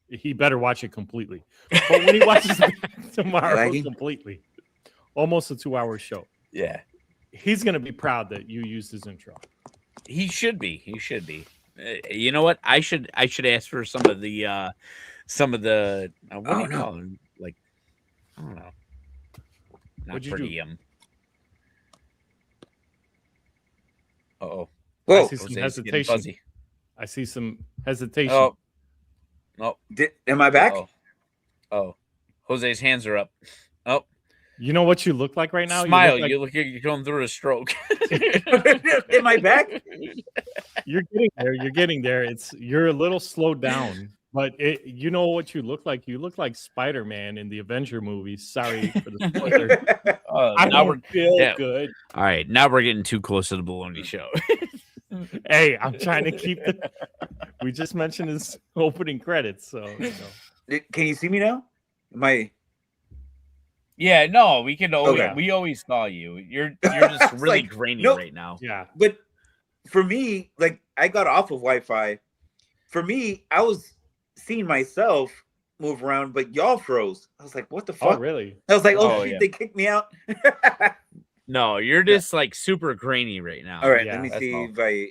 he better watch it completely. But when he watches it back tomorrow Lagging? completely, almost a 2-hour show, Yeah. he's gonna be proud that you used his intro. He should be. He should be. You know what? I should ask for some of the what do Oh, you no. call them? Like, I don't know. Not What'd you per do? diem. Uh-oh. I Whoa. see some Jose's getting hesitation. fuzzy. I see some hesitation. Oh. No. Am I back? Oh. Jose's hands are up. Oh. You know what you look like right now? Smile. You You look like you're going through a stroke. In my back? you're getting there. You're getting there. You're a little slowed down, but you know what you look like? You look like Spider-Man in the Avenger movies. Sorry for the spoiler. I now don't feel yeah. good. All right, now we're getting too close to the baloney show. Hey, I'm trying to keep the. We just mentioned his opening credits, so Can you see me now? Am I? Yeah, no, we can always Okay. we always saw you. You're just It's really like, grainy nope. right now. yeah. But for me, like I got off of Wi-Fi. For me, I was seeing myself move around, but y'all froze. I was like, "What the fuck?" Oh, really? I was like, "Oh, Oh, shit, yeah. they kicked me out." No, you're just like super grainy right now. All right, Yeah, let me that's see all. if I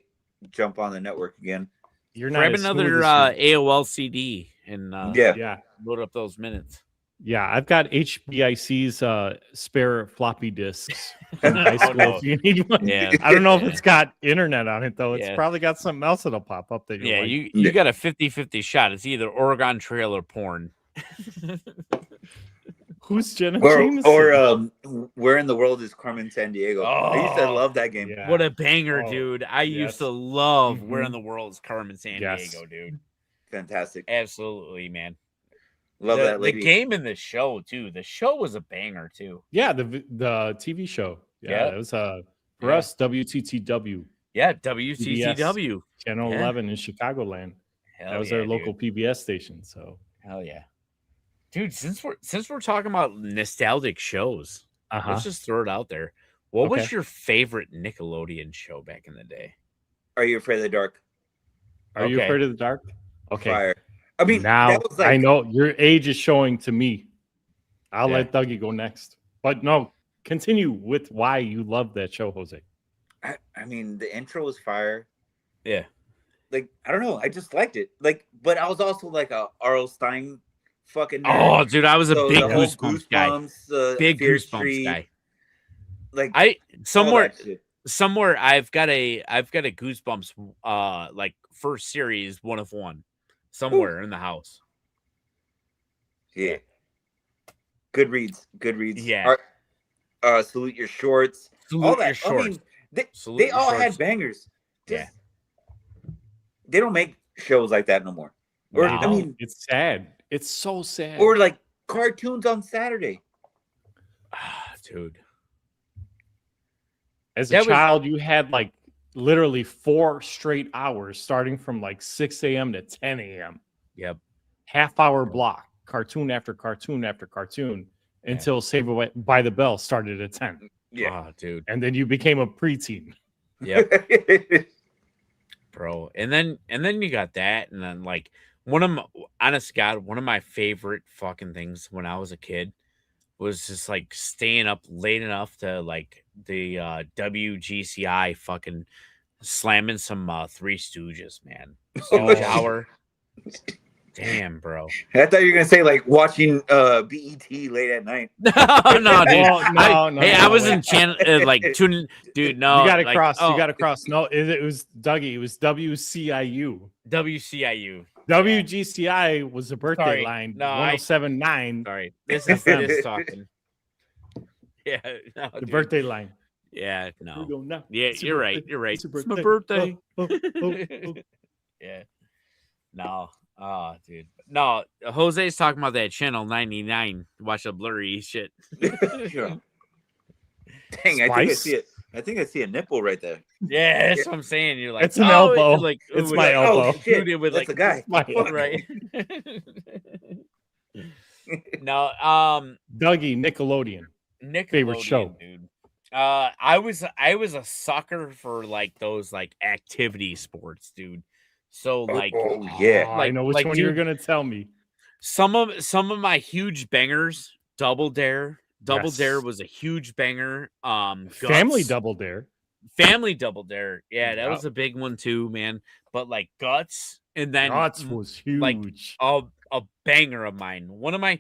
jump on the network again. You're not Grab as smooth another as you- AOL CD and Yeah. Yeah. load up those minutes. Yeah, I've got HBIC's spare floppy disks from high school. no. If you need one. Yeah. I don't know if it's got internet on it though. It's Yeah. probably got something else that'll pop up that you Yeah, like. you Yeah. got a 50-50 shot. It's either Oregon Trail or porn. Who's Jenna Or Jameson? where in the world is Carmen San Diego? I used to Oh. love that game. Yeah. What a banger, Oh, dude. I yes. used to love Where in Mhm. the World is Carmen San Yes. Diego, dude. Fantastic. Absolutely, man. Love that The lady. game and the show, too. The show was a banger, too. Yeah, the TV show. Yeah, Yep. it was for Yeah. us WTTW Yeah, WCCW. Channel Yeah. 11 in Chicagoland. Hell That was yeah, our dude. local PBS station. So Hell yeah. Dude, since we're talking about nostalgic shows, let's just throw it out there. What was Okay. your favorite Nickelodeon show back in the day? Are You Afraid of the Dark? Are you Okay. afraid of the dark? Okay. Fire. I mean, Now that was like I know your age is showing to me. I'll Yeah. let Dougie go next. But no, continue with why you love that show, Jose. I mean, the intro was fire. Yeah. Like, I don't know, I just liked it. Like, but I was also like a R.L. Stein fucking Oh, nerd. dude, I was a So big the whole Goosebumps guy. Big Fear Goosebumps Street, guy. Like I all that shit. somewhere I've got a Goosebumps like first series 1 of 1 somewhere in the house. Yeah. Good reads. Yeah. Salute Your Shorts. Salute all Your that. I Shorts. mean, Salute they Your all Shorts. had bangers. Yeah. They don't make shows like that no more. Or No. I mean, It's sad. It's so sad. or like cartoons on Saturday. Ah, dude. As a That was- child, you had like literally 4 straight hours starting from like 6 a.m. to 10 a.m. Yep. Half-hour block, cartoon after cartoon after cartoon until Saved by the Bell started at 10. Yeah. Oh, dude. And then you became a preteen. Yep. Bro. And then you got that, and then like honest to God, one of my favorite fucking things when I was a kid was just like staying up late enough to like the WGCI fucking slamming some Three Stooges, man. Stooge Hour. Damn, bro. I thought you were gonna say like watching BET late at night. No, dude. I was in channel like tuning, dude. No, You got to like, cross. oh, You got to cross. No, it was Dougie. It was WCIU. WCIU. WGCI was the birthday Sorry. line. No, I- 107.9. Sorry, this is this talking. Yeah, no, The dude. birthday line. Yeah, We no. don't know. Yeah, It's your you're right. birthday. You're right. It's your It's my birthday. birthday. Oh. Yeah. No. Oh, dude. No, Jose's talking about that channel 99. Watch the blurry shit. Sure. Dang, Spice? I think I see a nipple right there. Yeah, that's what I'm saying. You're like, It's an oh, elbow. Like, It's with my like, elbow. Oh shit, dude, with that's like a guy. My- right. No, Dougie, Nickelodeon. Nickelodeon, show. dude. I was a sucker for like those like activity sports, dude. So like, oh yeah. Oh, I like- know which like, one you're dude, gonna tell me. some of my huge bangers, Double Dare. Double Yes. Dare was a huge banger. Family Guts. Double Dare. Family Double Dare. Yeah, that Yep. was a big one too, man. But like Guts, and then Guts was huge. like, a banger of mine. One of my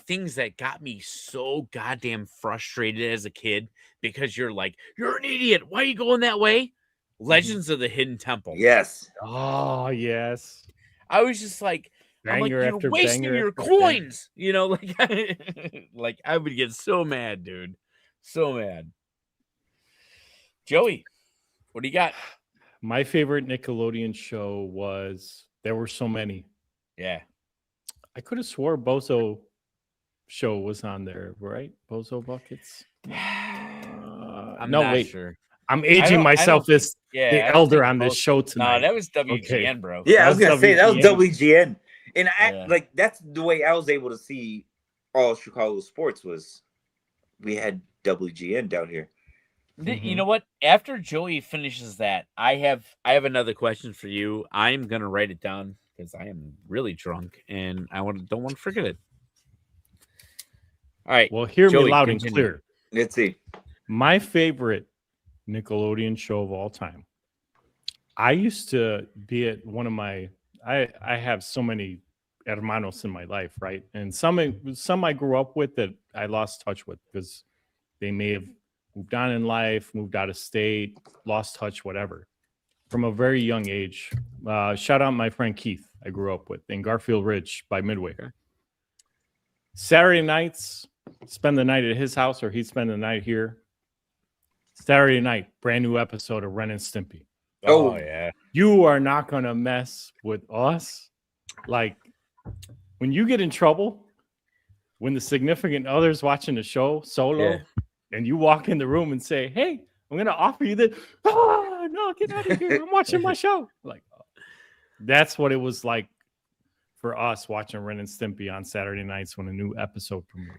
things that got me so goddamn frustrated as a kid, because you're like, you're an idiot. Why are you going that way? Legends of the Hidden Temple. Yes. Oh yes. I was just like, I'm like, Banger you're after wasting banger your after banger. coins. You know, like, like I would get so mad, dude. So mad. Joey, what do you got? My favorite Nickelodeon show was, there were so many. Yeah. I could have swore Bozo show was on there, right? Bozo Buckets. I'm No, not wait. sure. I'm I aging don't myself think- as yeah, the I don't elder think on this most- show No, tonight. that was WGN, Okay. bro. Yeah, I That was was gonna say that was WGN. WGN, and Yeah. like that's the way I was able to see all Chicago sports was we had WGN down here. You know what? After Joey finishes that, I have another question for you. I'm gonna write it down because I am really drunk and I don't want to forget it. All right. Well, hear me Joey, loud continue. and clear. Let's see. My favorite Nickelodeon show of all time. I used to be at one of my, I have so many hermanos in my life, right? And some I grew up with that I lost touch with because they may have moved on in life, moved out of state, lost touch, whatever. From a very young age. Shout out my friend Keith, I grew up with in Garfield Ridge by Midway. Saturday nights, spend the night at his house or he'd spend the night here. Saturday night, brand new episode of Ren and Stimpy. Oh, yeah. You are not going to mess with us. Like, when you get in trouble, when the significant other's watching the show solo, Yeah. and you walk in the room and say, hey, I'm going to offer you this. Oh, no, get out of here. I'm watching my show. Like, that's what it was like for us watching Ren and Stimpy on Saturday nights when a new episode premiered.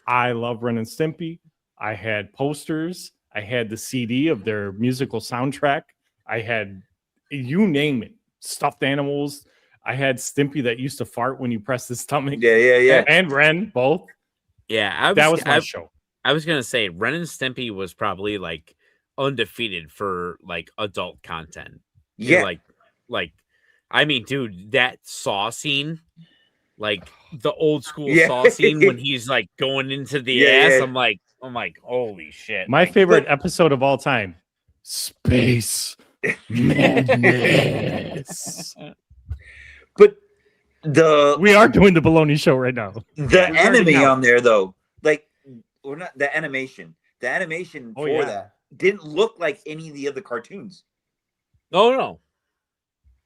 I love Ren and Stimpy. I had posters. I had the CD of their musical soundtrack. I had, you name it, stuffed animals. I had Stimpy that used to fart when you press his stomach. Yeah. And Ren, both. Yeah, That was my show. I was gonna say Ren and Stimpy was probably like undefeated for like adult content. Yeah. Like I mean, dude, that Saw scene, like the old school Yeah. Saw scene when he's like going into the Yeah, ass. yeah. I'm like, holy shit. My like, favorite episode of all time, Space Madness. But the We are doing the Baloney Show right now. the already enemy know. on there though, like or not the animation. The animation Oh, for yeah. that didn't look like any of the other cartoons. no.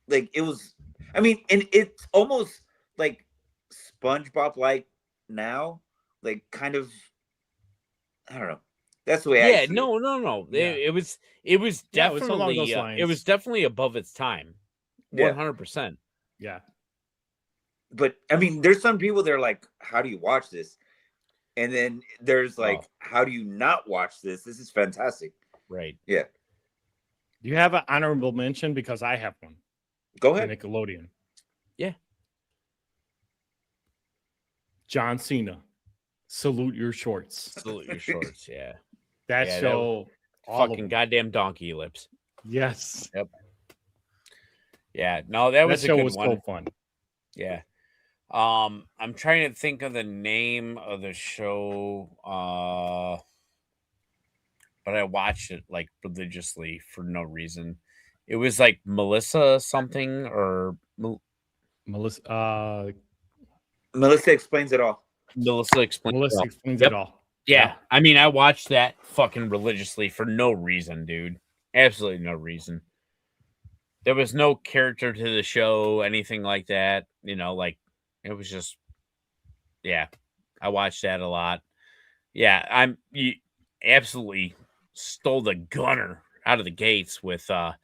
Like it was, I mean, and it's almost like SpongeBob like now, like kind of, I don't know. That's the way I Yeah, see it. no. Yeah. It was Yeah, it was along definitely those it lines. was definitely above its time. Yeah. 100%. Yeah. But I mean, there's some people that are like, how do you watch this? And then there's like, Oh. how do you not watch this? This is fantastic. Right. Yeah. Do you have an honorable mention? Because I have one. Go For ahead. Nickelodeon. Yeah. John Cena. Salute your shorts. Salute your shorts, yeah. That Yeah, that show. all of Fucking them. goddamn donkey lips. Yes. Yeah, no, that was a show good was one. so fun. Yeah. I'm trying to think of the name of the show. But I watched it like religiously for no reason. It was like Melissa something or Melissa. Melissa explains it all. Melissa explained. Melissa it all. explains Yep. it all. Yeah, I mean, I watched that fucking religiously for no reason, dude. Absolutely no reason. There was no character to the show, anything like that. You know, like it was just, yeah. I watched that a lot. Yeah, you absolutely stole the gunner out of the gates with the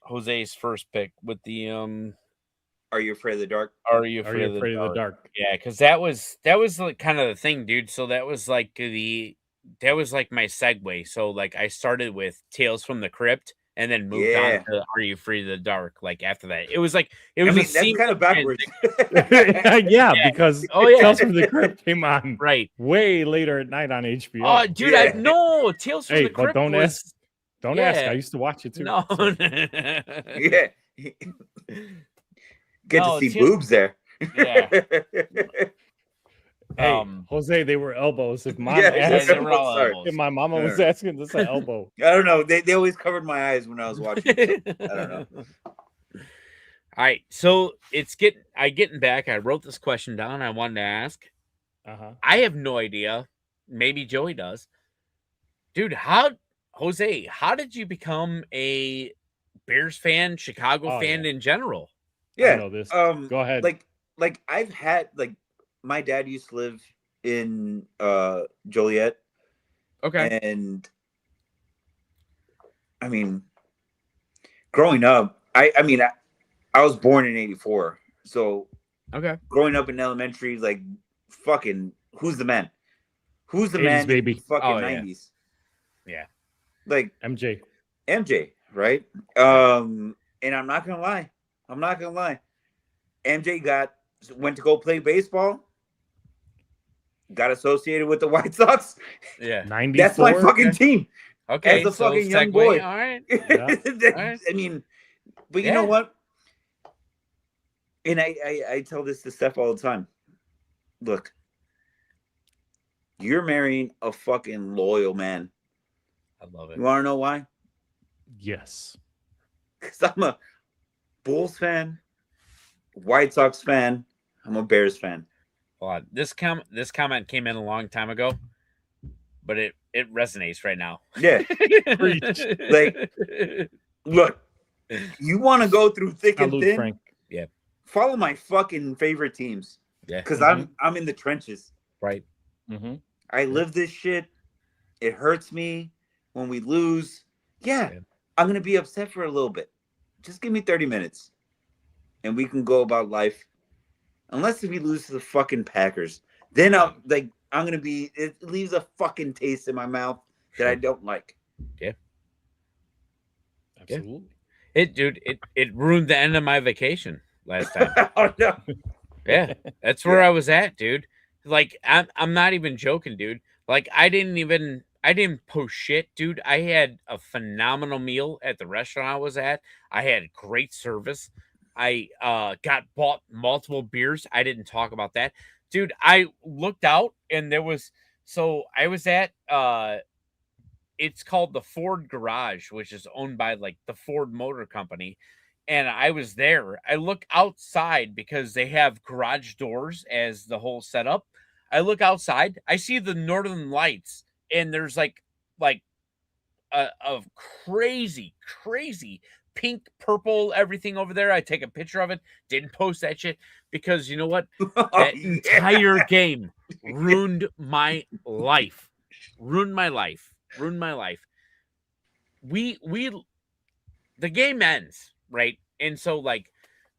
Jose's first pick with the Are you afraid of the dark? Are you Are you afraid of the dark? Yeah, because that was like kind of the thing, dude. So that was like my segue. So like I started with Tales from the Crypt and then moved Yeah. on to Are You Afraid of the Dark? Like after that, it was like I mean, that's kind of backwards. Yeah, because Oh, yeah. Tales from the Crypt came on right. way later at night on HBO. Oh, dude, Yeah. no, Tales from Hey, the but Crypt don't was ask. Don't ask. yeah. I used to watch it too. no. So, Yeah. Get No, to see Tim- boobs there. Yeah. Hey, Jose, they were elbows. If mom Yeah, asked, they were all sorry. elbows. if my mama was asking, this an elbow. I don't know. They always covered my eyes when I was watching. So I don't know. All right, so getting back. I wrote this question down. I wanted to ask. I have no idea. Maybe Joey does. Dude, Jose, how did you become a Bears fan, Chicago fan in general? Yeah, I know this. Go ahead. Like I've had my dad used to live in Joliet. Okay. And I mean, growing up, I was born in '84, so okay. Growing up in elementary, like fucking, who's the man? Who's the 80s, man? baby. In the fucking Oh, yeah. '90s. Yeah. Like MJ, right? And I'm not gonna lie. MJ went to go play baseball. Got associated with the White Sox. Yeah. 94. That's my fucking team. Okay. As a fucking young boy. All right. Yeah. I mean, but you know what? And I tell this to Steph all the time. Look, you're marrying a fucking loyal man. I love it. You want to know why? Yes. Because I'm a Bulls fan, White Sox fan. I'm a Bears fan. Hold on. This comment came in a long time ago, but it resonates right now. Yeah. Like, look, you want to go through thick and thin? Frank. Yeah. Follow my fucking favorite teams. Yeah. Because I'm in the trenches. Right. Mm-hmm. I live this shit. It hurts me when we lose. Yeah. I'm going to be upset for a little bit. Just give me 30 minutes and we can go about life. Unless if we lose to the fucking Packers, then I'm going to be, it leaves a fucking taste in my mouth that I don't like. Yeah. Absolutely. It ruined the end of my vacation last time. Oh, no. Yeah. That's where I was at, dude. Like, I'm not even joking, dude. Like, I didn't post shit, dude. I had a phenomenal meal at the restaurant I was at. I had great service. I bought multiple beers. I didn't talk about that. Dude, I looked out and I was at it's called the Ford Garage, which is owned by like the Ford Motor Company. And I was there. I look outside because they have garage doors as the whole setup. I look outside, I see the Northern Lights, and there's like a crazy pink, purple, everything over there. I take a picture of it. Didn't post that shit because you know what? That entire game ruined my life. Ruined my life. The game ends, right? And so like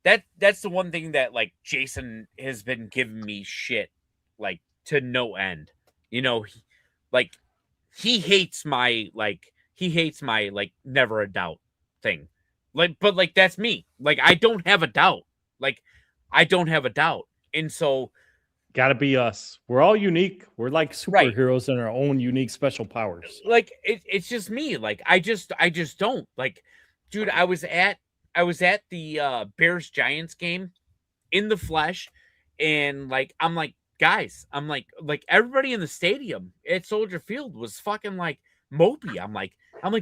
that's the one thing that like Jason has been giving me shit like to no end. You know, he hates my never a doubt thing. Like, but like that's me. Like I don't have a doubt. And so gotta be us. We're all unique. We're like superheroes in our own unique special powers. Like it's just me. Like I just don't like, dude. I was at the Bears Giants game in the flesh, and like I'm like, guys, I'm like everybody in the stadium at Soldier Field was fucking like mopey. I'm like,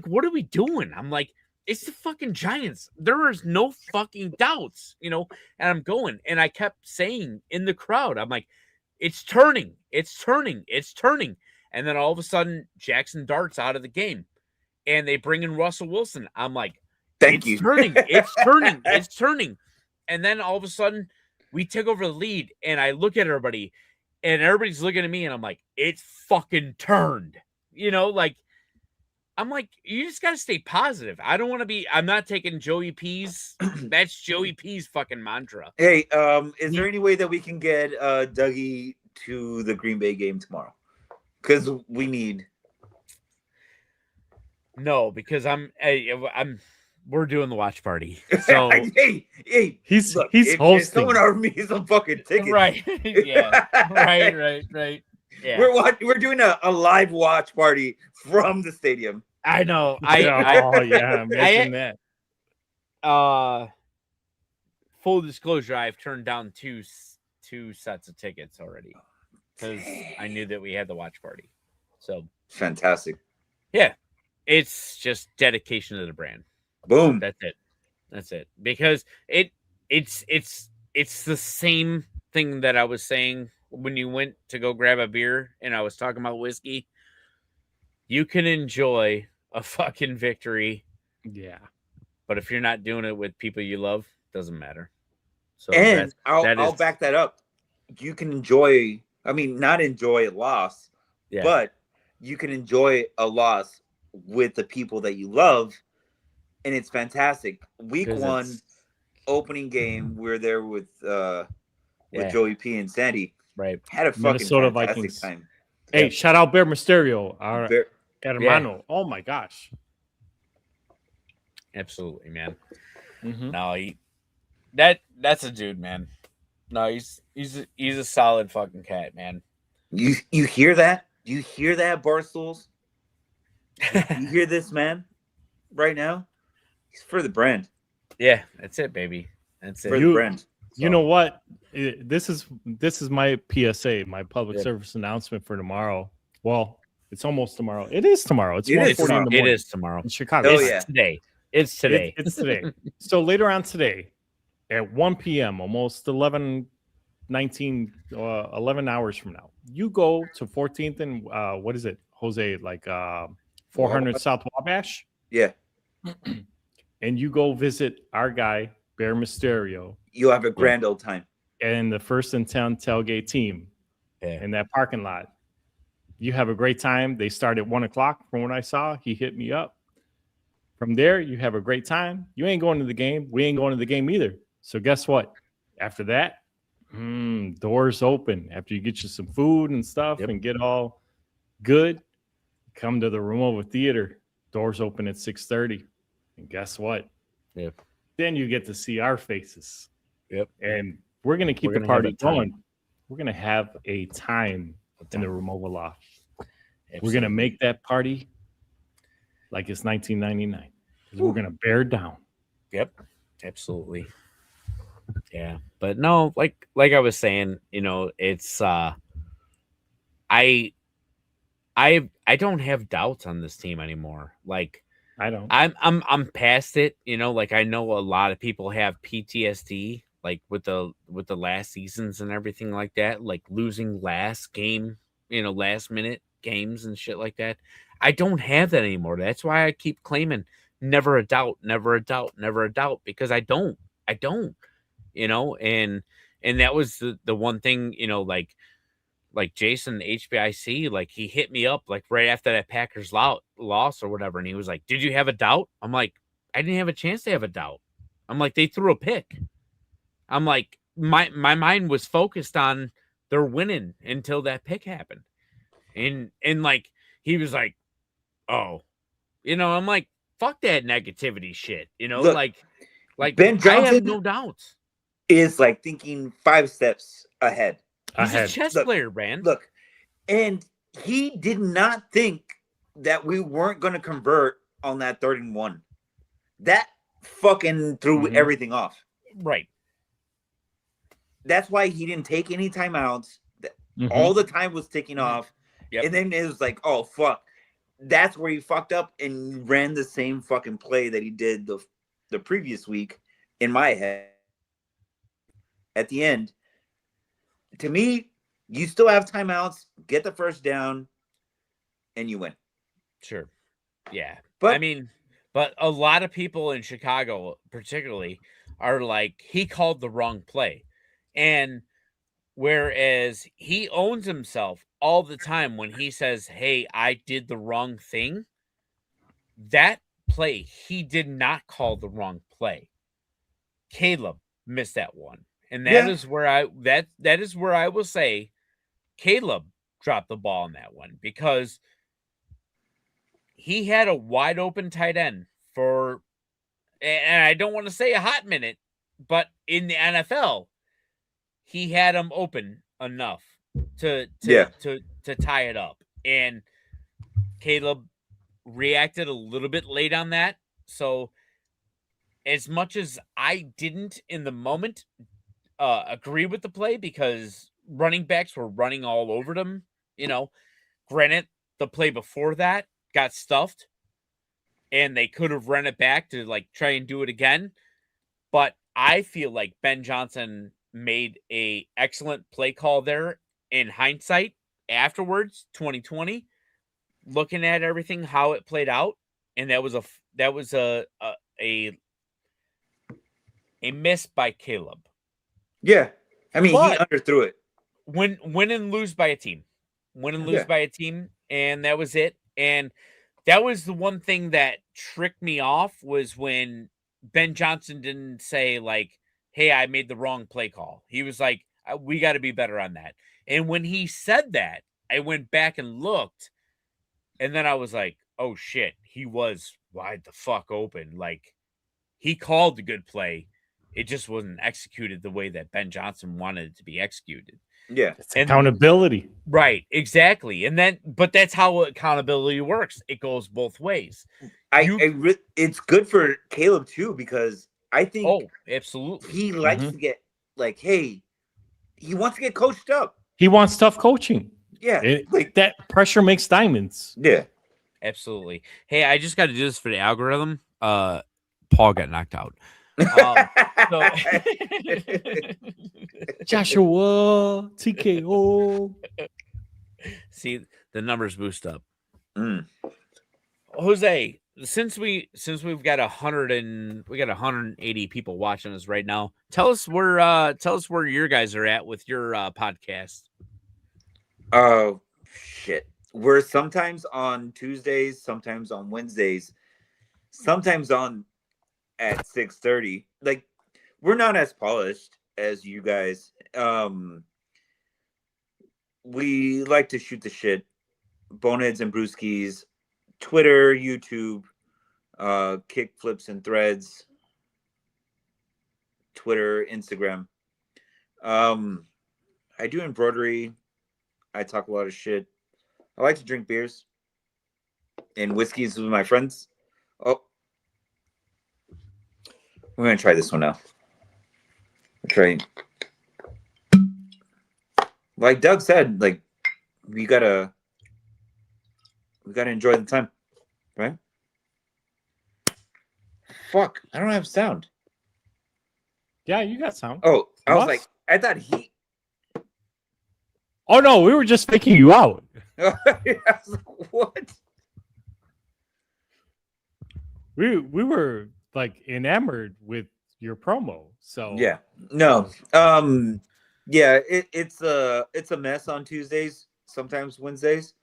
what are we doing? I'm like, it's the fucking Giants. There is no fucking doubts, you know. And I'm going, and I kept saying in the crowd, I'm like, it's turning. And then all of a sudden, Jackson darts out of the game, and they bring in Russell Wilson. I'm like, Thank you. It's turning. And then all of a sudden, we take over the lead, and I look at everybody, and everybody's looking at me, and I'm like, it's fucking turned. You know, like, I'm like, you just got to stay positive. I'm not taking Joey P's. That's Joey P's fucking mantra. Hey, is there any way that we can get Dougie to the Green Bay game tomorrow? Because we need. No, because we're doing the watch party. So hey, he's look, hosting. If someone offered me some fucking tickets, right? Yeah, right. Yeah, we're doing a live watch party from the stadium. I know. Imagine that. Full disclosure, I've turned down two sets of tickets already. because I knew that we had the watch party. So Fantastic. yeah, it's just dedication to the brand. Boom. That's it. Because it's the same thing that I was saying when you went to go grab a beer and I was talking about whiskey. You can enjoy a fucking victory, Yeah. but if you're not doing it with people you love, doesn't matter. So And that I'll is- back that up. You can enjoy, I mean, not enjoy a loss, Yeah. but you can enjoy a loss with the people that you love, and it's fantastic. Week 'Cause one, it's- opening game, we're there with Yeah. Joey P and Sandy. right. Had a fucking Minnesota fantastic Vikings. time. Hey, Yep. shout out Bear Mysterio, our Ver- hermano. Oh my gosh. Absolutely, man. Mhm. No, that's a dude, man. No, he's a solid fucking cat, man. You hear that? Do you hear that, Barstools? You hear this, man? Right now, he's for the brand. Yeah, that's it, baby. That's For it. the You- brand. You know what? This is my PSA, my public Yep. service announcement for tomorrow. Well, it's almost tomorrow. It is tomorrow. It's It is 1:40 in the It morning is tomorrow. in Chicago. Oh, It's yeah. today. It's today. It's today. So later on today at 1 p.m., almost 11 hours from now, you go to 14th and what is it, Jose? Like 400 South Wabash, Yeah, and you go visit our guy, Bear Mysterio, you'll have a grand old time. and the First and 10 tailgate team Yeah. in that parking lot. You have a great time. They start at 1:00 from what I saw. He hit me up. From there, you have a great time. You ain't going to the game. We ain't going to the game either. So guess what? After that, doors open. After you get you some food and stuff Yep. and get all good, come to the Ramova Theater. Doors open at 6:30. And guess what? Yep. Then you get to see our faces. Yep. And we're going to keep We're the gonna have party a time. going. We're going to have a time in the Ramova Loft. We're Absolutely. going to make that party like it's 1999. 'Cause we're going to bear down. Yep. Absolutely. Yeah. But no, like I was saying, it's I don't have doubts on this team anymore. Like I don't. I'm past it, like I know a lot of people have PTSD like with the last seasons and everything like that, like losing last game, last minute games and shit like that. I don't have that anymore. That's why I keep claiming never a doubt, never a doubt, never a doubt, because I don't, and that was the one thing, like Jason HBIC, like he hit me up like right after that Packers loss or whatever, and he was like, "Did you have a doubt?" I'm like, "I didn't have a chance to have a doubt." I'm like, "They threw a pick." I'm like, my mind was focused on they're winning until that pick happened, and like he was like, "Oh," I'm like, "Fuck that negativity shit," Look, like Ben I have Johnson no doubts. is like thinking 5 steps ahead. He's Ahead. a chess Look, player, man. Look, and he did not think that we weren't going to convert on that 3rd and 1. That fucking threw Mhm. everything off. Right. That's why he didn't take any timeouts. Mhm. All the time was ticking Mhm. off. Yep. And then it was like, oh, fuck. That's where he fucked up and ran the same fucking play that he did the previous week in my head. At the end, to me, you still have timeouts, get the first down, and you win. Sure. Yeah. But I mean, but a lot of people in Chicago, particularly, are like, he called the wrong play. And whereas he owns himself all the time when he says, "Hey, I did the wrong thing," that play, he did not call the wrong play. Caleb missed that one. And that Yeah. is where that is where I will say Caleb dropped the ball on that one, because he had a wide open tight end for, and I don't want to say a hot minute, but in the NFL, he had him open enough to tie it up. And Caleb reacted a little bit late on that. So as much as I didn't in the moment agree with the play, because running backs were running all over them. You know, granted, the play before that got stuffed, and they could have run it back to like try and do it again. But I feel like Ben Johnson made a excellent play call there in hindsight afterwards, 2020, looking at everything, how it played out. And that was a miss by Caleb. Yeah. I mean, he But underthrew it. win and lose by a team. Win and lose Yeah. by a team. And that was it. And that was the one thing that tricked me off was when Ben Johnson didn't say like, hey, I made the wrong play call. He was like, we got to be better on that. And when he said that, I went back and looked, and then I was like, oh shit, he was wide the fuck open. Like, he called the good play. It just wasn't executed the way that Ben Johnson wanted it to be executed. Yeah. It's accountability. Right, exactly. And then, but that's how accountability works. It goes both ways. It's good for Caleb too, because I think absolutely. he likes to get like, hey, he wants to get coached up. He wants tough coaching. Yeah. Like that pressure makes diamonds. Yeah. Absolutely. Hey, I just got to do this for the algorithm. Paul got knocked out. So Joshua TKO. see, the numbers boost up. Mm. Jose, since we've got 180 people watching us right now, tell us where your guys are at with your podcast. Oh shit. We're sometimes on Tuesdays, sometimes on Wednesdays, sometimes on at 6:30. Like, we're not as polished as you guys. We like to shoot the shit. Boneheads and Brewskis, Twitter, YouTube, Kick Flips and Threads, Twitter, Instagram. I do embroidery. I talk a lot of shit. I like to drink beers and whiskeys with my friends. Oh, we're gonna try this one now. Try. Like Doug said, like we gotta enjoy the time, right? Fuck, I don't have sound. Yeah, you got sound. Oh, I was What? like, I thought he. Oh no, we were just faking you out. I was like, what? We were like enamored with your promo. So Yeah, no, yeah, it's a mess on Tuesdays, sometimes Wednesdays,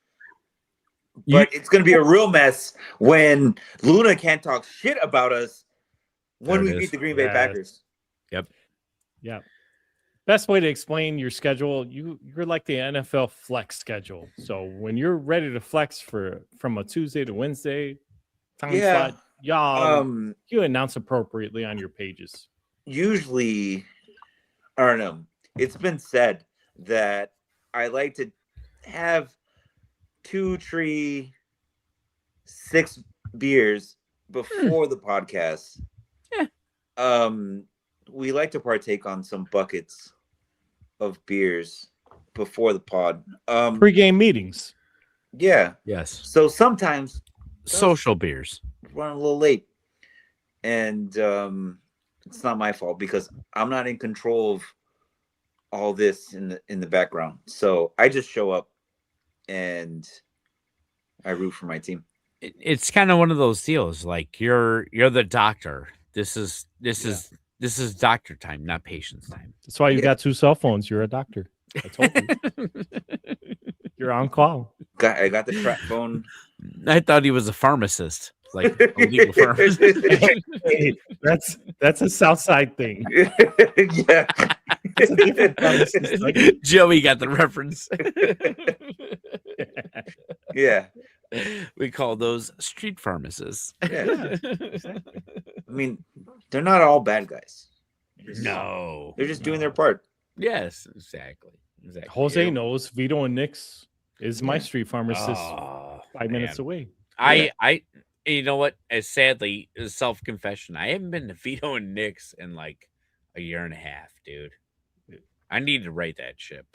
but it's gonna be a real mess when Luna can't talk shit about us when There we it beat is. the Green Bay Yes. Packers. Yeah. Best way to explain your schedule, you're like the NFL flex schedule. So when you're ready to flex from a Tuesday to Wednesday time Yeah. slot, y'all Um, you announce appropriately on your pages. usually, I don't know. It's been said that I like to have 2, 3, 6 beers before the podcast. Yeah. We like to partake on some buckets of beers before the pod. Pre-game meetings. Yeah. Yes. So sometimes Social beers. run a little late, and it's not my fault because I'm not in control of all this in the background. So I just show up and I root for my team. It's kind of one of those deals. Like you're the doctor. This is doctor time, not patient's time. That's why you Yeah. got 2 cell phones. You're a doctor. I told you. You're on call. I got the trap phone. I thought he was a pharmacist, like a legal pharmacist. Hey, that's a South Side thing. Yeah. It's a different pharmacist. Like, Joey got the reference. Yeah. We call those street pharmacists. Yeah. I mean, they're not all bad guys. No. They're just doing their part. Yes, exactly. Jose knows Vito and Nix is my Yeah. street pharmacist Oh, 5 minutes man. away. I you know what? As sadly, self confession, I haven't been to Vito and Nick's in like a year and a half, dude. I need to write that ship.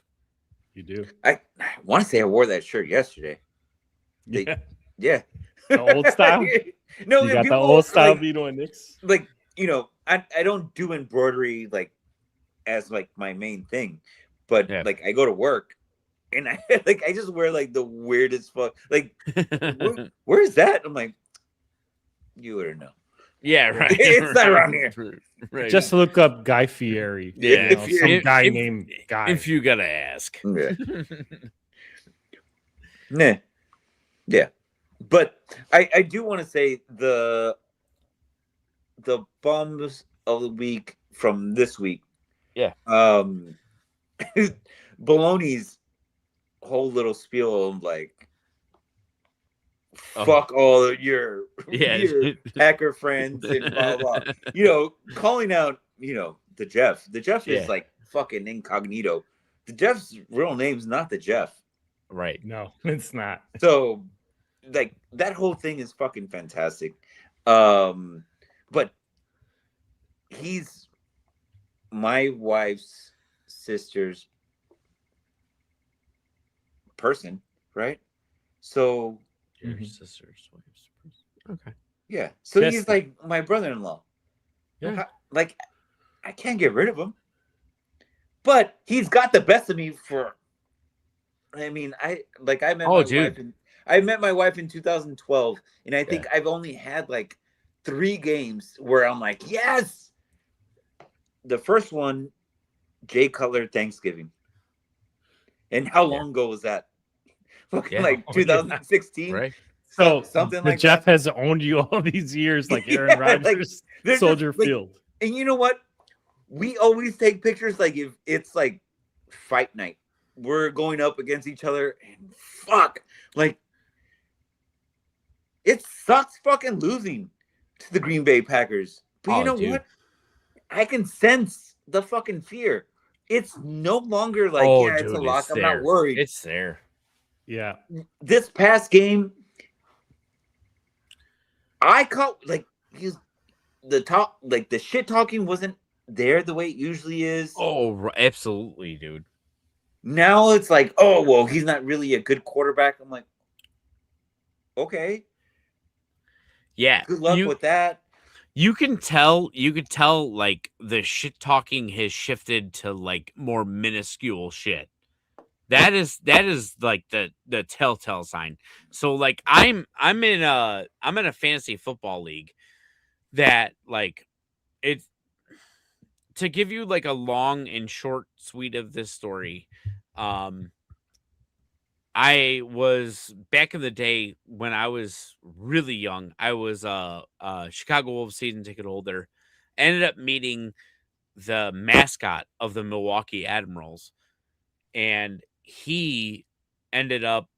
You do. I want to say I wore that shirt yesterday. Yeah. Yeah. The old style? No, You got the people, old style like, Vito and Knicks? like, I don't do embroidery like as like my main thing, but Yeah. like I go to work and I I just wear like the weirdest fuck. Like, where is that? I'm like, you wouldn't know. Yeah, right. It's not around here. Right. Just look up Guy Fieri. Yeah, You know, some if- guy if- named Guy. if you gotta ask. Yeah. Nah. Yeah. But I do want to say the bums of the week from this week. Yeah. Baloney's whole little spiel of like Oh. fuck all of your Yeah. hacker friends and blah blah. Calling out, the Jeff. The Jeff Yeah. is like fucking incognito. The Jeff's real name's not the Jeff. Right. No, it's not. So like that whole thing is fucking fantastic. But he's my wife's sister's person, right? So Your Mhm. sister's wife's person. Okay. yeah. So Yes. he's like my brother-in-law. Yeah. Like I can't get rid of him. But he's got the best of me for I mean, I met I met my wife in 2012, and I think I've only had like 3 games where I'm like, yes. The first one, Jay Cutler Thanksgiving. And how long ago was that? Fucking Yeah. like 2016, Right. So something the like Jeff that. has owned you all these years, like Aaron Yeah, like, Rodgers, There's Soldier just, like, Field. And you know what? We always take pictures like if it's like fight night. We're going up against each other, and fuck, like it sucks fucking losing to the Green Bay Packers. But you know dude. what? I can sense the fucking fear. It's no longer like, it's a dude, lock. I'm there. not worried. It's there. Yeah. This past game, I caught like he's the top, like the shit talking wasn't there the way it usually is. Oh, absolutely, dude. Now it's like, oh well, he's not really a good quarterback. I'm like, okay, Yeah. good luck with that. You could tell like the shit talking has shifted to like more minuscule shit. That is like the telltale sign. So like I'm in a fantasy football league that like it's to give you like a long and short sweet of this story. I was back in the day when I was really young. I was a Chicago Wolves season ticket holder. Ended up meeting the mascot of the Milwaukee Admirals, and he ended up.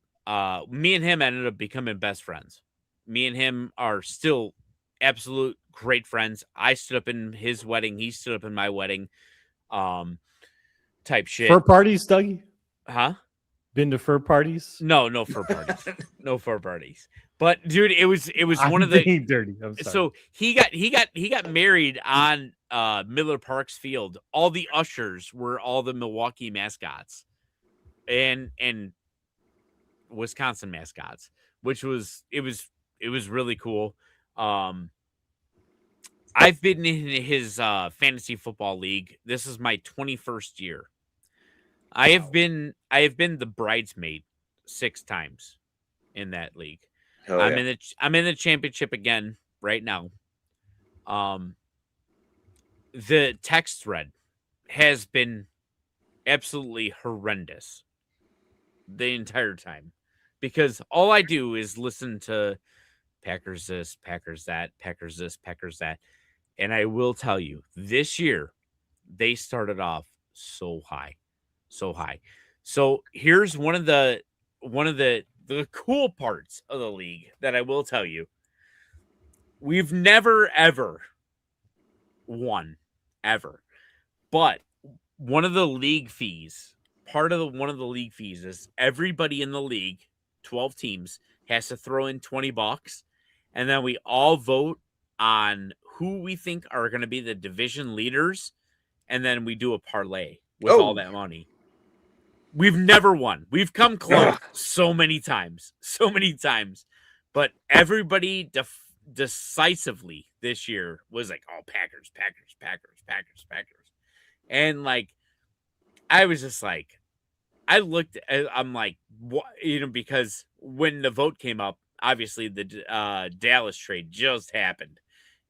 Me and him ended up becoming best friends. Me and him are still absolute great friends. I stood up in his wedding. He stood up in my wedding. Type shit. Fur parties, Dougie? Huh? Been to fur parties? No fur parties. No fur parties. But dude, it was I'm one of the being dirty. I'm sorry. so he got married on Miller Parks Field. All the ushers were all the Milwaukee mascots and Wisconsin mascots, which was really cool. I've been in his fantasy football league. This is my 21st year. I have been the bridesmaid 6 times in that league. Hell I'm yeah. in the championship again right now. The text thread has been absolutely horrendous the entire time because all I do is listen to Packers this, Packers that, Packers this, Packers that. And I will tell you, this year they started off so high. So here's one of the cool parts of the league that I will tell you. We've never ever won ever. But one of the league fees is everybody in the league, 12 teams, has to throw in $20, and then we all vote on who we think are going to be the division leaders, and then we do a parlay with all that money. We've never won. We've come close so many times, but everybody decisively this year was like, "Oh, Packers." And like, I was just like, I'm like, what? Because when the vote came up, obviously the Dallas trade just happened,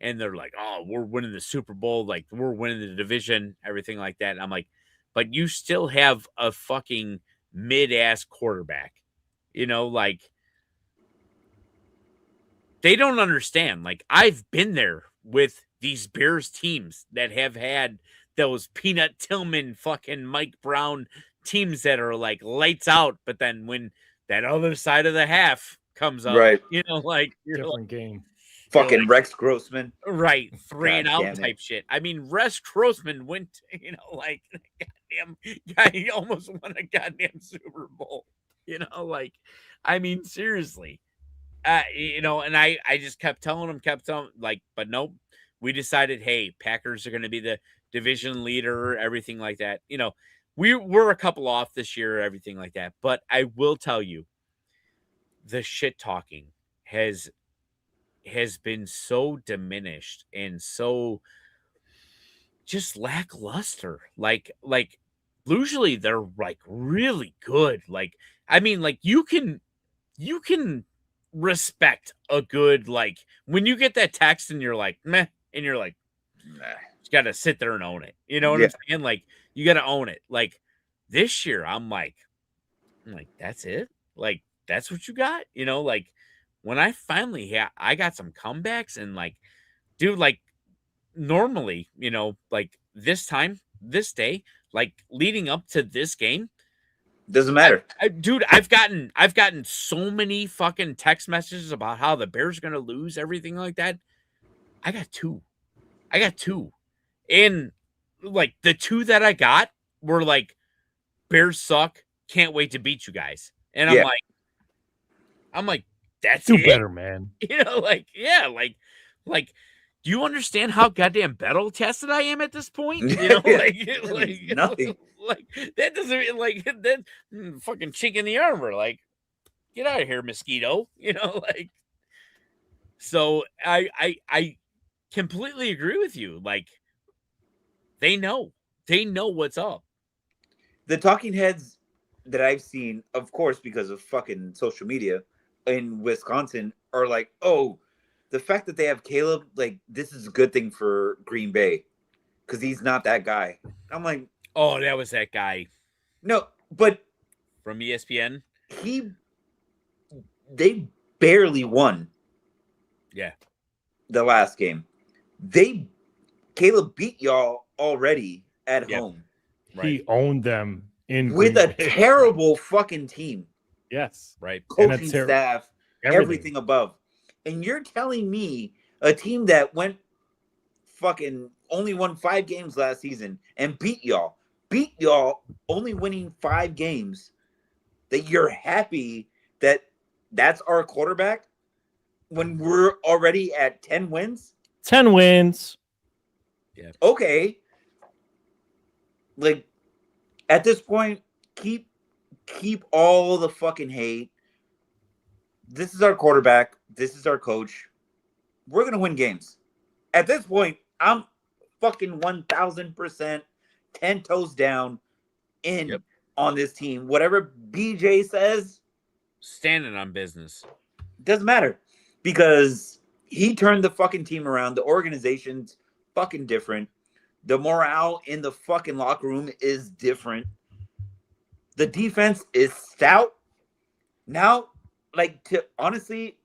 and they're like, "Oh, we're winning the Super Bowl, like we're winning the division, everything like that." And I'm like, but you still have a fucking mid-ass quarterback, like they don't understand. Like, I've been there with these Bears teams that have had those Peanut Tillman, fucking Mike Brown teams that are like lights out, but then when that other side of the half comes up, Right. like you're Different game. Fucking like, Rex Grossman. right, 3 and God out damn it. type shit. I mean, Rex Grossman went, like, goddamn guy, he almost won a goddamn Super Bowl. Like, I mean, seriously. And I just kept telling him, like, but nope. We decided, hey, Packers are going to be the division leader, everything like that. We're a couple off this year, everything like that. But I will tell you, the shit talking has been so diminished and so just lackluster. Like usually they're like really good. Like, I mean, like you can respect a good, like when you get that text and you're like, meh, and you're like, Nah. you got to sit there and own it. You know what I'm saying? Like, you got to own it. Like this year, I'm like, that's it? Like, that's what you got? Like when I finally I got some comebacks and like, dude, like normally, like this day, like leading up to this game, Doesn't matter. Dude, I've gotten so many fucking text messages about how the Bears are going to lose, everything like that. I got two. And like the two that I got were like, Bears suck. Can't wait to beat you guys. And I'm like, that's Do it. better, man. Like, yeah, like, do you understand how goddamn battle tested I am at this point? Like Nothing. Like that doesn't like that fucking chink in the armor. Like, get out of here, mosquito. Like. So I completely agree with you. Like, they know what's up. The talking heads that I've seen, of course, because of fucking social media in Wisconsin, are like, oh, the fact that they have Caleb, like, this is a good thing for Green Bay because he's not that guy. I'm like, oh, that was that guy. No, but from ESPN. They barely won. Yeah. The last game. Caleb beat y'all already at home. Right. He owned them in with Green a Bay. terrible fucking team. Yes. Right. Coaching staff, everything above. And you're telling me a team that fucking only won 5 games last season and beat y'all, only winning 5 games, that you're happy that that's our quarterback when we're already at 10 wins? 10 wins. Yeah. Okay. Like, at this point, keep all the fucking hate. This is our quarterback. This is our coach. We're going to win games. At this point, I'm fucking 1,000% 10 toes down in on this team. Whatever BJ says, standing on business. Doesn't matter, because he turned the fucking team around. The organization's fucking different. The morale in the fucking locker room is different. The defense is stout. Now, honestly,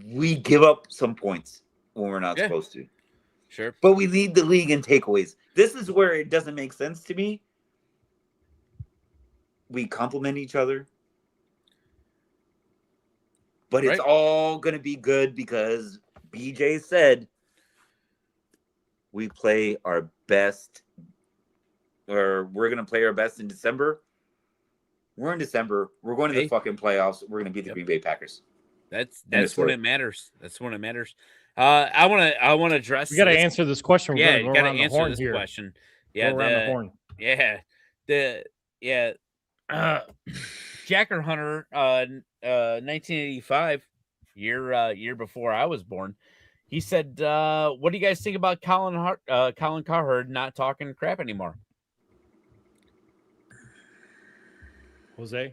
we give up some points when we're not supposed to. Sure. But we lead the league in takeaways. This is where it doesn't make sense to me. We complement each other. But it's all going to be good because BJ said we play our best, or we're going to play our best in December. We're in December. We're going to the fucking playoffs. We're going to beat the Green Bay Packers. That's when it matters. That's when it matters. I want to address. We got to answer this question. You got to answer this question. Yeah, go around the horn. Yeah. Yeah. Jacker Hunter, 1985, year before I was born. He said, "What do you guys think about Colin Cowherd not talking crap anymore?" Jose?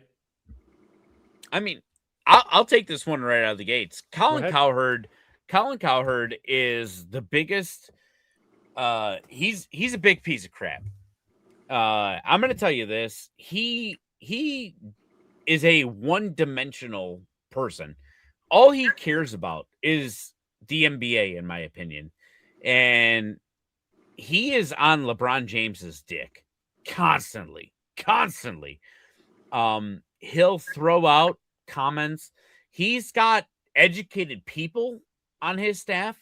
I mean, I'll take this one right out of the gates. ahead. Colin Cowherd is the biggest. He's a big piece of crap. I'm gonna tell you this. He is a one-dimensional person. All he cares about is the NBA, in my opinion, and he is on LeBron James's dick constantly. He'll throw out comments. He's got educated people on his staff,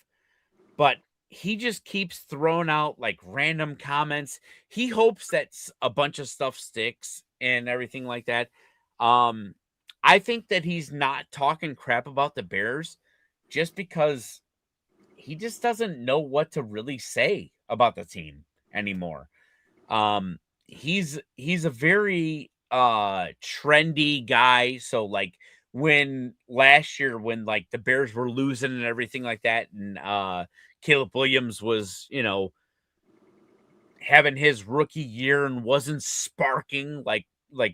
but he just keeps throwing out like random comments. He hopes that a bunch of stuff sticks and everything like that. I think that he's not talking crap about the Bears just because he just doesn't know what to really say about the team anymore. He's a very trendy guy. So like when last year when like the Bears were losing and everything like that, and Caleb Williams was, having his rookie year and wasn't sparking like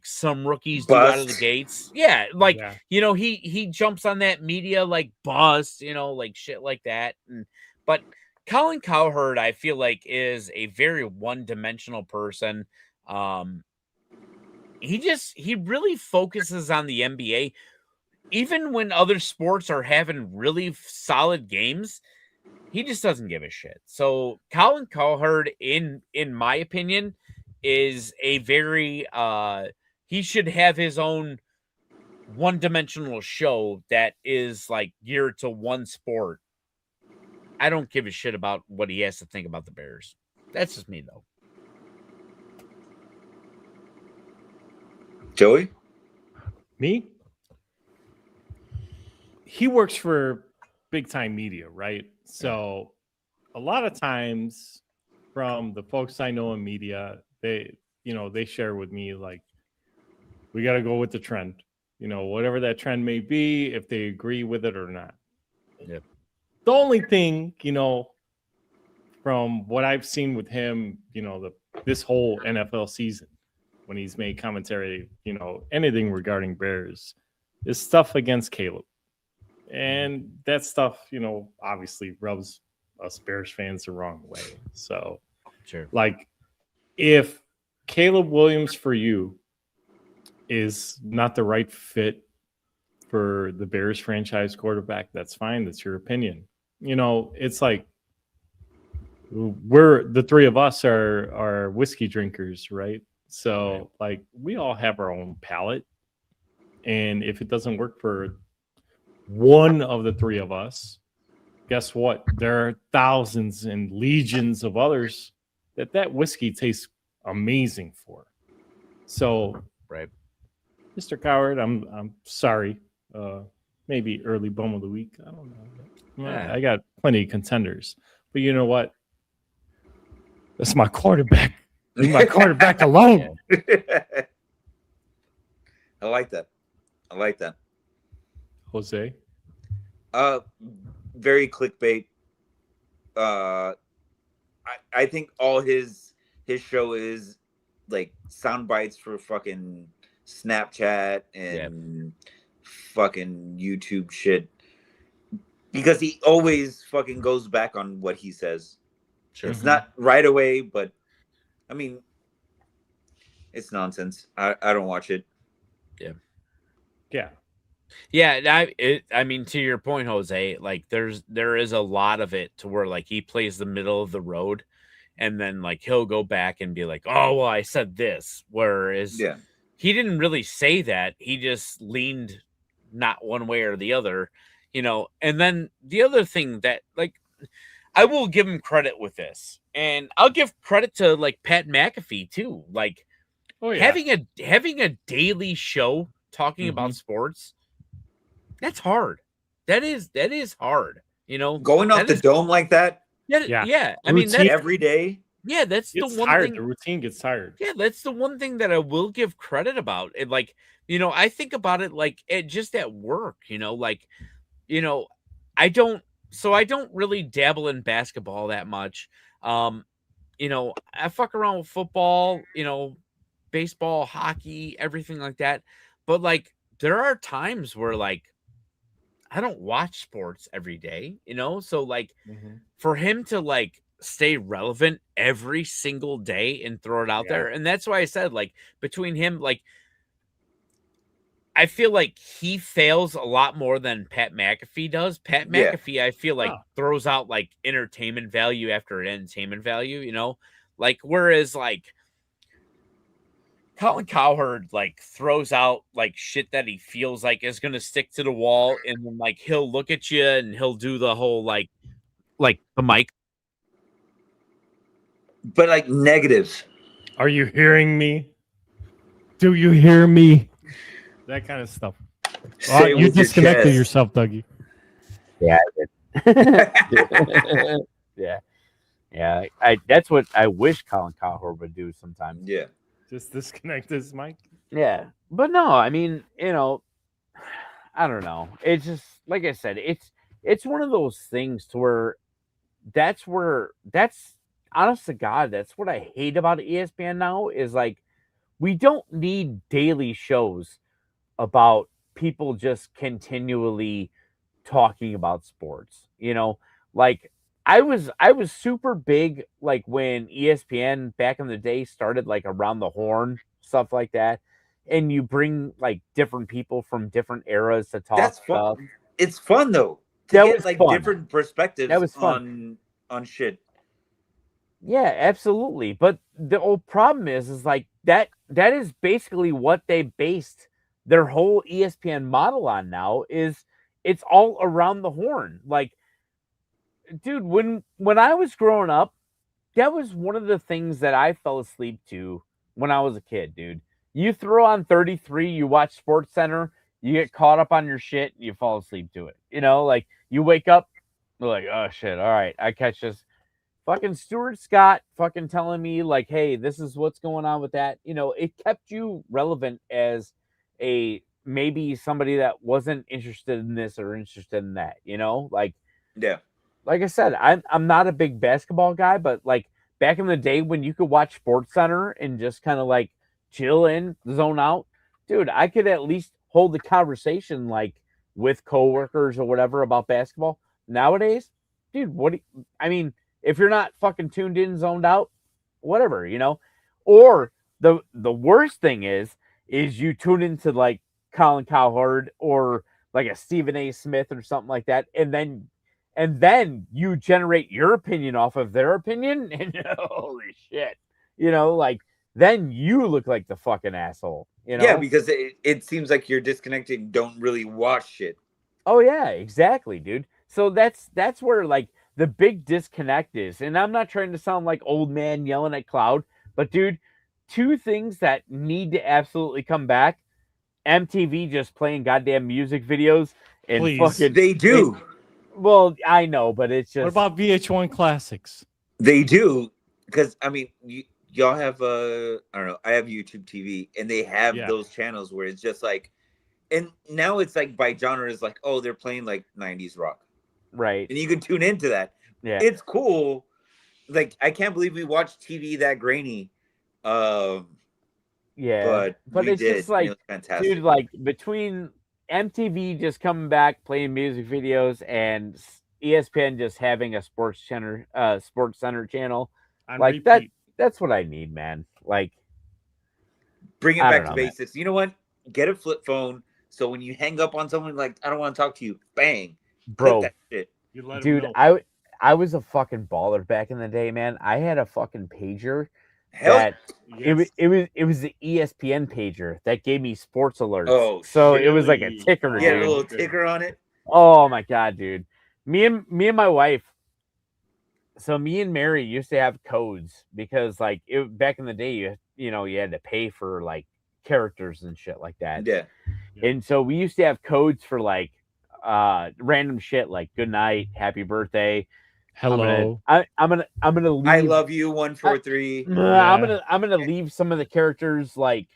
some rookies do out of the gates. Yeah, like he jumps on that media like bust, like shit like that. But Colin Cowherd, I feel like, is a very one-dimensional person. He really focuses on the NBA. Even when other sports are having really solid games, he just doesn't give a shit. So Colin Cowherd, in my opinion, is a very he should have his own one-dimensional show that is like geared to one sport. I don't give a shit about what he has to think about the Bears. That's just me, though. Joey? Me? He works for big time media, right? So a lot of times from the folks I know in media, they share with me like, we got to go with the trend, whatever that trend may be, if they agree with it or not. Yep. The only thing, from what I've seen with him, this whole NFL season, when he's made commentary, anything regarding Bears, is stuff against Caleb. And that stuff, obviously rubs us Bears fans the wrong way. So, sure. Like, if Caleb Williams for you is not the right fit for the Bears franchise quarterback, that's fine. That's your opinion. It's like the three of us are whiskey drinkers, right? So, like, we all have our own palate. And if it doesn't work for one of the three of us, guess what? There are thousands and legions of others that whiskey tastes amazing for. So, right, Mr. Cowherd, I'm sorry. Maybe early bum of the week. I don't know. Yeah. I got plenty of contenders, but you know what? That's my quarterback. Leave my quarterback alone. I like that. Jose? Very clickbait. I think all his show is like sound bites for fucking Snapchat and fucking YouTube shit, because he always fucking goes back on what he says. Sure. It's not right away, but I mean, it's nonsense. I don't watch it. Yeah. I mean, to your point, Jose, like there is a lot of it to where like he plays the middle of the road, and then like he'll go back and be like, oh well, I said this, whereas he didn't really say that. He just leaned not one way or the other, And then the other thing that, like, I will give him credit with this, and I'll give credit to like Pat McAfee too. Like, having a daily show talking about sports, that's hard. That is hard. Going off the dome like that. Yeah. I mean, that's every day. Yeah, that's the It's one tired. thing. The routine gets tired. Yeah, that's the one thing that I will give credit about. And like, I think about it like just at work, like, you know, I don't really dabble in basketball that much. Um, I fuck around with football, baseball, hockey, everything like that. But like there are times where like I don't watch sports every day, So like Mhm. for him to like stay relevant every single day and throw it out Yeah. there. And that's why I said like between him, like I feel like he fails a lot more than Pat McAfee does. Pat Yeah. McAfee, I feel like Oh. throws out like entertainment value after entertainment value, like whereas like Colin Cowherd like throws out like shit that he feels like is gonna stick to the wall, and then like he'll look at you and he'll do the whole like the mic. But like negatives. Are you hearing me? Do you hear me? That kind of stuff. Say it You with your disconnected chest. yourself, Dougie. Yeah, yeah, yeah. That's what I wish Colin Cowherd would do sometimes. Yeah. Just disconnect this mic. Yeah, but no, I mean, I don't know. It's just like I said, it's one of those things to where that's honest to God, that's what I hate about ESPN now is like we don't need daily shows about people just continually talking about sports, Like I was super big like when ESPN back in the day started like around the horn, stuff like that. And you bring like different people from different eras to talk That's stuff. fun. It's fun though. To That get was like fun. different perspectives That was fun. on shit. Yeah, absolutely. But the old problem is like that is basically what they based their whole ESPN model on now is it's all around the horn. Like, dude, when I was growing up, that was one of the things that I fell asleep to when I was a kid, dude. You throw on 33, you watch Sports Center, you get caught up on your shit, and you fall asleep to it. Like you wake up, you're like, oh shit, all right, I catch this. Fucking Stuart Scott fucking telling me like, hey, this is what's going on with that. It kept you relevant as a maybe somebody that wasn't interested in this or interested in that, like Yeah. like I said, I'm not a big basketball guy, but like back in the day when you could watch Sports Center and just kind of like chill in, zone out, dude, I could at least hold the conversation like with coworkers or whatever about basketball. Nowadays, dude, I mean, if you're not fucking tuned in, zoned out, whatever, Or the worst thing is you tune into like Colin Cowherd or like a Stephen A. Smith or something like that, and then you generate your opinion off of their opinion, and holy shit, like then you look like the fucking asshole, Yeah, because it seems like you're disconnected and don't really watch shit. Oh yeah, exactly, dude. So that's where like the big disconnect is. And I'm not trying to sound like old man yelling at cloud, but dude, two things that need to absolutely come back. MTV just playing goddamn music videos and Please. fucking They do. well, I know, but it's just What about VH1 Classics? They do. Because I mean, y'all have I don't know, I have YouTube TV and they have those channels where it's just like, and now it's like by genres, like, oh, they're playing like 90s rock. Right. And you can tune into that. Yeah. It's cool. Like, I can't believe we watched TV that grainy. Yeah. But it's just like, fantastic. dude, like between MTV just coming back playing music videos and ESPN just having a Sports Center channel, On like repeat. that's what I need, man. Like, bring it I back don't to know, basics. You know what? Get a flip phone. So when you hang up on someone, like, I don't want to talk to you, bang, bro. click that shit. You let 'em Dude, know. I was a fucking baller back in the day, man. I had a fucking pager Hell, that Yes. it was the ESPN pager that gave me sports alerts. Oh, so it was like a really? ticker, you had a dude. little ticker on it. Oh my god, dude. Me and my wife. So me and Mary used to have codes because like back in the day you had to pay for like characters and shit like that. Yeah. And so we used to have codes for like random shit like good night, happy birthday. Hello. I'm gonna leave. I love you 143. I'm gonna leave some of the characters like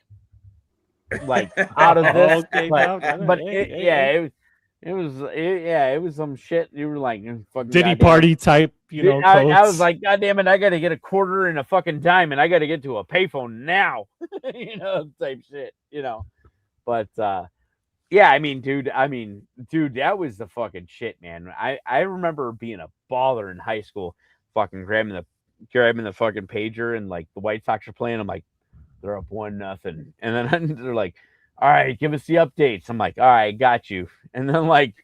out of this. Okay, but no, but hey, it, hey, yeah, hey. it was some shit. You were like, fucking Diddy goddamn it. party type, you know, I was codes. like, God damn it, I gotta get a quarter and a fucking dime, and I gotta get to a payphone now. Type shit, But yeah, I mean, dude, that was the fucking shit, man. I remember being a baller in high school, fucking grabbing the fucking pager, and like the White Sox are playing. I'm like, they're up 1-0, and then they're like, all right, give us the updates. I'm like, all right, got you. And then like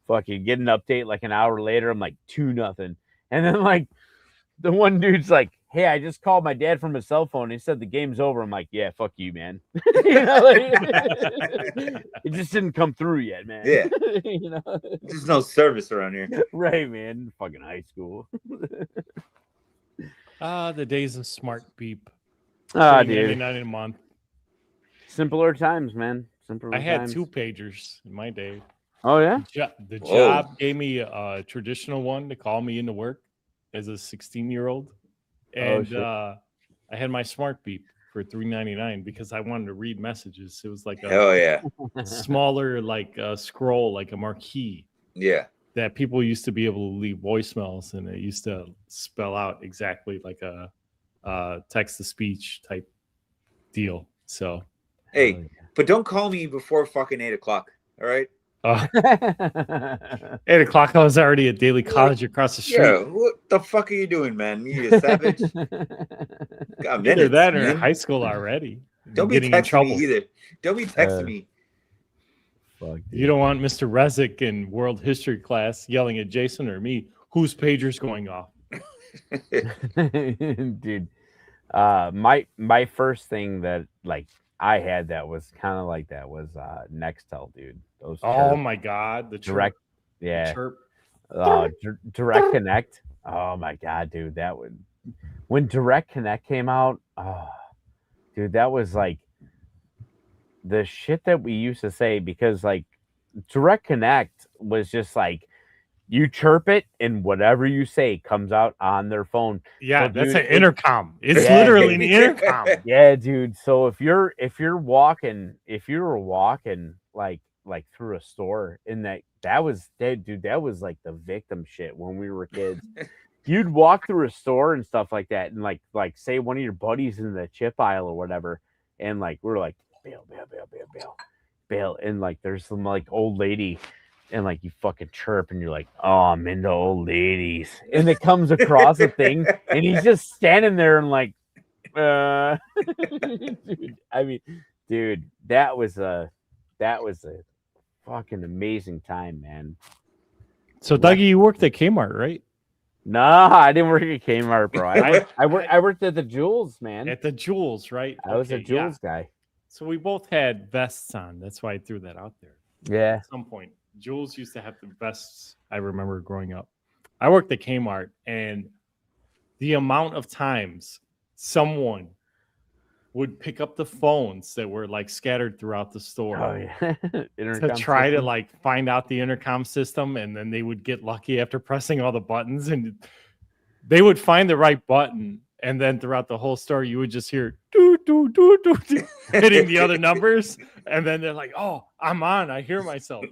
fucking get an update like an hour later. I'm like 2-0. And then like the one dude's like, hey, I just called my dad from his cell phone. He said the game's over. I'm like, yeah, fuck you, man. It just didn't come through yet, man. Yeah. There's no service around here. Right, man. Fucking high school. The days of smart beep. Dude. $3.99 a month. Simpler times, man. Simpler I had times. 2 pagers in my day. Oh yeah. The job gave me a traditional one to call me into work as a 16-year-old, and I had my smart beep for $3.99 because I wanted to read messages. It was like a smaller, like a scroll, like a marquee. Yeah. That people used to be able to leave voicemails, and it used to spell out exactly like a text to speech type deal. So, hey, but don't call me before fucking 8 o'clock. All right. 8 o'clock. I was already at Daily College across the street. Yeah. What the fuck are you doing, man? You a savage? Got minutes, Either that or man. in high school already. Don't be texting me either. Don't be texting me. Fuck, you don't want Mr. Rezik in world history class yelling at Jason or me, whose pager's going off. Dude, my first thing that like I had that was kind of like that was Nextel, dude. Those my god, the direct, chirp. yeah, The chirp. Direct Connect. Oh my god, dude, that would when Direct Connect came out. Oh, dude, that was like the shit that we used to say, because like Direct Connect was just like you chirp it and whatever you say comes out on their phone. Yeah, So, that's dude, an intercom. It's literally an intercom. Yeah, dude. So if you were walking like through a store, and that was dude, that was like the victim shit when we were kids. You'd walk through a store and stuff like that, and like say one of your buddies in the chip aisle or whatever, and like we're like bail, and like there's some like old lady, and like you fucking chirp, and you're like, oh, I'm into old ladies, and it comes across a thing, and he's just standing there and like, dude, I mean, dude, that was a fucking amazing time, man. So Dougie, you worked at Kmart, right? No, I didn't work at Kmart, bro. I worked at the Jewels, man. At the Jewels, right? I was a Jewels guy. So we both had vests on. That's why I threw that out there. Yeah. At some point, Jewels used to have the vests. I remember growing up. I worked at Kmart, and the amount of times someone would pick up the phones that were like scattered throughout the store to try to like find out the intercom system, and then they would get lucky after pressing all the buttons, and they would find the right button, and then throughout the whole store you would just hear doo doo doo doo doo hitting the other numbers, and then they're like, oh, I'm on, I hear myself,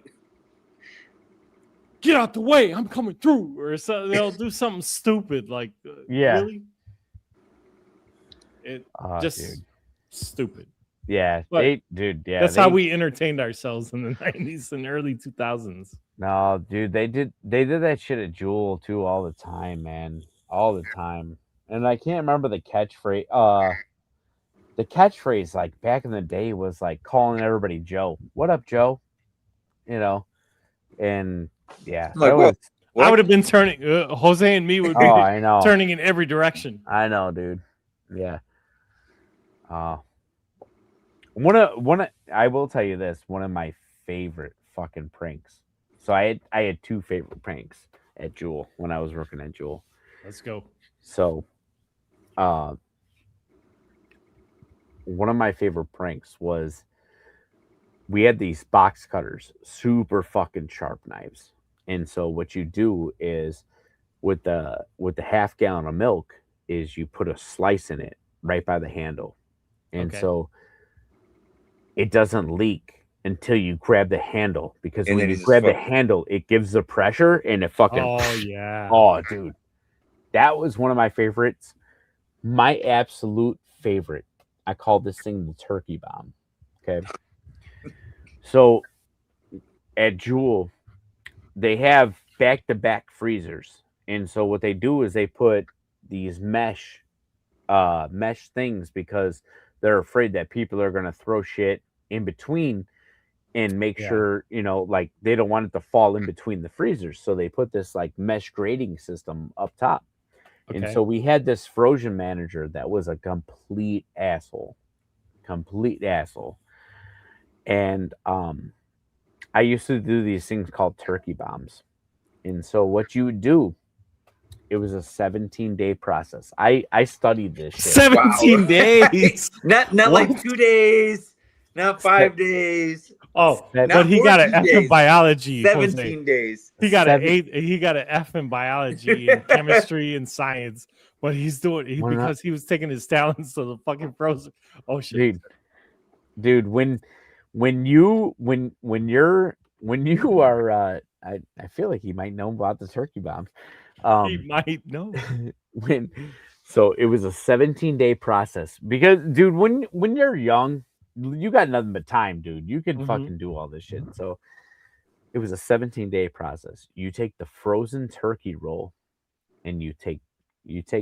get out the way, I'm coming through, or so they'll do something stupid like really just dude. Stupid. Yeah, but that's how we entertained ourselves in the 90s and early 2000s. No, dude, they did that shit at Jewel too all the time, man, all the time. And I can't remember the catchphrase. The catchphrase like back in the day was like calling everybody Joe. What up, Joe? And yeah, like what? I would have been turning. Jose and me would be I know. turning in every direction. I know, dude. Yeah. I will tell you this, one of my favorite fucking pranks. So I had 2 favorite pranks at Jewel when I was working at Jewel. Let's go. So one of my favorite pranks was we had these box cutters, super fucking sharp knives. And so what you do is with the half gallon of milk is you put a slice in it right by the handle, and Okay. so it doesn't leak until you grab the handle, because And when then you it's just grab the fuck- handle, it gives the pressure and it fucking Oh yeah. oh, dude, that was one of my favorites. My absolute favorite. I call this thing the turkey bomb. Okay. So at Jewel, they have back-to-back freezers. And so what they do is they put these mesh things, because they're afraid that people are going to throw shit in between and make Yeah. sure, like they don't want it to fall in between the freezers. So they put this like mesh grading system up top. And Okay. so we had this frozen manager that was a complete asshole. And I used to do these things called turkey bombs. And so what you would do, it was a 17-day process. I studied this shit. 17 Wow. days. not What? like 2 days, not 5 days, Oh, That- but he got an 14 F in days. biology. Jose. 17 days. He got Seven- he got an F in biology and chemistry and science, but he's doing Why not? because he was taking his talents to the fucking frozen ocean. Dude, when you are I feel like he might know about the turkey bombs. He might know. So it was a 17-day process, because dude, when you're young, you got nothing but time, dude. You can Mhm. fucking do all this shit. So it was a 17-day process. You take the frozen turkey roll and you take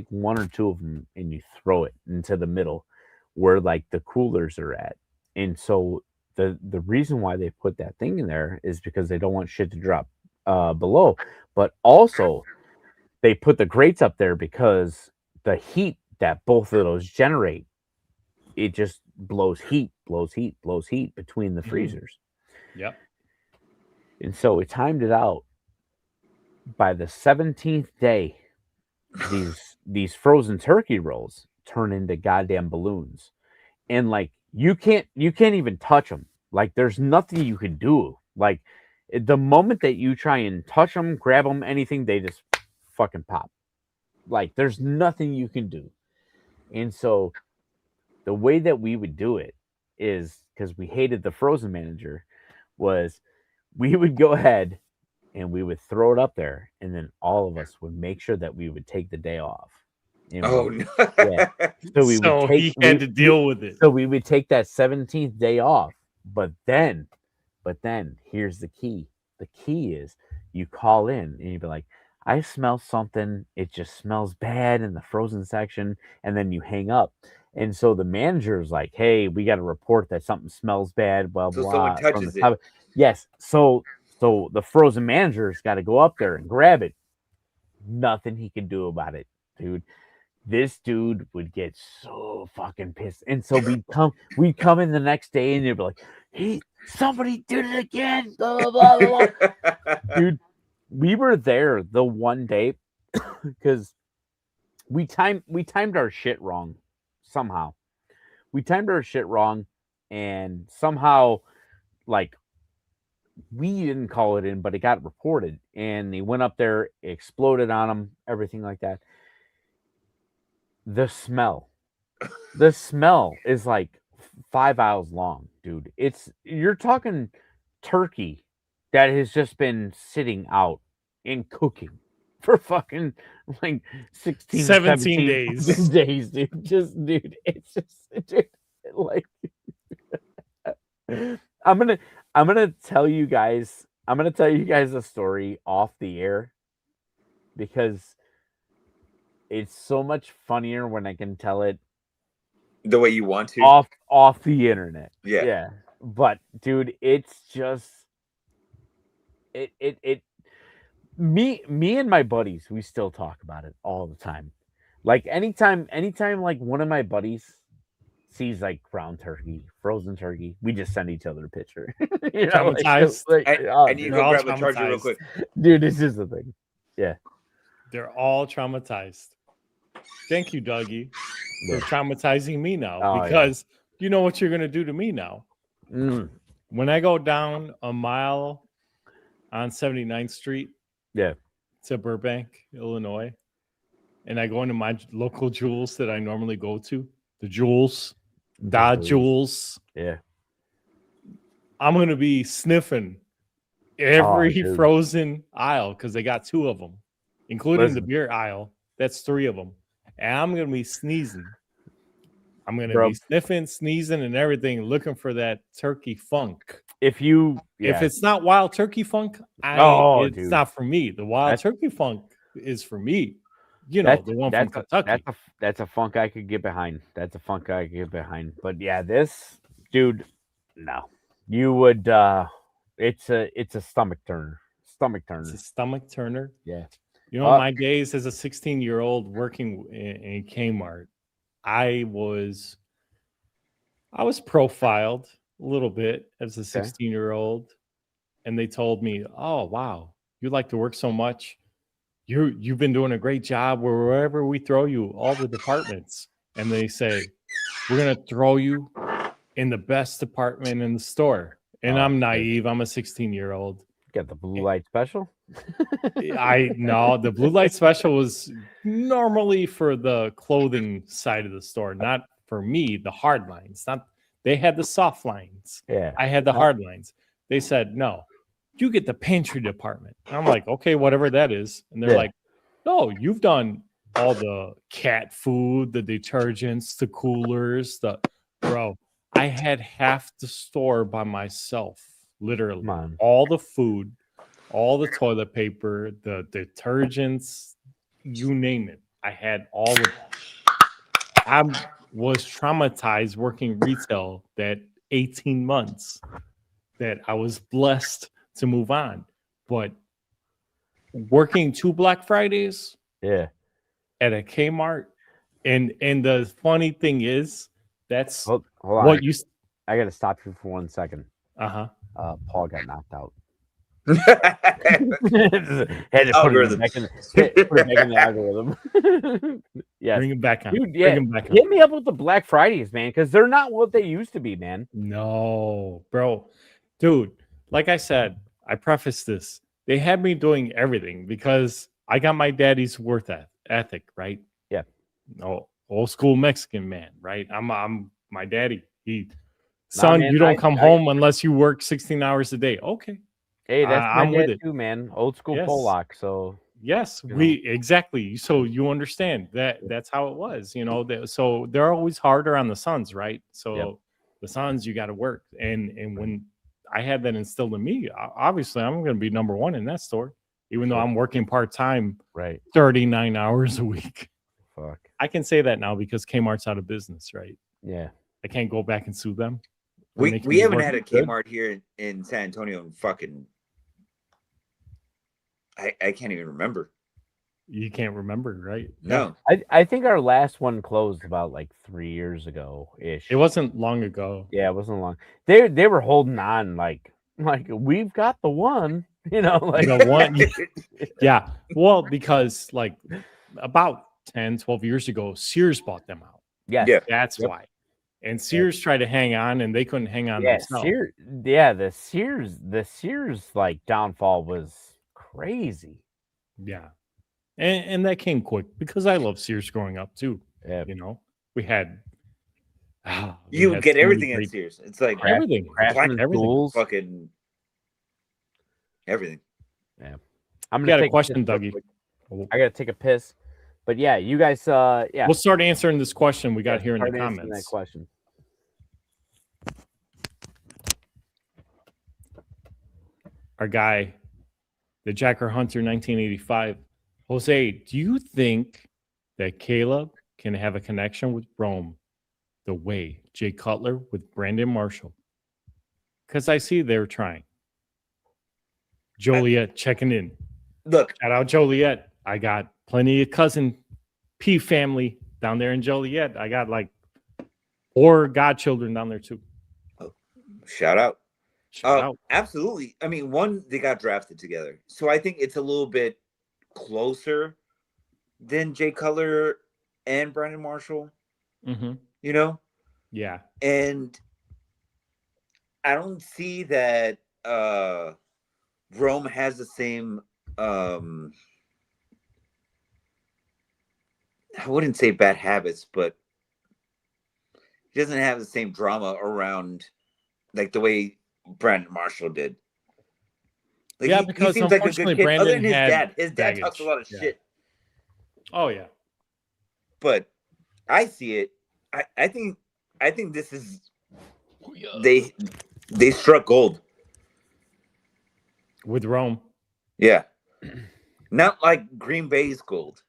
one or two of them and you throw it into the middle where like the coolers are at. And so the reason why they put that thing in there is because they don't want shit to drop below, but also they put the grates up there because the heat that both of those generate, it just blows heat between the Mhm. freezers. Yep. And so we timed it out. By the 17th day, these frozen turkey rolls turn into goddamn balloons. And like you can't even touch them. Like there's nothing you can do. Like the moment that you try and touch them, grab them, anything, they just fucking pop. Like there's nothing you can do. And so the way that we would do it is, because we hated the frozen manager, was we would go ahead and we would throw it up there, and then all of us would make sure that we would take the day off. And Oh we- no. yeah. So we So would take he had to deal with it. so we would take that 17th day off. But then here's the key. The key is you call in and you'd be like, I smell something. It just smells bad in the frozen section. And then you hang up. And so the manager is like, hey, we got to report that something smells bad, blah, So blah. someone from touches the it. top. Yes. So the frozen manager's got to go up there and grab it. Nothing he can do about it, dude. This dude would get so fucking pissed. And so we'd come in the next day and they'd be like, hey, somebody did it again. Blah, blah, blah, blah. Dude, we were there the one day because we timed our shit wrong somehow. We timed our shit wrong, and somehow, like, we didn't call it in, but it got reported, and they went up there, exploded on them, everything like that. The smell is like 5 aisles long, dude. You're talking turkey that has just been sitting out and cooking for fucking like 16 17 days, dude. Dude, it's just, dude, like I'm gonna tell you guys a story off the air, because it's so much funnier when I can tell it The way you want to. off the internet. Yeah. Yeah. But dude, it's just me and my buddies, we still talk about it all the time. Like anytime like one of my buddies sees like ground turkey, frozen turkey, we just send each other a picture. You know, like, Traumatized. I need to They're go all grab a charger real traumatized. quick. dude, it's just a thing. They're all traumatized. Thank you, Dougie, for traumatizing me now, Oh, yeah. because you know what you're going to do to me now. Mm, When I go down a mile on 79th Street, Yeah. to Burbank, Illinois, and I go into my local Jewels that I normally go to, the Jewels, Da Jewels, Yeah. I'm gonna be sniffing every dude. frozen aisle because they got 2 of them, including the Listen. beer aisle. That's 3 of them, and I'm gonna be sneezing. I'm gonna Bro. be sniffing, sneezing, and everything, looking for that turkey funk. If you, If it's not wild turkey funk, it's dude. not for me. The wild That's- turkey funk is for me. You know, the one from Kentucky. That's a funk I could get behind. That's a funk I could get behind. But yeah, this dude, no, you would. It's a stomach turner. Stomach turner. It's a stomach turner. Yeah. You know, my days as a 16-year-old working in Kmart, I was profiled a little bit as a 16-year-old, and they told me, "Oh, wow, you like to work so much. You've been doing a great job wherever we throw you, all the departments." And they say, "We're gonna throw you in the best department in the store." And I'm naive. I'm a 16-year-old. Got the blue light special. The blue light special was normally for the clothing side of the store, not for me. The hard lines, they had the soft lines. Yeah, I had the hard lines. They said, "No, you get the pantry department." And I'm like, "Okay, whatever that is." And they're like, "No, you've done all the cat food, the detergents, the coolers, bro." I had half the store by myself, literally. All the food, all the toilet paper, the detergents, you name it. I had all of it. I was traumatized working retail that 18 months that I was blessed to move on. But working 2 Black Fridays at a Kmart, and the funny thing is, that's hold on. what you. I got to stop you for 1 second. Paul got knocked out. Had to put it back in the algorithm. Yeah, bring it back on. Dude, Bring him back on. Hit me up with the Black Fridays, man, because they're not what they used to be, man. No, bro, dude. Like I said, I prefaced this. They had me doing everything because I got my daddy's worth ethic, right? Yeah. No, old school Mexican man, right? I'm my daddy. Son, you don't come home unless you work 16 hours a day. Okay. Hey, that's my I'm dad with it too, man. Old school Polak. So yes, exactly. So you understand that's how it was, you know. So they're always harder on the sons, right? So the sons, you got to work, and when I had that instilled in me, obviously I'm going to be number one in that store, even though I'm working part time, right, 39 hours a week. Fuck. I can say that now because Kmart's out of business, right? Yeah, I can't go back and sue them. We haven't had a Kmart here in San Antonio in fucking. I can't even remember. You can't remember, right? No. I think our last one closed about like 3 years ago ish. It wasn't long ago. Yeah, it wasn't long. They were holding on like we've got the one, you know, like the one. Yeah. Well, because like about 10, 12 years ago, Sears bought them out. Yes. Yeah. That's why. And Sears tried to hang on and they couldn't hang on themselves. The Sears like downfall was crazy. Yeah. And that came quick because I love Sears growing up too. Yeah. You know, we had you get everything at Sears. It's like everything. Tools, fucking everything. Yeah. I'm gonna got a question, Dougie. I gotta take a piss. But yeah, you guys yeah. We'll start answering this question we got here in the comments. That question. Our guy, the Jacker Hunter 1985. Jose, do you think that Caleb can have a connection with Rome the way Jay Cutler with Brandon Marshall? Because I see they're trying. Joliet checking in. Look. Shout out Joliet. I got plenty of cousin P family down there in Joliet. I got like 4 godchildren down there too. Oh, shout out. Shout out. Absolutely. I mean, one, they got drafted together. So I think it's a little bit closer than Jay Cutler and Brandon Marshall. Mm-hmm. You know? Yeah. And I don't see that Rome has the same I wouldn't say bad habits, but he doesn't have the same drama around like the way Brandon Marshall did. Like Yeah, he because seems like a unfortunately good kid. Other Brandon than his had dad. His dad talks a baggage. lot of Yeah. shit. Oh yeah. But I see it. I think this is they struck gold. With Rome. Yeah. Not like Green Bay's gold.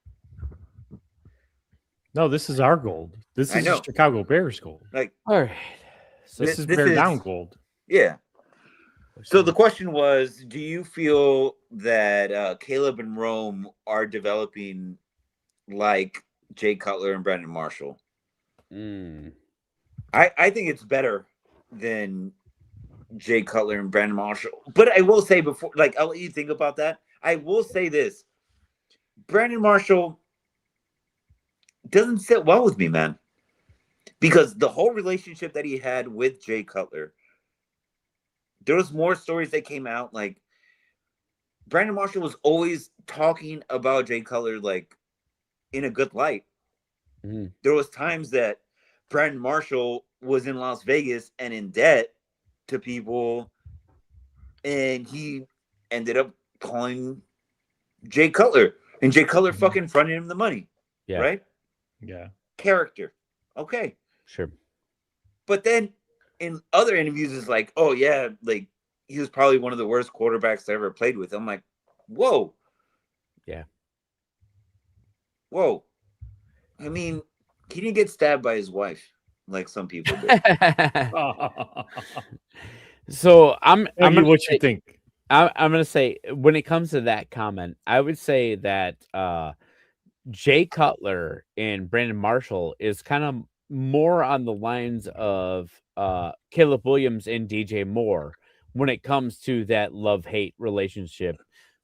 No, this is our gold. This I is know. Chicago Bears gold. Like All right. So This is this Bear is- Down gold. yeah. So the question was, do you feel that Caleb and Rome are developing like Jay Cutler and Brandon Marshall? Mm. I think it's better than Jay Cutler and Brandon Marshall. But I will say before, like, I'll let you think about that. I will say this. Brandon Marshall doesn't sit well with me, man. Because the whole relationship that he had with Jay Cutler, there was more stories that came out. Like, Brandon Marshall was always talking about Jay Cutler, like, in a good light. Mhm. There was times that Brandon Marshall was in Las Vegas and in debt to people, and he ended up calling Jay Cutler, and Jay Cutler fucking fronted him the money. Yeah. Right? Yeah. Character. Okay. Sure. But then in other interviews, it's like, oh yeah, like he was probably one of the worst quarterbacks I ever played with. I'm like, whoa. Yeah. Whoa. I mean, he didn't get stabbed by his wife like some people did. So I'm Tell you gonna what say, you think. I'm gonna say when it comes to that comment, I would say that Jay Cutler and Brandon Marshall is kind of more on the lines of Caleb Williams and DJ Moore when it comes to that love-hate relationship,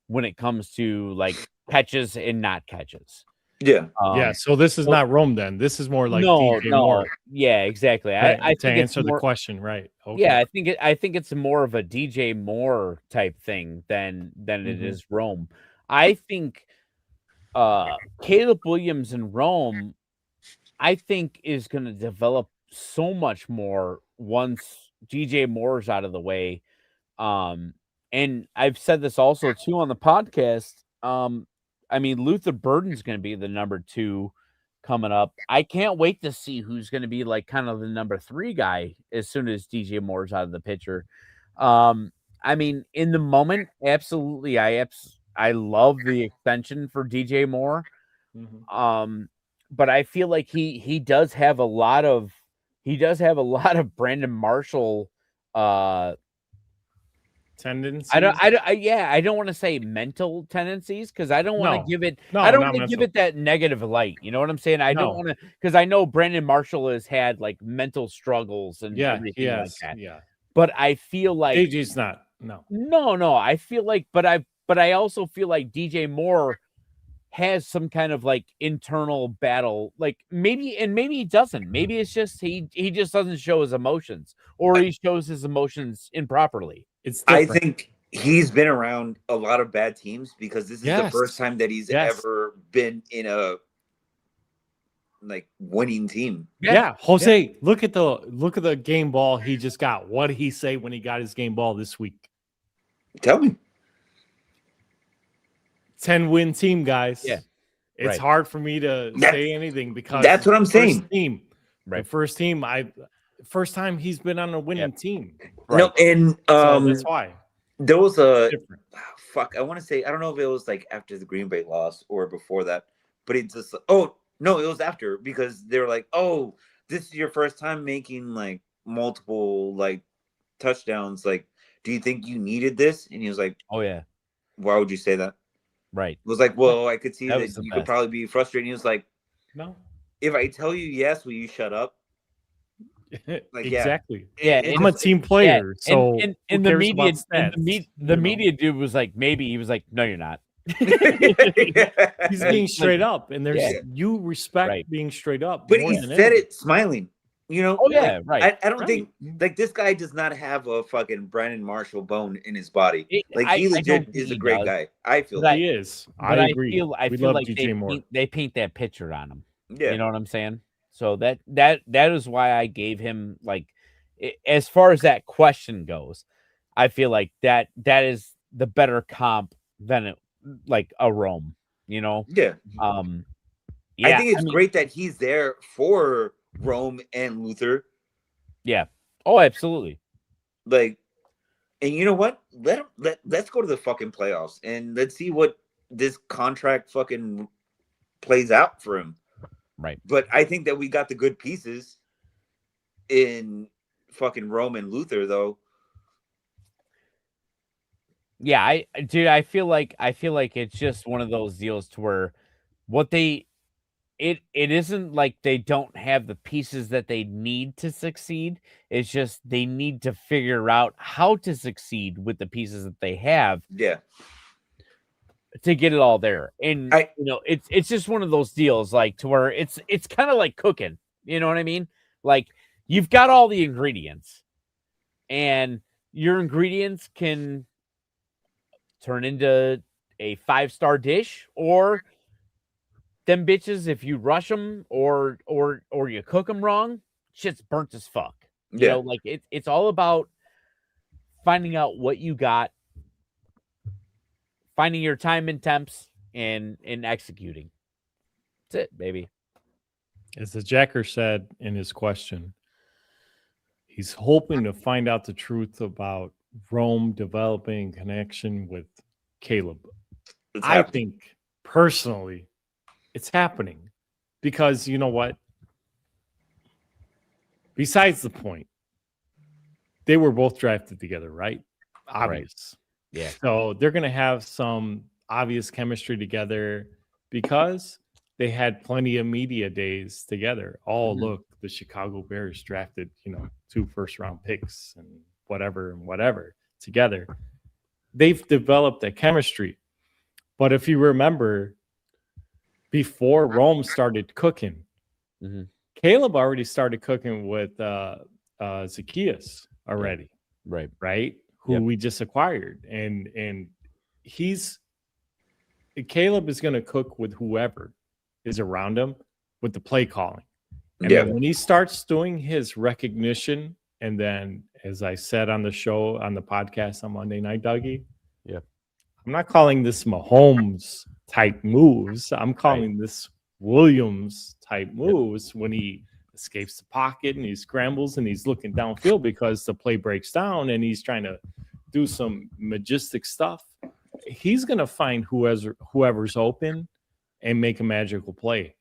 when it comes to like catches and not catches. Yeah. Yeah, so this is well- not Rome then. This is more like no, DJ no, Moore. yeah, exactly. Right, I to think it's answer the more, question, right? Okay. yeah, I think it's more of a DJ Moore type thing than it Mhm. is Rome. I think Caleb Williams and Rome, I think, is going to develop so much more once DJ Moore's out of the way. And I've said this also too on the podcast. I mean, Luther Burden's going to be the number 2 coming up. I can't wait to see who's going to be like kind of the number 3 guy as soon as DJ Moore's out of the picture. I mean, in the moment, absolutely, I love the extension for DJ Moore. Mhm. But I feel like he does have a lot of Brandon Marshall Tendencies. I don't want to say mental tendencies because I don't want to No. give it No, I don't not want to give mental. it that negative light. You know what I'm saying? I don't No. want to, because I know Brandon Marshall has had like mental struggles and Yeah, everything he like has. that. Yeah. But I feel like AJ's not. No. no, I feel like but I also feel like DJ Moore has some kind of like internal battle, like maybe he doesn't. Maybe it's just he just doesn't show his emotions, or he shows his emotions improperly. It's I different. think he's been around a lot of bad teams because this is the Yes. first time that he's Yes. ever been in a like winning team. Yeah, Jose, look at the game ball he just got. What did he say when he got his game ball this week? Tell me. 10-win team, guys. Yeah, It's right. hard for me to That- say anything because that's what I'm the saying. first team, Right. the first team, first time he's been on a winning team. No, and So that's why. there was a Different. fuck. I want to say I don't know if it was like after the Green Bay loss or before that, but it's just oh no, it was after because they were like, oh, this is your first time making like multiple like touchdowns. Like, do you think you needed this? And he was like, Oh yeah, why would you say that? right. It was like, well, I could see That that, was the you could best. probably be frustrated. He was like, No. if I tell you yes, will you shut up? Like, yeah. Exactly. Yeah, It I'm a just- team player, so and who the cares media, about stats, the you know? media dude was like, maybe. He was like, no, you're not. He's being straight up, and there's Yeah. you respect Right. being straight up. But more he than said anything. it smiling. You know? Oh yeah, Like, right. I don't Right. think like this guy does not have a fucking Brandon Marshall bone in his body. It- Like I he don't legit think is a he great does. guy. I feel But He is. But I agree. I We feel love like DJ Moore. they paint that picture on him. Yeah. You know what I'm saying? So that is why I gave him like as far as that question goes, I feel like that is the better comp than like a Rome, you know? Yeah. Um I yeah, think it's great that he's there for Rome and Luther. yeah. Oh, absolutely. Like, and you know what? Let's go to the fucking playoffs and let's see what this contract fucking plays out for him. Right. But I think that we got the good pieces in fucking Rome and Luther, though. Yeah, I feel like it's just one of those deals to where what they it isn't like they don't have the pieces that they need to succeed. It's just they need to figure out how to succeed with the pieces that they have Yeah. to get it all there. And you know, it's just one of those deals like to where it's kind of like cooking. You know what I mean? Like you've got all the ingredients, and your ingredients can turn into a 5-star dish, or them bitches, if you rush them or you cook them wrong, shit's burnt as fuck. You know, like it's all about finding out what you got, finding your time and temps, and executing. That's it, baby. As the Jacker said in his question, he's hoping to find out the truth about Rome developing connection with Caleb. I think personally it's happening because you know what? Besides the point, they were both drafted together, right? Obvious. Right. Yeah. So they're going to have some obvious chemistry together because they had plenty of media days together. Oh, look, the Chicago Bears drafted, 2 first-round picks and whatever together. They've developed that chemistry. But if you remember, before Rome started cooking, Caleb already started cooking with Zacchaeus already. Right? Who we just acquired. And Caleb is going to cook with whoever is around him with the play calling. And then when he starts doing his recognition, and then as I said on the show, on the podcast on Monday Night, Dougie, I'm not calling this Mahomes type moves. I'm calling this Williams type moves when he escapes the pocket and he scrambles and he's looking downfield because the play breaks down and he's trying to do some majestic stuff. He's going to find whoever's open and make a magical play.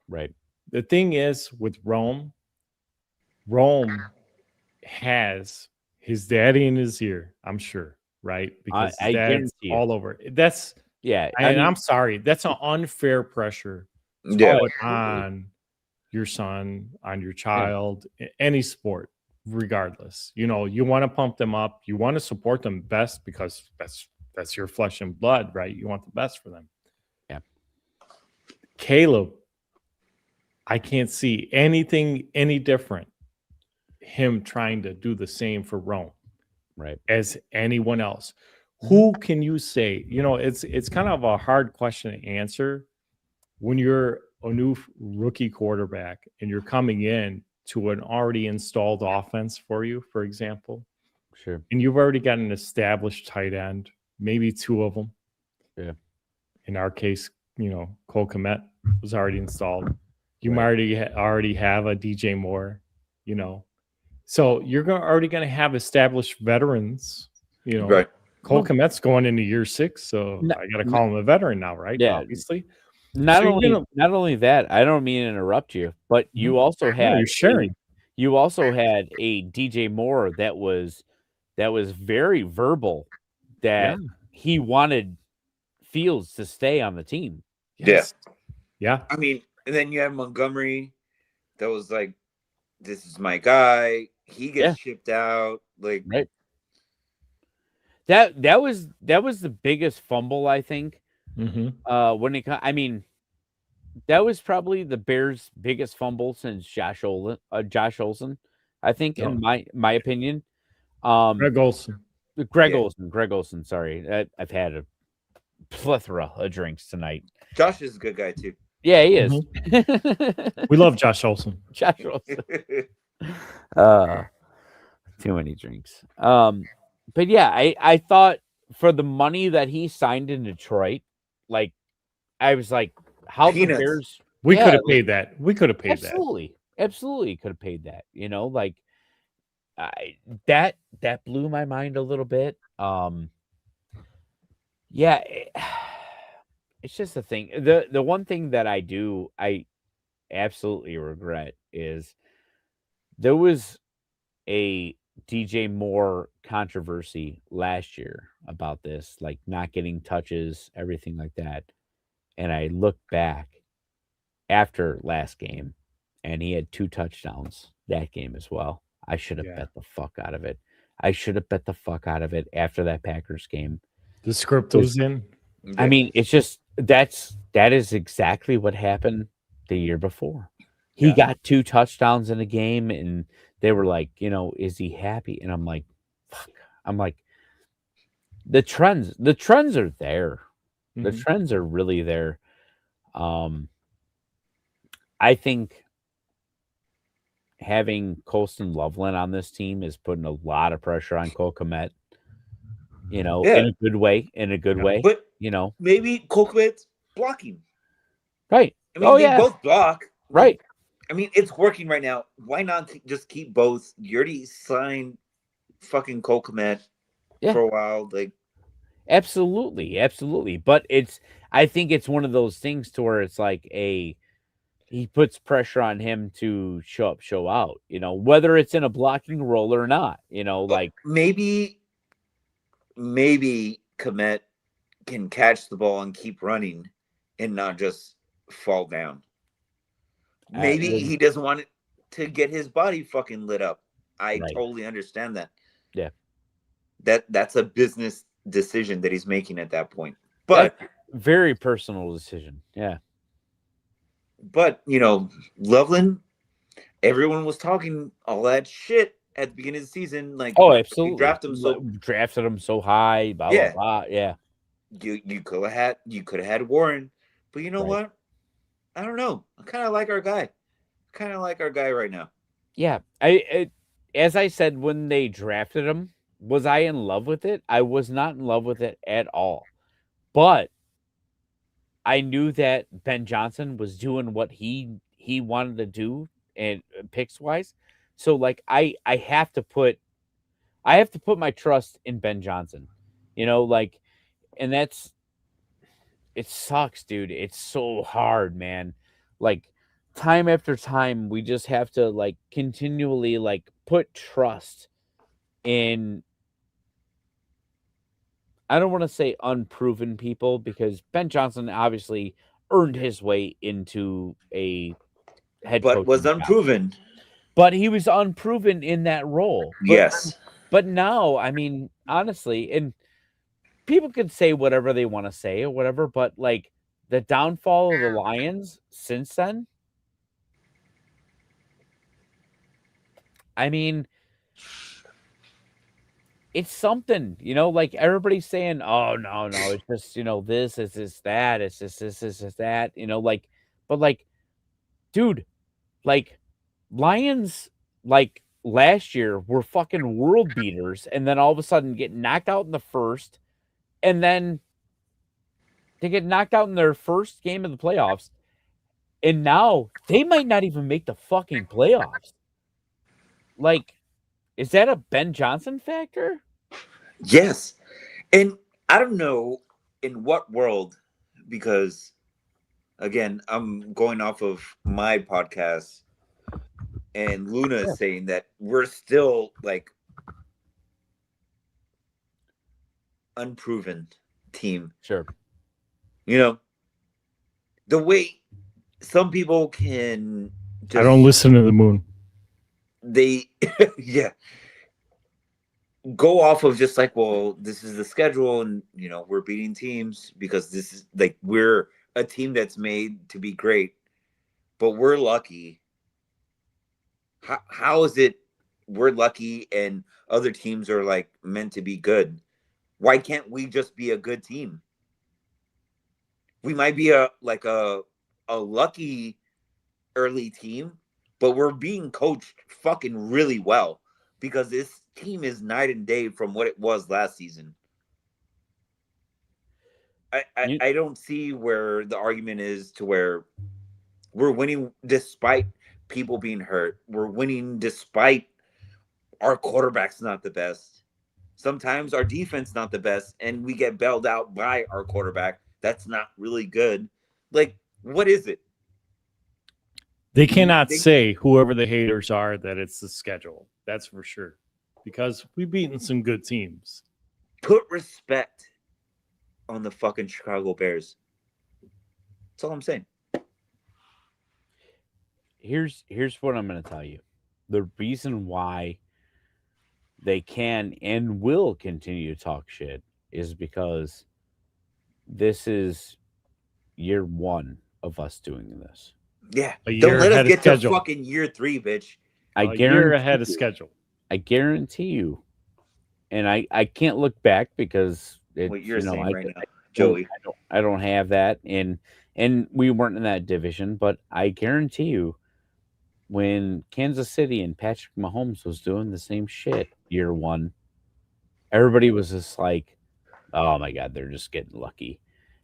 Right. The thing is with Rome has his daddy in his ear, I'm sure, right? Because I dad's all over. That's I'm sorry. That's an unfair pressure to put on your son, on your child, any sport, regardless. You want to pump them up. You want to support them best because that's your flesh and blood, right? You want the best for them. Yeah. Caleb, I can't see anything any different. Him trying to do the same for Rome, right, as anyone else. Who can you say? It's kind of a hard question to answer when you're a new rookie quarterback and you're coming in to an already installed offense for you, for example. Sure. And you've already got an established tight end, maybe 2 of them. Yeah. In our case, Cole Kmet was already installed. You might already have a DJ Moore, So you're already going to have established veterans, Right. Cole Kmet's going into year 6, so I got to call him a veteran now, right? Yeah. Obviously. Not only that, I don't mean to interrupt you, but you also had you're sharing. You also had a DJ Moore that was very verbal that he wanted Fields to stay on the team. Yes. Yeah. I mean, and then you have Montgomery that was like, this is my guy. He gets shipped out. Like that was the biggest fumble, I think. Mm-hmm. That was probably the Bears' biggest fumble since Josh Olsen, I think, in my opinion. Greg Olsen. Greg Olsen. Sorry, I've had a plethora of drinks tonight. Josh is a good guy too. Yeah, he is. We love Josh Olson. Josh Rosen. Too many drinks. But yeah, I thought for the money that he signed in Detroit, like I was like, how the Peanuts. Bears We Yeah, could have like, paid that. We could have paid that. absolutely could have paid that. You know, like that blew my mind a little bit. Yeah, it's just a thing. The one thing that I absolutely regret is there was a DJ Moore controversy last year about this, like not getting touches, everything like that. And I look back after last game and he had 2 touchdowns that game as well. I should have Yeah. bet the fuck out of it. I should have bet the fuck out of it after that Packers game. The script was in. I mean, it's just that is exactly what happened the year before. He Yeah. got 2 touchdowns in a game and they were like, you know, is he happy? And I'm like, fuck. I'm like, the trends are there. The Mhm. trends are really there. I think having Colston Loveland on this team is putting a lot of pressure on Cole Kmet, you know, Yeah. in a good way, But you know. maybe Colquitt's blocking. Right. I mean, Oh, they yeah. both block. Right. I mean, it's working right now. Why not just keep both? You already signed fucking Cole Kmet Yeah. for a while. Like, Absolutely. But I think it's one of those things to where it's like he puts pressure on him to show up, show out, you know, whether it's in a blocking role or not, you know, like maybe Kmet can catch the ball and keep running and not just fall down. Maybe he doesn't want it to get his body fucking lit up. I Right. totally understand that. Yeah. That's a business decision that he's making at that point. But very personal decision. Yeah. But you know, Loveland, everyone was talking all that shit at the beginning of the season. Like, oh, absolutely, drafted him so high. Blah, yeah, blah, blah. Yeah. You could have had Warren, but you know what? I don't know. I kind of like our guy. Right now. Yeah, as I said when they drafted him, was I in love with it? I was not in love with it at all, but I knew that Ben Johnson was doing what he wanted to do and picks wise. So like I have to put my trust in Ben Johnson. You know, like, and it sucks, dude. It's so hard, man. Like time after time we just have to like continually like put trust in, I don't want to say unproven people because Ben Johnson obviously earned his way into a head coach. But was unproven. But he was unproven in that role. Yes. But now, I mean, honestly, and people could say whatever they want to say or whatever, but like the downfall of the Lions since then, I mean, it's something, you know, like everybody's saying, oh, no, it's just, you know, this, it's just that, it's just this, it's just that, you know, like, but like, dude, like, Lions, like, last year were fucking world beaters and then all of a sudden get knocked out in the first, and then they get knocked out in their first game of the playoffs, and now they might not even make the fucking playoffs. Like, is that a Ben Johnson factor? Yes. And I don't know in what world, because again, I'm going off of my podcast and Luna is saying that we're still like unproven team. Sure. You know, the way some people can I don't listen to the moon. They go off of just like, well, this is the schedule and you know we're beating teams because this is like we're a team that's made to be great, but we're lucky. How is it we're lucky and other teams are like meant to be good? Why can't we just be a good team? We might be a a lucky early team, but we're being coached fucking really well because this team is night and day from what it was last season. I don't see where the argument is to where we're winning despite people being hurt. We're winning despite our quarterback's not the best. Sometimes our defense not the best, and we get bailed out by our quarterback. That's not really good. Like, what is it? They cannot say, whoever the haters are, that it's the schedule. That's for sure. Because we've beaten some good teams. Put respect on the fucking Chicago Bears. That's all I'm saying. Here's what I'm going to tell you. The reason why they can and will continue to talk shit is because this is year one of us doing this. Yeah. A Don't year let us ahead of get to schedule. fucking year 3, bitch. I A year guarantee ahead of you- schedule. I guarantee you, and I can't look back because it's, What you're you know, saying right now, I Joey. don't have that, and we weren't in that division, but I guarantee you, when Kansas City and Patrick Mahomes was doing the same shit year one, everybody was just like, "Oh my god, they're just getting lucky."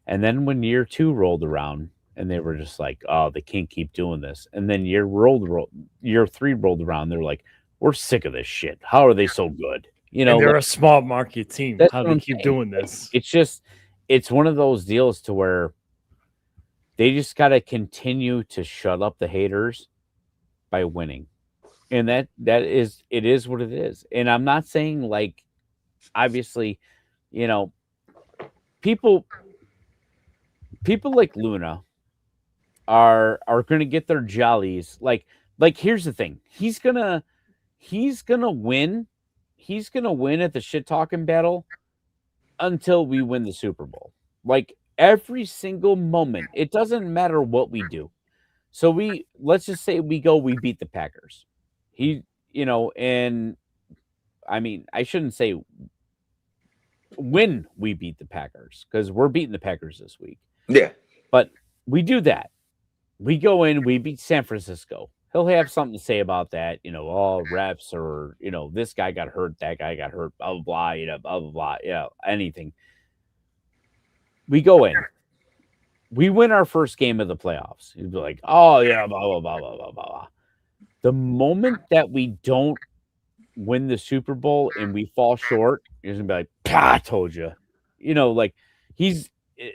And then when year 2 rolled around, and they were just like, "Oh, they can't keep doing this." And then year 3 rolled around, they're like, "We're sick of this shit. How are they so good?" You know, And they're like, a small market team. That's How what do I'm they keep saying. doing this? it's one of those deals to where they just got to continue to shut up the haters by winning. And it is what it is. And I'm not saying, like, obviously, you know, people like Luna are going to get their jollies. Like here's the thing. He's going to win. He's going to win at the shit talking battle until we win the Super Bowl. Like, every single moment. It doesn't matter what we do. So let's just say we beat the Packers. And I mean, I shouldn't say when we beat the Packers, because we're beating the Packers this week. Yeah. But we do that. We go in, we beat San Francisco. He'll have something to say about that, all reps, or, this guy got hurt, that guy got hurt, blah, blah, blah, blah, blah, blah, anything. We go in. We win our first game of the playoffs. He'd be like, "Oh, yeah, blah, blah, blah, blah, blah, blah." The moment that we don't win the Super Bowl and we fall short, he's going to be like, "I told you." Like, he's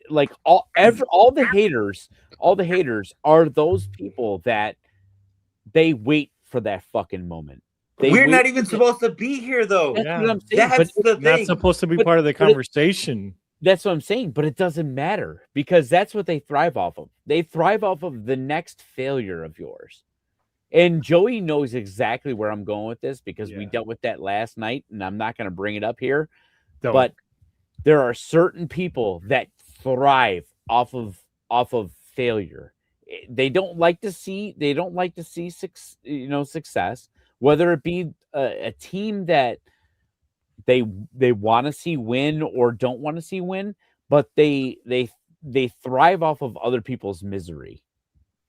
like, all the haters are those people that they wait for that fucking moment. We're not even supposed to be here, though. That's Yeah. what I'm saying. That's the Not thing. supposed to be But- part of the but it- conversation. That's what I'm saying, but it doesn't matter because that's what they thrive off of. They thrive off of the next failure of yours. And Joey knows exactly where I'm going with this because we Yeah. dealt with that last night, and I'm not going to bring it up here. Don't. But there are certain people that thrive off of failure. They don't like to see success, whether it be a team that they want to see win or don't want to see win, but they thrive off of other people's misery.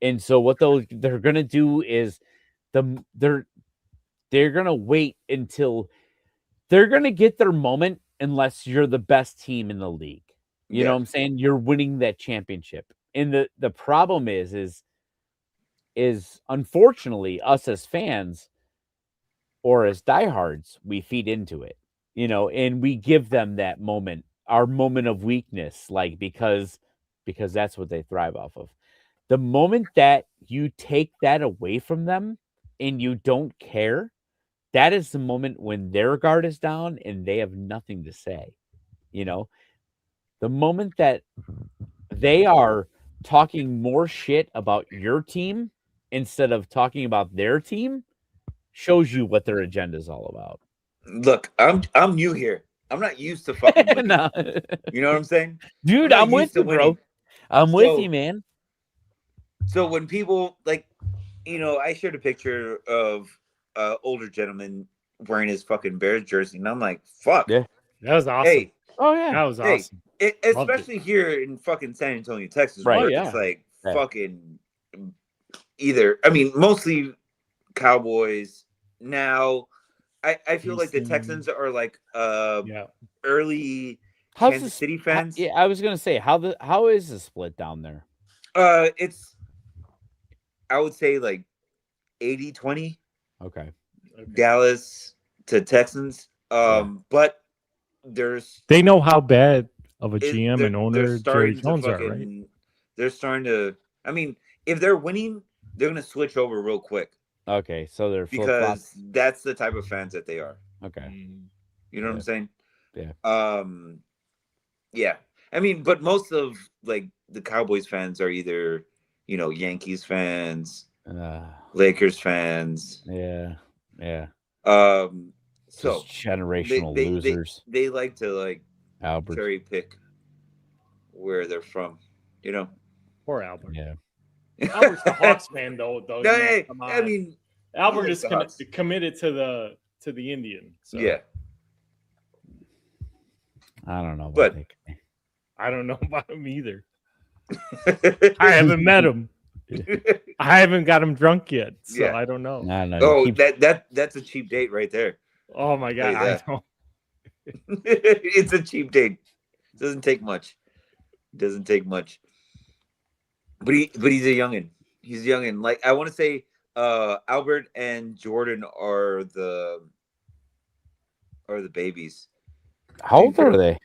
And so what they're going to do is they're going to wait until they're going to get their moment unless you're the best team in the league. You know what I'm saying? You're winning that championship. And the problem is unfortunately us as fans or as diehards, we feed into it, and we give them that moment, our moment of weakness, like, because that's what they thrive off of. The moment that you take that away from them and you don't care, that is the moment when their guard is down and they have nothing to say. The moment that they are talking more shit about your team instead of talking about their team shows you what their agenda is all about. Look, I'm new here. I'm not used to fucking winning. No. You know what I'm saying? Dude, not I'm with used to you, bro. winning. I'm with So- you, man. So when people I shared a picture of older gentleman wearing his fucking Bears jersey, and I'm like, fuck. Yeah. That was awesome. Hey, Oh yeah. That was Hey, awesome. especially here in fucking San Antonio, Texas, Right. where Oh, yeah. it's like, Yeah. fucking either. I mean, mostly Cowboys. Now, I feel like the Houston. Texans are like Yeah. early How's Kansas this, City fans. yeah, I was gonna say how is the split down there? It's I would say like 80-20 Okay. Dallas to Texans. But there's They know how bad of a it- GM they're- and they're owner Jerry starting to Jones are, right? fucking- They're starting to. I mean, if they're winning, they're gonna switch over real quick Okay, so they're flip flop. because that's the type of fans that they are. Okay. You know what I'm saying? Yeah. Yeah. I mean, but most of like the Cowboys fans are either, Yankees fans, Lakers fans. Yeah. Yeah. So Just generational they losers. they like to like Albert. cherry pick where they're from, Poor Albert. Yeah. Albert's the Hawks fan, though. No, you know, hey, come I on. mean, Albert he is likes the Hawks. committed to the Indian. So yeah. I don't know. But- About that I don't know about him either. I haven't met him. I haven't got him drunk yet, so Yeah. I don't know. guy. I know. Oh, Keep- that's a cheap date right there. Oh my god, Say I that. know. It's a cheap date. Doesn't take much. But he's a youngin. He's a youngin. Like I want to say, Albert and Jordan are the babies. How old are they?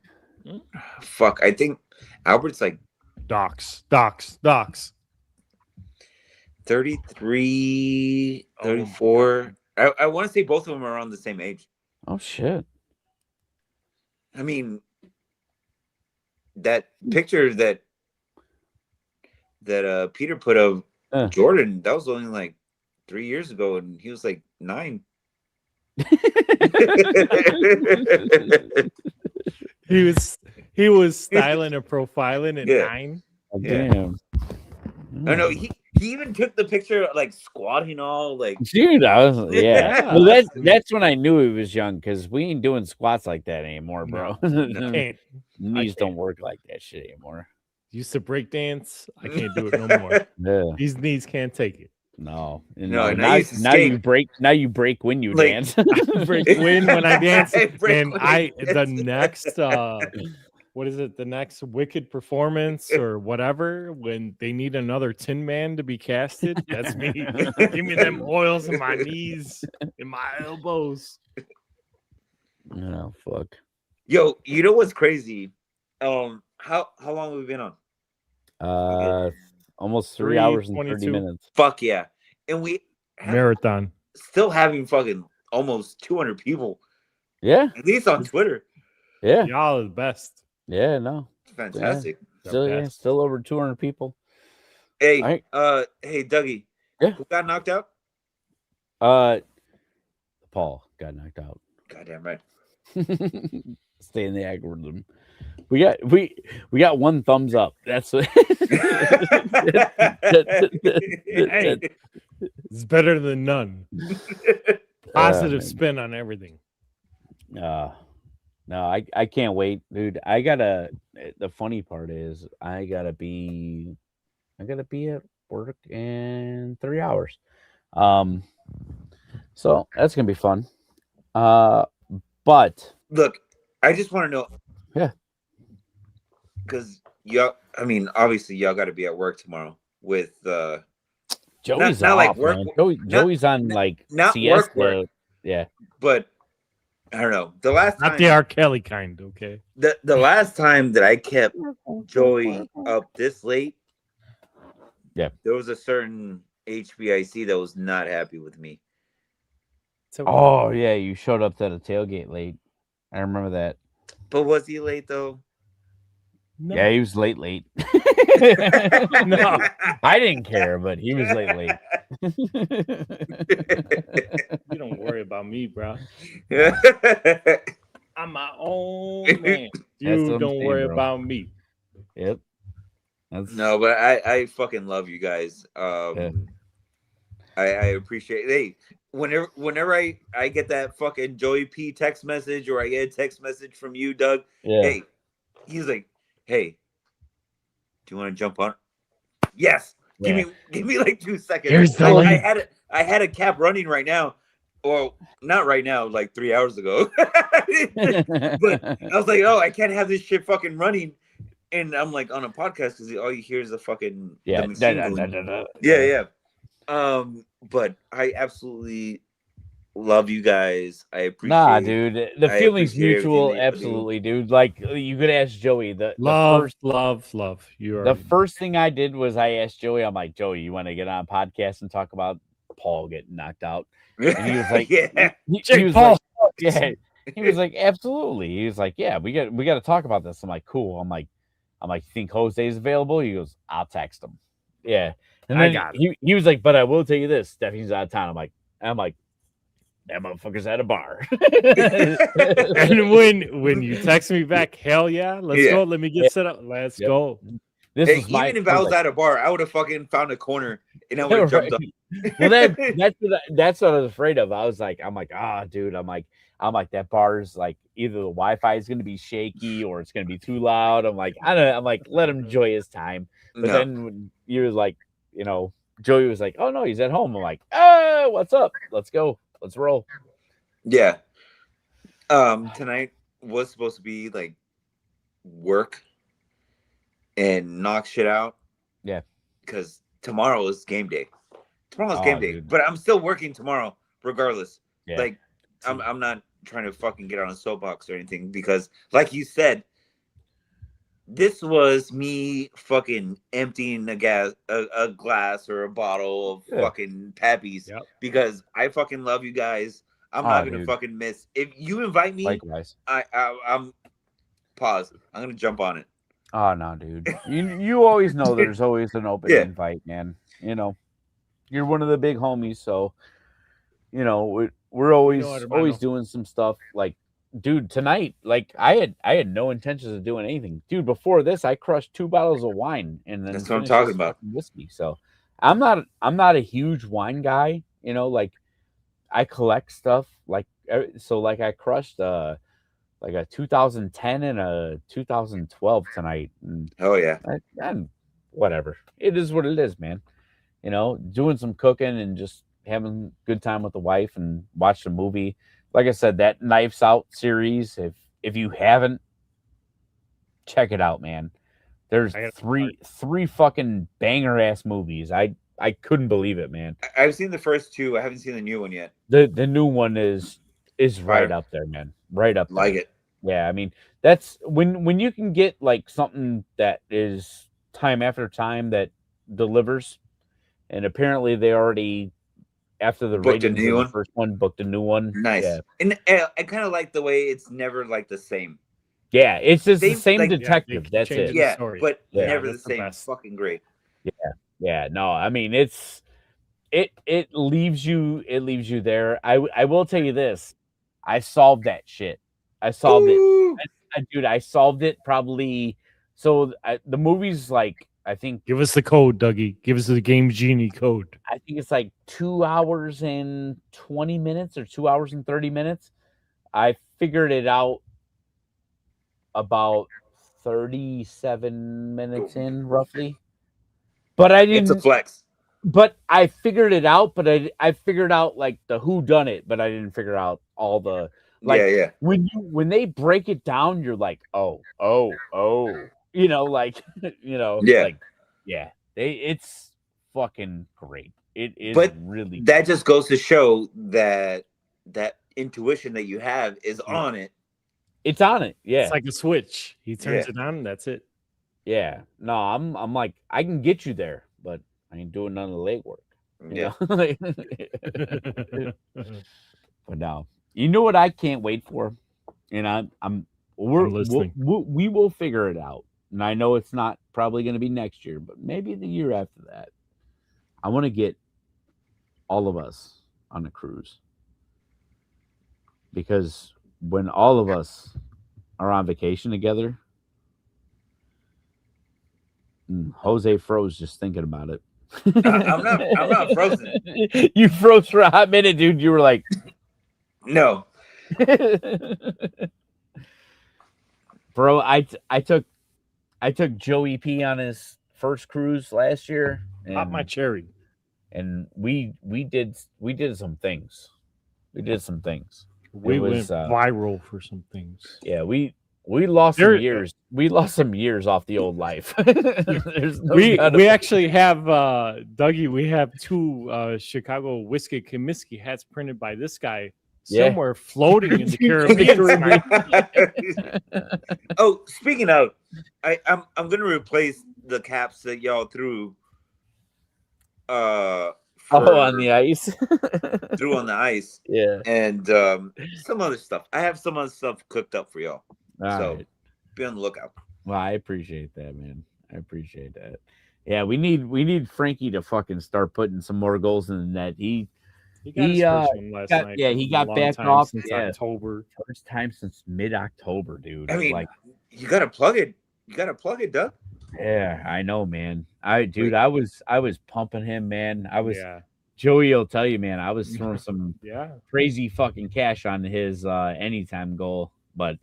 Fuck, I think Albert's like Docs. 33, Oh, 34. I want to say both of them are around the same age. Oh shit. I mean, that picture that Peter put of Jordan, that was only like 3 years ago, and he was like 9. He was styling and profiling at Yeah. 9. Oh, Yeah. damn. I know he even took the picture like squatting all like Dude, I was yeah. Yeah. Well, that's when I knew he was young because we ain't doing squats like that anymore, bro. Can't. Knees can't. don't work like that shit anymore. Used to break dance. I can't do it no more. Yeah, These knees can't take it. no. No, and I now, used to now you skate. break. Now you break when you Like- dance. I break wind when I dance, Break and when I I the dance. next what is it? The next wicked performance or whatever when they need another Tin Man to be casted. That's me. Give me them oils in my knees, in my elbows. Oh fuck. Yo, you know what's crazy? How long have we been on? Almost 3 hours and 30 3:22. minutes. Fuck yeah. And we Marathon. still having fucking almost 200 people, Yeah, at least on Twitter. yeah, Y'all are the best. yeah. No, It's fantastic. The still, yeah, best. still over 200 people. Hey, All right. hey, Dougie. Yeah. Who got knocked out? Paul got knocked out. Goddamn right. Stay in the algorithm. We got one thumbs up. That's what. Hey, it's better than none. Positive man. spin on everything. No, I can't wait, dude. The funny part is I gotta be at work in 3 hours. So that's gonna be fun. But Look, I just want to know. Yeah. Because y'all, I mean, obviously y'all got to be at work tomorrow with Joey's not off, like work- man. not- Joey's on like not siesta. work. Yeah. but I don't know. The last Not time the R. Kelly kind, okay? the last time that I kept Joey up this late, Yeah. there was a certain HBIC that was not happy with me. So, Oh yeah, you showed up to the tailgate late. I remember that. But was he late though? no. Yeah, he was late. No. I didn't care, but he was late. You don't worry about me, bro. Yeah. I'm my own man. what You I'm don't saying, worry bro. about me. Yep. That's No, but I fucking love you guys. Yeah. I appreciate. Hey, whenever I get that fucking Joey P text message or I get a text message from you, Doug. yeah. Hey, he's like, hey, do you want to jump on? Yes. Yeah. Give me like 2 seconds. Here's the I link. had a cap running right now. Or not right now, like 3 hours ago. But I was like, oh, I can't have this shit fucking running. And I'm like on a podcast because all you hear is the fucking yeah. the machine going. Yeah. But I absolutely love you guys. I appreciate. Nah, dude, the I feeling's appreciate everything mutual. that y'all do. Absolutely, dude. Like you could ask Joey. The Love, first love. You the are first thing I did was I asked Joey. I'm like, Joey, you want to get on a podcast and talk about Paul getting knocked out? And he was like, yeah. he was Paul. like, yeah. He was like, absolutely. He was like, yeah, we got to talk about this. I'm like, cool. I'm like, think Jose's available? He goes, I'll text him. Yeah. And I then got he was like, but I will tell you this, Stephanie's out of town. I'm like, that motherfucker's at a bar. And when you text me back, hell yeah, let's go. Let me get set up. Let's go. This Hey, is my even if I was at a bar, I would have fucking found a corner and I would have jumped up. Well, that's what I was afraid of. I'm like, dude, I'm like that bar's like either the Wi-Fi is gonna be shaky or it's gonna be too loud. I'm like, let him enjoy his time. But No. then when you was like, Joey was like, oh no, he's at home. I'm like, oh, what's up? Let's go. Let's roll. Yeah. Tonight was supposed to be like work and knock shit out. Yeah. Because tomorrow is game day. Tomorrow's game day. Dude. But I'm still working tomorrow, regardless. Yeah. Like I'm not trying to fucking get on a soapbox or anything because, like you said, this was me fucking emptying a glass or a bottle of fucking Pappies because I fucking love you guys. I'm not gonna fucking miss. If you invite me, Likewise. I'm pause. I'm gonna jump on it. Oh no, dude. You always know there's always an open invite, man. You're one of the big homies, so we're always doing some stuff. Like, dude, tonight, like I had no intentions of doing anything, dude. Before this, I crushed 2 bottles of wine and then that's what I'm talking about. Whiskey. So I'm not a huge wine guy, like I collect stuff like so. Like I crushed like a 2010 and a 2012 tonight. And oh yeah, and whatever. It is what it is, man. Doing some cooking and just having a good time with the wife and watch the movie. Like I said, that Knives Out series, if you haven't, check it out, man. There's three fucking banger ass movies. I couldn't believe it, man. I've seen the first 2. I haven't seen the new one yet. The new one is right up there, man. Right up there. Like it. Yeah, I mean, that's when you can get like something that is time after time that delivers, and apparently they already after the booked ratings of the first one booked a new one. Nice. Yeah. And I kind of like the way it's never like the same. Yeah, it's just the same like, detective. That's it. Yeah, but Yeah, never the that's the same. best. Fucking great. Yeah. No, I mean it leaves you there. I will tell you this. I solved that shit. I solved it. Dude, I solved it probably. So the movie's like, I think. Give us the code, Dougie. Give us the Game Genie code. I think it's like 2 hours and 20 minutes or 2 hours and 30 minutes. I figured it out about 37 minutes in, roughly. But I didn't. It's a flex. But I figured it out. But I figured out like the who done it, but I didn't figure out all the like. Yeah. When they break it down, you're like, oh. Yeah. Like, yeah. It's fucking great. It is really. That just goes to show that intuition that you have is on it. It's on it. Yeah. It's like a switch. He turns it on. That's it. Yeah. No, I'm like, I can get you there, but I ain't doing none of the legwork. Yeah. But no, you know what I can't wait for, and we're listening. we will figure it out. And I know it's not probably going to be next year, but maybe the year after that. I want to get all of us on a cruise, because when all of us are on vacation together, Jose froze just thinking about it. I'm not frozen. You froze for a hot minute, dude. You were like, no. Bro, I took Joey P on his first cruise last year, Pop my cherry. and we did some things. We did some things. We was, went viral for some things. Yeah, we lost There- some years. We lost some years off the old life. There's no We doubt we about actually have Dougie. We have 2 Chicago Whiskey Comiskey hats printed by this guy Yeah. somewhere floating in the Caribbean. Oh, speaking of, I'm gonna replace the caps that y'all threw. on the ice. threw on the ice, Yeah. and some other stuff. I have some other stuff cooked up for y'all, All so right. be on the lookout. Well, I appreciate that, man. I appreciate that. Yeah, we need Frankie to fucking start putting some more goals in the net. He got his He, first one last got- night. yeah, he It was a got long back time off, since yeah. October. first time since mid-October, dude. I mean, like, you gotta plug it. You gotta plug it, Doug. yeah, I know, man. I was pumping him, man. Yeah, Joey will tell you, man. I was throwing some yeah. crazy fucking cash on his anytime goal, but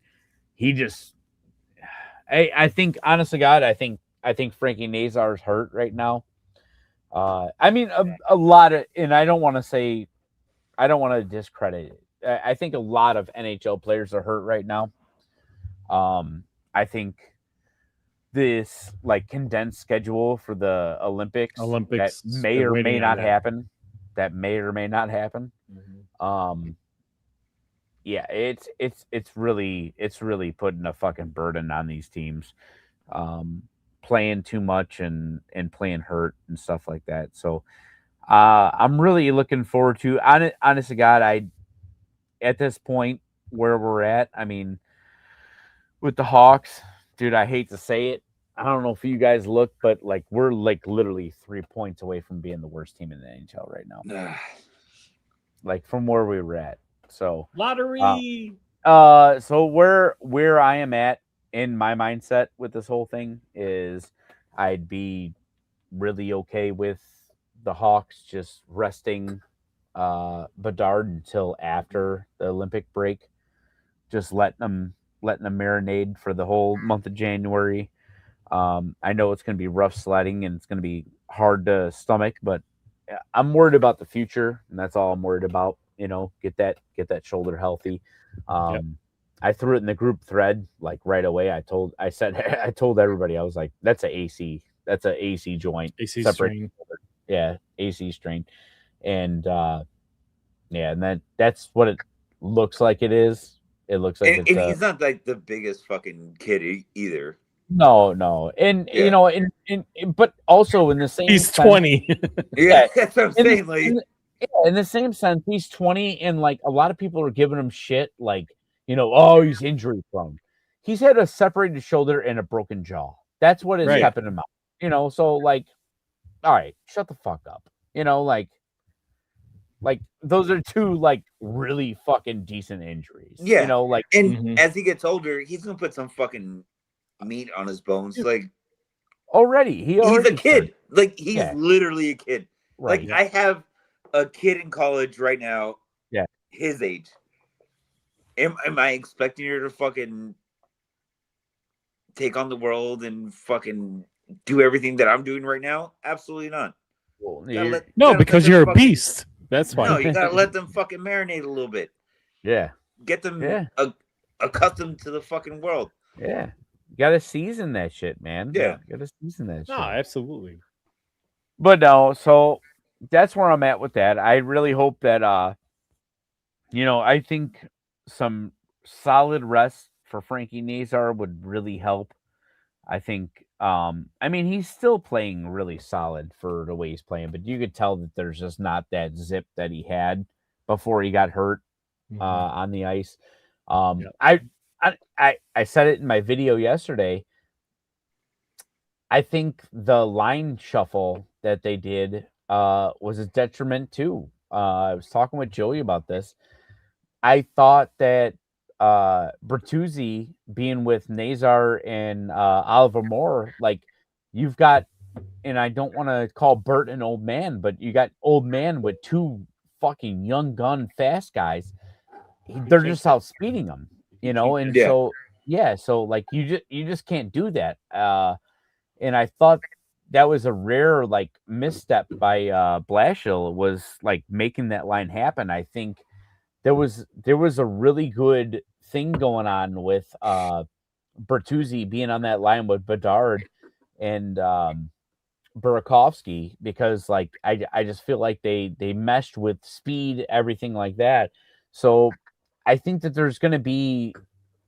he just I think, honest to God, I think Frankie Nazar's hurt right now. I mean, a lot of, and I don't want to discredit it. I think a lot of NHL players are hurt right now. I think this like condensed schedule for the Olympics Olympics, that may they're or waiting may on not that. happen. That may or may not happen. Yeah, it's really putting a fucking burden on these teams, playing too much and playing hurt and stuff like that. So I'm really looking forward to, honest to God, at this point where we're at, I mean, with the Hawks, dude, I hate to say it. I don't know if you guys look, but like we're like literally 3 points away from being the worst team in the NHL right now. Like from where we were at. So Lottery. so where I am at in my mindset with this whole thing is I'd be really okay with the Hawks just resting Bedard until after the Olympic break, just letting them marinate for the whole month of January. I know it's going to be rough sledding and it's going to be hard to stomach, but I'm worried about the future, and that's all I'm worried about. You know, get that shoulder healthy. I threw it in the group thread like right away. I told everybody, I was like, that's an AC joint, AC separate strain. shoulder. Yeah, AC strain, and and that's what it looks like. It is. It looks like And he's not like the biggest fucking kid either. No, and you know, but also in the same, He's sense, 20. Yeah, that's what I'm in saying. Like, in the same sense, he's 20, and like a lot of people are giving him shit, like, you know, oh, he's injury prone. He's had a separated shoulder and a broken jaw. That's what is Right. keeping him out. You know, so like, all right, shut the fuck up. You know, like those are two like really fucking decent injuries. Yeah. You know, like, and Mhm. as he gets older, he's gonna put some fucking meat on his bones. Like, he's he's a kid. Like, he's Yeah. literally a kid. Right. Like, I have a kid in college right now. Yeah. His age. Am I expecting her to fucking take on the world and fucking do everything that I'm doing right now? Absolutely not. Well, Gotta you're- let- No, gotta let because them you're a fucking- beast. That's why. No, you gotta let them fucking marinate a little bit. yeah. Get them Yeah. accustomed to the fucking world. Yeah. You gotta season that shit, man. Yeah. You gotta season that No, shit. absolutely. But no, so that's where I'm at with that. I really hope that I think some solid rest for Frankie Nazar would really help. I think I mean, he's still playing really solid for the way he's playing, but you could tell that there's just not that zip that he had before he got hurt on the ice. I said it in my video yesterday. I think the line shuffle that they did was a detriment too. I was talking with Joey about this. I thought that Bertuzzi being with Nazar and Oliver Moore, like you've got, and I don't want to call Bert an old man, but you got old man with two fucking young gun fast guys. They're just outspeeding them, you know, and so like you just can't do that. And I thought that was a rare like misstep by Blashill, was like making that line happen. I think there was a really good thing going on with Bertuzzi being on that line with Bedard and Burakovsky, because like I just feel like they meshed with speed, everything like that. So I think that there's going to be,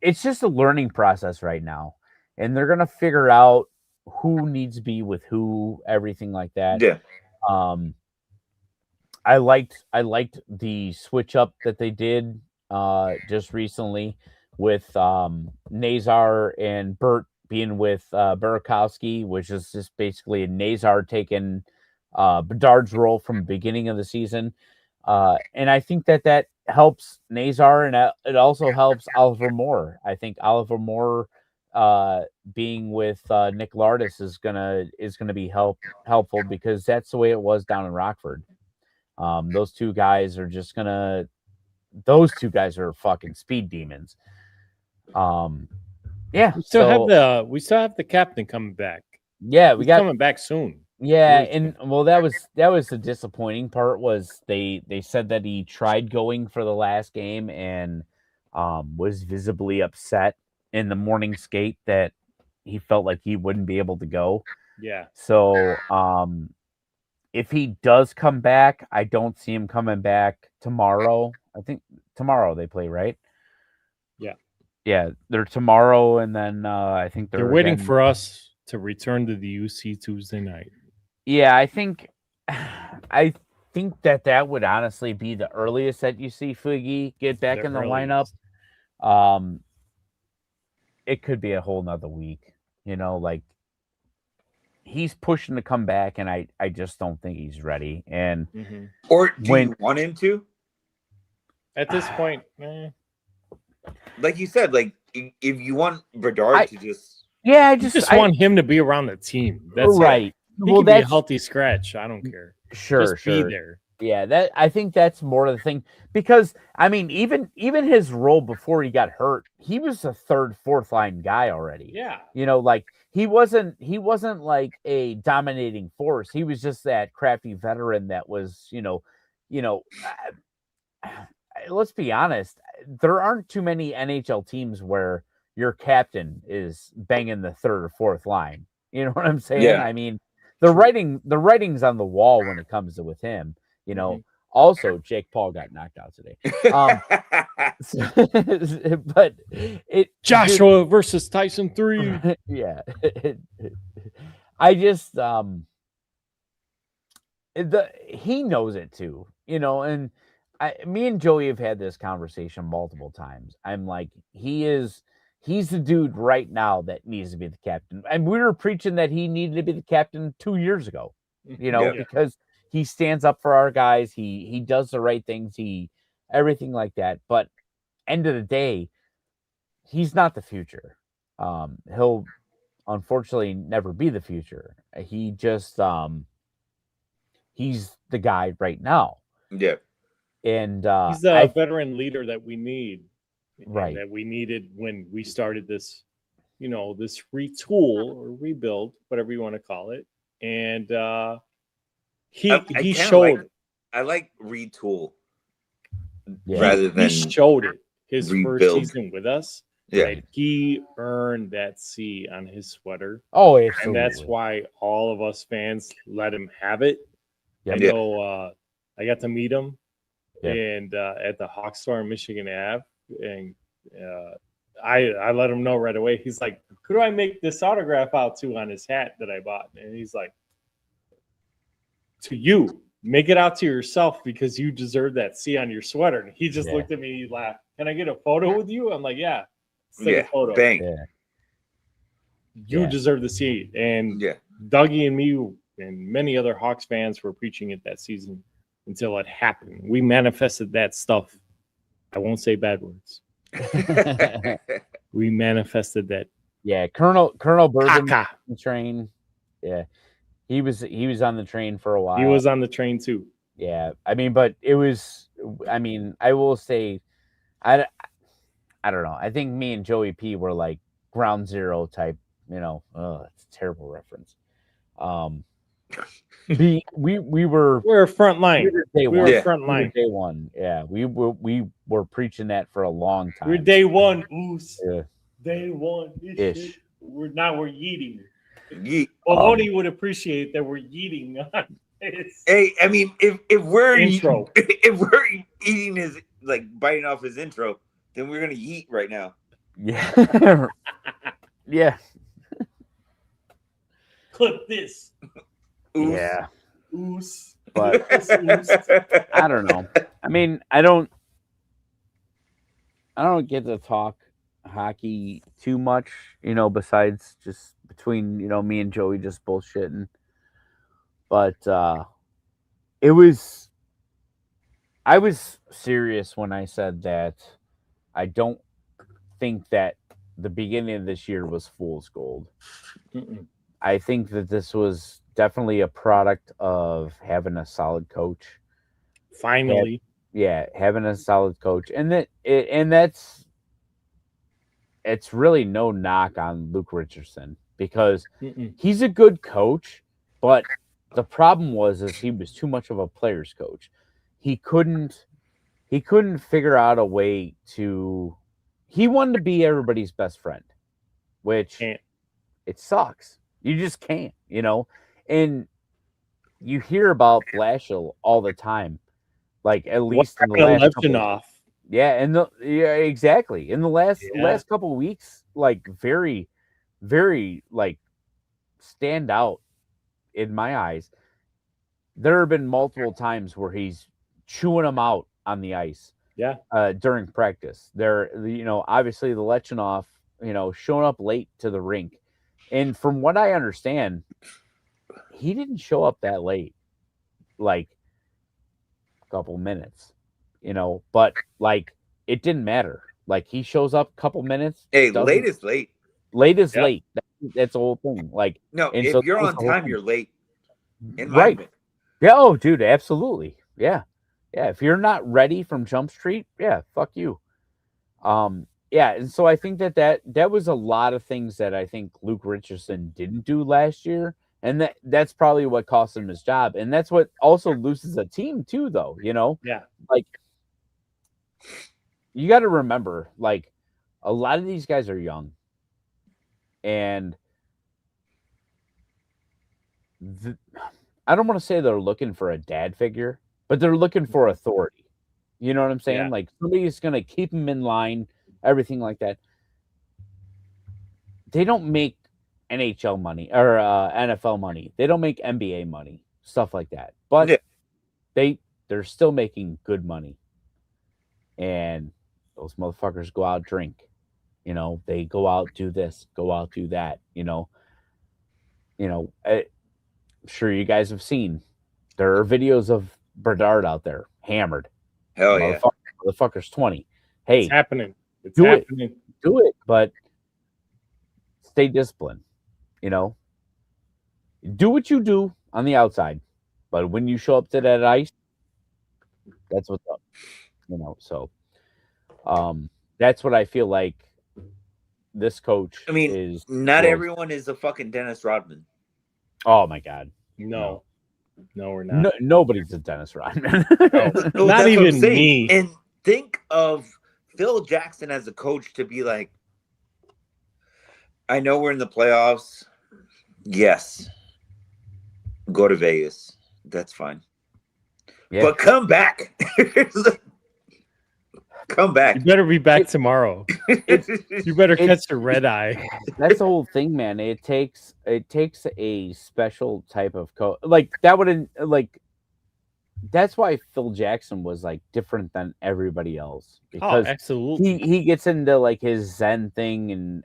it's just a learning process right now, and they're going to figure out who needs to be with who, everything like that. Yeah. I liked the switch up that they did just recently with Nazar and Bert being with Burakovsky, which is just basically a Nazar taking Bedard's role from the beginning of the season. And I think that helps Nazar, and it also helps Oliver Moore. I think Oliver Moore being with Nick Lardis is gonna be helpful, because that's the way it was down in Rockford. Those two guys are fucking speed demons. Yeah, We still have the captain coming back. Yeah, He's coming back soon. Yeah, Really and well, that was the disappointing part, was they said that he tried going for the last game and was visibly upset in the morning skate that he felt like he wouldn't be able to go. Yeah. So if he does come back, I don't see him coming back tomorrow. I think tomorrow they play, right? Yeah. Yeah, they're tomorrow, and then I think They're waiting for us to return to the UC Tuesday night. Yeah, I think that would honestly be the earliest that you see Fugi get back in the lineup. It could be a whole nother week, like he's pushing to come back, and I just don't think he's ready. And or do you want him to? At this point, like you said, like if you want Bedard to just, I just want him to be around the team. That's right. He can be a healthy scratch. I don't care. Sure, just be there. Yeah, I think that's more of the thing, because I mean, even his role before he got hurt, he was a third, fourth line guy already. Yeah, like he wasn't like a dominating force. He was just that crafty veteran that was, let's be honest, there aren't too many NHL teams where your captain is banging the third or fourth line. You know what I'm saying? Yeah. I mean, the writing's on the wall when it comes to with him. Also, Jake Paul got knocked out today. But Joshua versus Tyson 3. Yeah. I just he knows it too, and me and Joey have had this conversation multiple times. I'm like, he's the dude right now that needs to be the captain. And we were preaching that he needed to be the captain 2 years ago, because he stands up for our guys. He does the right things. Everything like that. But end of the day, he's not the future. He'll unfortunately never be the future. He just he's the guy right now. Yeah. And he's the veteran leader that we need. Right. That we needed when we started this, this retool or rebuild, whatever you want to call it. And he showed. I like retool rather than he showed it his rebuild. First season with us. Yeah, right? He earned that C on his sweater. Oh, absolutely. And that's why all of us fans let him have it. Yep. I know I got to meet him and at the Hawk store in Michigan Ave, and I let him know right away. He's like, "Who do I make this autograph out to on his hat that I bought?" And he's like, "To you. Make it out to yourself because you deserve that C on your sweater." And he just looked at me, he laughed. "Can I get a photo with you?" I'm like, "Yeah, let's take a photo." Bang. Yeah. You deserve the C. And Dougie and me and many other Hawks fans were preaching it that season until it happened. We manifested that stuff. I won't say bad words. We manifested that. Yeah, Colonel Bergen on the train. Yeah, he was on the train for a while. He was on the train too. Yeah, I mean, but it was. I mean, I will say, I don't know. I think me and Joey P were like ground zero type. It's a terrible reference. We were We're a front line. day We one. were Yeah. front We were line. day one. Yeah, we were preaching that for a long time. We're day one. Oos. Yeah. Day one. Ish. We're yeeting. Yeet. Mahoney would appreciate that we're yeeting on his Hey, I mean, if we're intro. if we're eating his like biting off his intro, then we're gonna eat right now. Yeah. Yeah. Clip this. Oos. Yeah. Oos. But This oos. I don't know. I mean, I don't get to talk hockey too much, besides just between, me and Joey just bullshitting. But I was serious when I said that I don't think that the beginning of this year was fool's gold. Mm-mm. I think that this was definitely a product of having a solid coach. Finally. Yeah, having a solid coach, and that's it's really no knock on Luke Richardson because Mm-mm. he's a good coach, but the problem is he was too much of a player's coach. He couldn't figure out a way to. He wanted to be everybody's best friend, which Can't. it sucks. You just can't, and you hear about Blashill all the time. Like at least in the last couple, off. yeah, exactly. In the last couple of weeks, like very, very like stand out in my eyes. There have been multiple times where he's chewing them out on the ice. Yeah. During practice, obviously the Lechinov, showing up late to the rink, and from what I understand, he didn't show up that late, like a couple minutes, but like it didn't matter. Like he shows up a couple minutes. Hey, late is late. Late is Yep. late. That's the whole thing. Like No, and if so you're that's on the whole time, thing. you're late. In my Right. opinion. Yeah. Oh, dude, absolutely. Yeah. Yeah. If you're not ready from Jump Street, yeah, fuck you. Yeah, and so I think that was a lot of things that I think Luke Richardson didn't do last year, and that's probably what cost him his job, and that's what also loses a team too, though. Yeah. Like you got to remember, like a lot of these guys are young, and I don't want to say they're looking for a dad figure, but they're looking for authority. You know what I'm saying? Yeah. Like somebody's gonna keep them in line, everything like that. They don't make NHL money or NFL money. They don't make NBA money, stuff like that. But Yeah. they're still making good money. And those motherfuckers go out drink. They go out do this, go out do that. I'm sure you guys have seen. There are videos of Bernard out there hammered. Hell yeah. Motherfucker's 20. Hey, It's happening. It's do it. happening. do it, but stay disciplined. Do what you do on the outside, but when you show up to that ice, that's what's up. So that's what I feel like this coach I mean, is. Not was. everyone is a fucking Dennis Rodman. Oh my god. No, we're not. Nobody's a Dennis Rodman. No, Not that's what I'm even saying. me. And think of Phil Jackson as a coach to be like, I know we're in the playoffs. Yes. Go to Vegas. That's fine. Yeah. But come back. Come back. You better be back tomorrow. You better catch the red eye. That's the whole thing, man. It takes a special type of coach. Like that wouldn't like. That's why Phil Jackson was like different than everybody else Oh, because absolutely. he gets into like his Zen thing and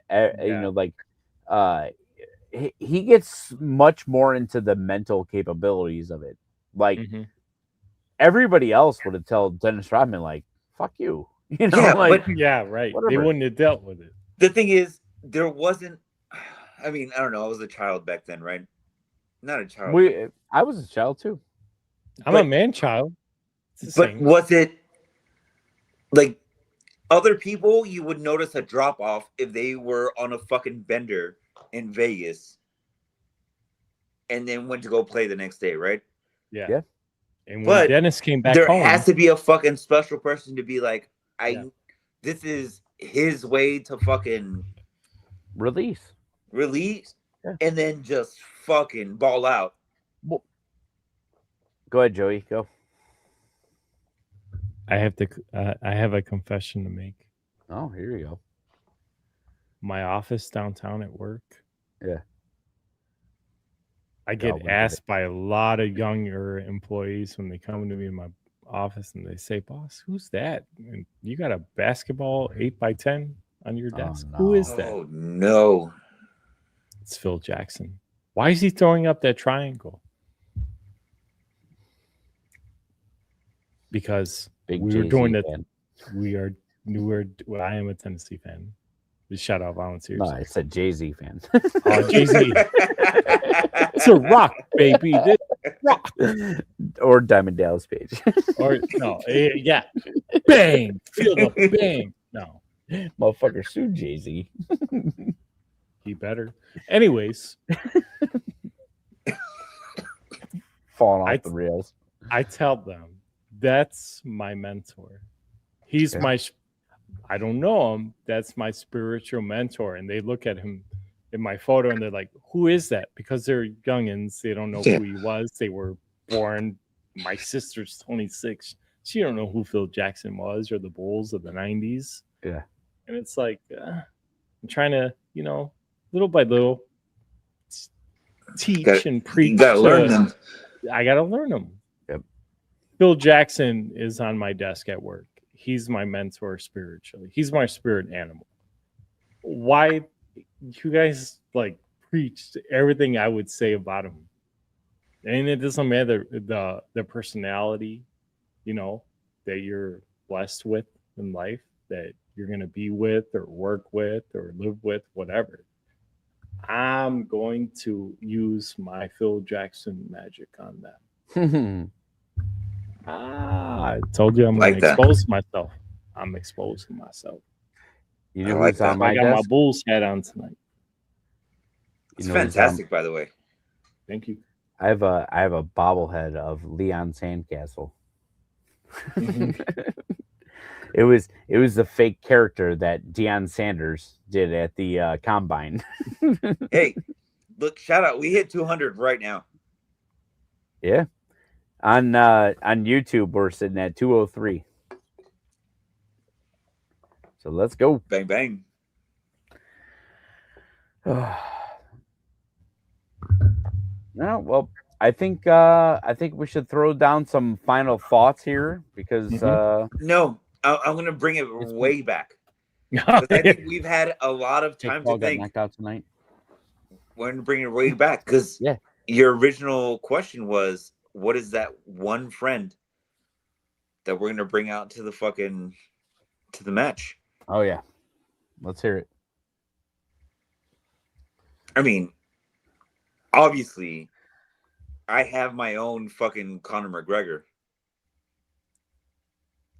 he gets much more into the mental capabilities of it. Like Mhm. everybody else would have told Dennis Rodman like "fuck you," Yeah, like but Yeah, right. They Whatever. wouldn't have dealt with it. the thing is, there wasn't. I mean, I don't know. I was a child back then, right? Not a child. I was a child too. I'm a man child. It's the But same. was it like other people? You would notice a drop off if they were on a fucking bender in Vegas. and then went to go play the next day, right? Yeah. Yeah. And when But Dennis came back There home, has to be a fucking special person to be like, Yeah. this is his way to fucking Release. release Yeah. and then just fucking ball out. Go ahead, Joey. Go. I have a confession to make. Oh, here you go. My office downtown at work. Yeah. I we get get asked by a lot of younger employees when they come to me in my office and they say, "Boss, who's that? And you got a basketball 8x10 on your Oh, desk? Who is no. that?" Oh no. It's Phil Jackson. Why is he throwing up that triangle? Because Big we were Jay-Z doing it. fan. Well, I am a Tennessee fan. Just shout out volunteers. No, I said Jay-Z fan. Oh, Jay-Z. It's a rock, baby. This rock. Or Diamond Dallas Page. Or no, yeah. Bang. Feel the bang. No, Motherfucker sued Jay-Z. he better. Anyways, Falling I- off the rails. I tell them that's my mentor. He's Yeah. my, I don't know him. That's my spiritual mentor. And they look at him in my photo and they're like, who is that? Because they're youngins. They don't know Yeah. who he was. They were born. My sister's 26. She don't know who Phil Jackson was or the Bulls of the 90s. Yeah. And it's like, I'm trying to, little by little teach and preach. You gotta learn to- them. I got to learn them. Yep. Phil Jackson is on my desk at work. He's my mentor spiritually. He's my spirit animal. Why you guys preach everything I would say about him? And it doesn't matter the personality, that you're blessed with in life, that you're going to be with or work with or live with, whatever. I'm going to use my Phil Jackson magic on them. I told you I'm Like going to that. expose myself. I'm exposing myself. You I know like who's on that. I my got my desk? Bulls hat on tonight. It's You know who's on- fantastic, by the way. Thank you. I have a bobblehead of Leon Sandcastle. It was the fake character that Deion Sanders did at the combine. Hey, look, shout out. We hit 200 right now. Yeah. On YouTube, we're sitting at 203. So let's go. Bang bang. No, well, I think we should throw down some final thoughts here because No, I'm gonna bring it It's way back. 'Cause I think we've had a lot of Jake time Paul to got think. knocked out tonight. We're gonna bring it way back because Yeah. your original question was, what is that one friend that we're gonna bring out to the match? Oh yeah, let's hear it. I mean, obviously, I have my own fucking Conor McGregor,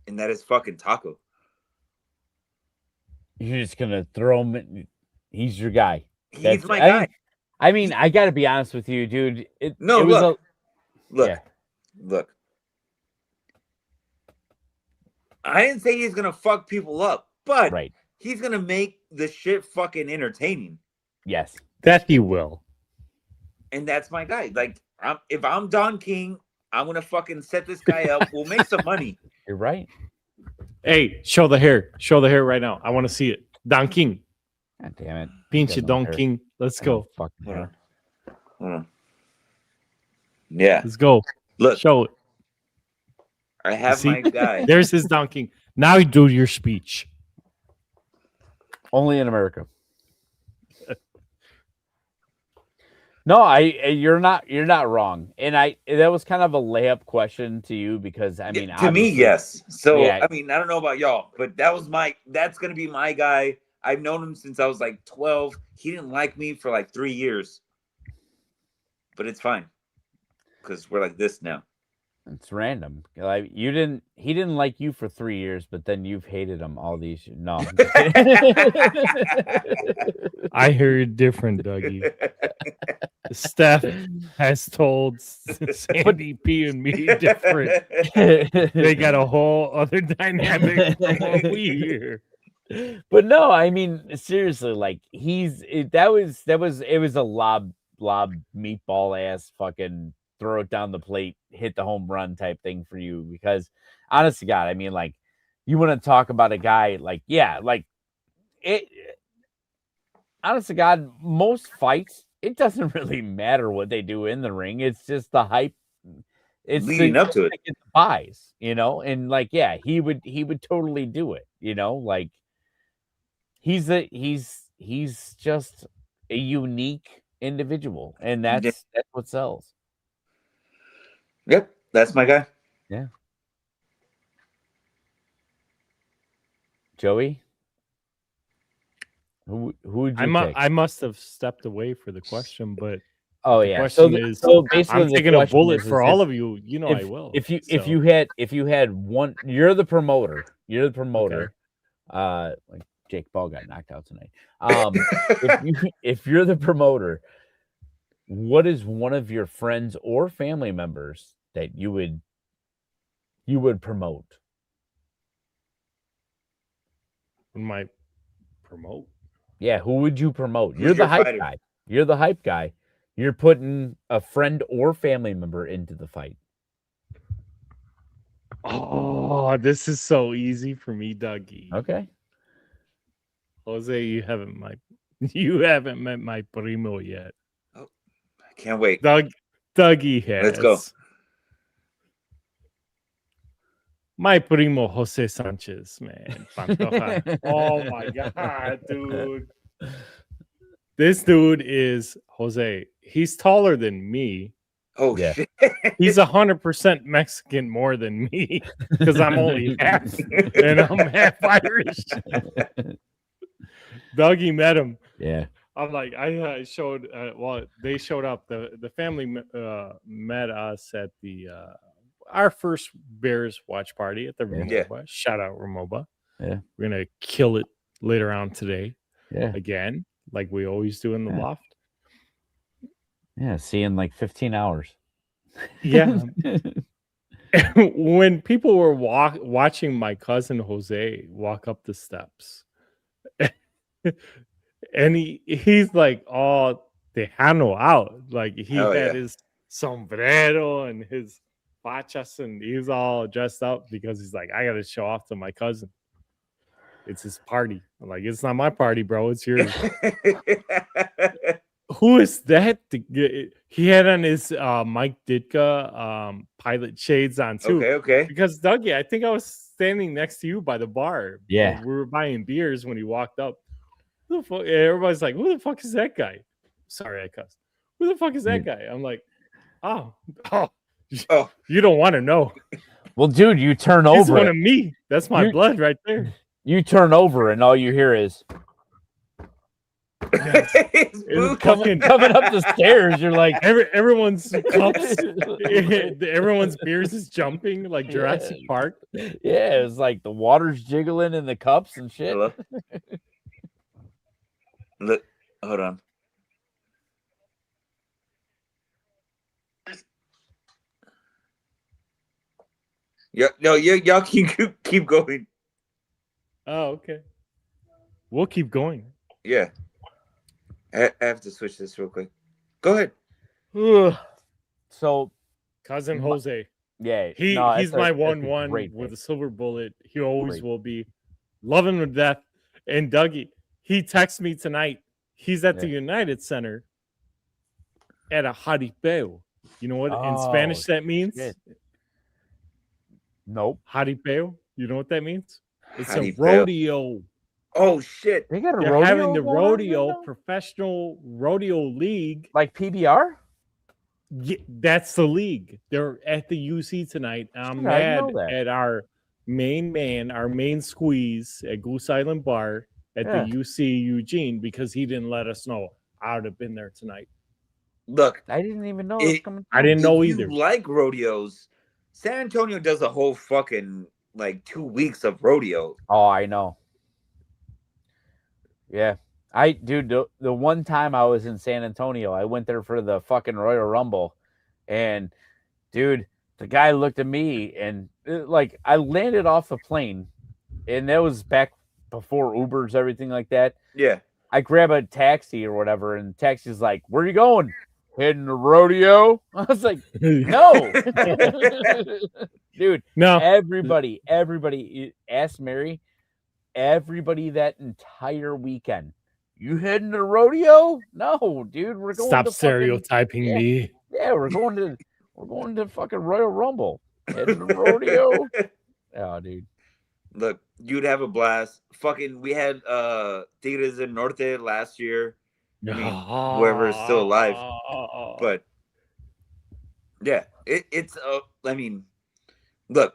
and that is fucking Taco. You're just gonna throw him in. He's your guy. He's That's- my I guy. mean- I mean, I gotta be honest with you, dude. No, it was look. Look, yeah. look. I didn't say he's gonna fuck people up, but Right. he's gonna make the shit fucking entertaining, Yes. That he will. and that's my guy. Like, if I'm Don King, I'm gonna fucking set this guy up. We'll make some money. You're right. Hey, show the hair. Show the hair right now. I want to see it. Don King. God damn it. Pinche got no Don hair. King. Let's I don't go. fucking Hold care. on. Hold on. Yeah, Let's go. look, Show it. I have See? my guy. There's his Don King. Now you do your speech. Only in America. No, you're not wrong. And that was kind of a layup question to you because I mean to me, obviously- yes. So Yeah. I mean, I don't know about y'all, but that's gonna be my guy. I've known him since I was like 12. He didn't like me for like 3 years, but it's fine because we're like this now. It's random. Like he didn't like you for 3 years, but then you've hated him all these years. No. I'm just kidding. I heard different, Dougie. Steph has told Sandy P and me different. They got a whole other dynamic from what we hear. But no, I mean seriously, like that was a lob meatball ass fucking throw it down the plate, hit the home run type thing for you. Because honest to God, I mean, like you want to talk about a guy like it. Honest to God, most fights, it doesn't really matter what they do in the ring. It's just the hype. It's leading up to it. Get the buys, and like he would totally do it, like. He's just a unique individual, and that's what sells. Yep, that's my guy. Yeah. Joey, who would you pick? I must have stepped away for the question, but oh the yeah. question So basically, I'm taking a bullet for all of you. I will. If you had one, you're the promoter. Okay. Like Jake Paul got knocked out tonight. If you're the promoter, what is one of your friends or family members that you would promote? Might promote. Yeah, who would you promote? Who's You're the your hype fighter? guy. You're the hype guy. You're putting a friend or family member into the fight. Oh, this is so easy for me, Dougie. Okay. Jose, you haven't met my primo yet. Oh, I can't wait. Dougie has. Let's go. My primo Jose Sanchez, man. Pantoja. Oh my god, dude. This dude is Jose. He's taller than me. Oh Yeah. shit. He's 100% Mexican more than me because I'm only half and I'm half Irish. Dougie met him. Yeah. I'm like, I showed. They showed up. The family met us at the our first Bears watch party at the Ramoba. Yeah. Shout out Ramoba. Yeah. We're gonna kill it later on today. Yeah. Again, like we always do in the loft. Yeah. See you in like 15 hours. Yeah. When people were watching my cousin Jose walk up the steps. And he's like all Tejano out. Like he had his sombrero and his fachas and he's all dressed up because he's like, I gotta show off to my cousin. It's his party. I'm like, it's not my party, bro. It's yours. Who is that? He had on his Mike Ditka pilot shades on too. Okay. Because Dougie, I think I was standing next to you by the bar. Yeah. We were buying beers when he walked up. Who the fuck? Everybody's like, who the fuck is that guy? Sorry, I cussed. Who the fuck is that guy? I'm like, oh, you don't want to know. Well, dude, you turn He's over. one of me. That's my blood right there. You turn over, and all you hear is coming up the stairs. You're like, everyone's cups, everyone's beers is jumping like Jurassic Park. Yeah, it's like the water's jiggling in the cups and shit. Hello? Look, hold on. Yeah, no, y'all keep going. Oh, okay. We'll keep going. Yeah. I have to switch this real quick. Go ahead. So, cousin Jose. Yeah. He's my 1-1 with a silver bullet. He always will be. Love him to death. And Dougie, he texted me tonight. He's at the United Center at a jaripeo. You know what in Spanish that means? Shit. Nope. Jaripeo. You know what that means? It's Jaripeo. a rodeo. Oh shit! They got a They're rodeo. having the going on rodeo right now? professional rodeo league. Like PBR. Yeah, that's the league. They're at the UC tonight. I'm Shit, I didn't mad know that. at our main man, our main squeeze at Goose Island Bar at the UC Eugene because he didn't let us know. I would have been there tonight. Look, I didn't even know it was coming. I didn't know if either. you like rodeos, San Antonio does a whole fucking like 2 weeks of rodeo. Oh, I know. Yeah, Dude, the one time I was in San Antonio, I went there for the fucking Royal Rumble, and dude, the guy looked at me and like I landed off the plane, and that was back before Ubers, everything like that. Yeah. I grab a taxi or whatever, and the taxi's like, "Where you going? Heading to rodeo?" I was like, "No, dude." No. Everybody, asked Mary. Everybody that entire weekend. You heading to rodeo? No, dude. We're going Stop to stereotyping yeah. me. Yeah, we're going to fucking Royal Rumble. Heading to rodeo. Oh, dude. Look, you'd have a blast. Fucking, we had Tigres del Norte last year. I mean, whoever's still alive. But yeah, it's I mean, look,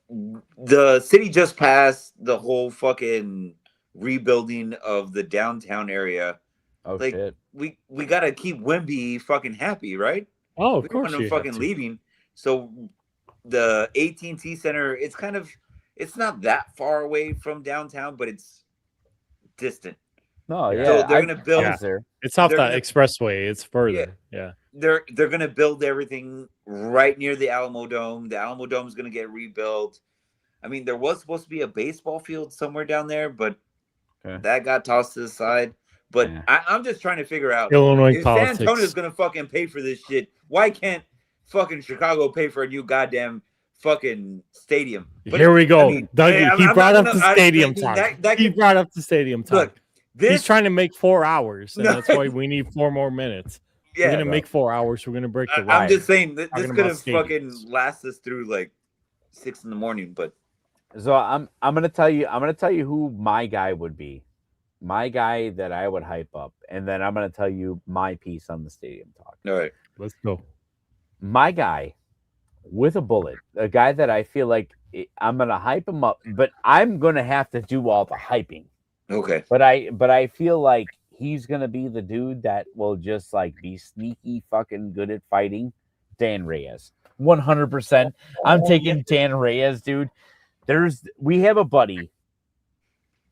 the city just passed the whole fucking rebuilding of the downtown area. Oh Like, shit. we gotta keep Wemby fucking happy, right? Oh, We of don't course want him you have fucking to. leaving. So the AT&T Center, it's not that far away from downtown, but it's distant. No, Yeah. yeah. So they're gonna build. I was there. It's off the They're gonna- expressway. It's further. Yeah. They're gonna build everything right near the Alamo Dome. The Alamo Dome is gonna get rebuilt. I mean, there was supposed to be a baseball field somewhere down there, but Okay. that got tossed to the side. But Yeah. I'm just trying to figure out Illinois if San Antonio's politics. gonna fucking pay for this shit. Why can't fucking Chicago pay for a new goddamn fucking stadium? But Here we go. I mean, Dougie, hey, he I'm brought not up the gonna- stadium I mean, talk. that He can- brought up the stadium talk. Look, this He's trying to make 4 hours, and No. that's why we need 4 more minutes. yeah, We're gonna bro. make 4 hours. We're gonna break the I'm ride. just saying that this Talking could about have fucking stadiums. lasted us through like 6 a.m. But So I'm gonna tell you who my guy would be. My guy that I would hype up, and then I'm gonna tell you my piece on the stadium talk. all right, Let's go. My guy with a bullet, a guy that I feel like I'm gonna hype him up, but I'm gonna have to do all the hyping. okay, But I feel like he's gonna be the dude that will just like be sneaky fucking good at fighting. Dan Reyes, 100%. I'm taking Dan Reyes, dude. We have a buddy.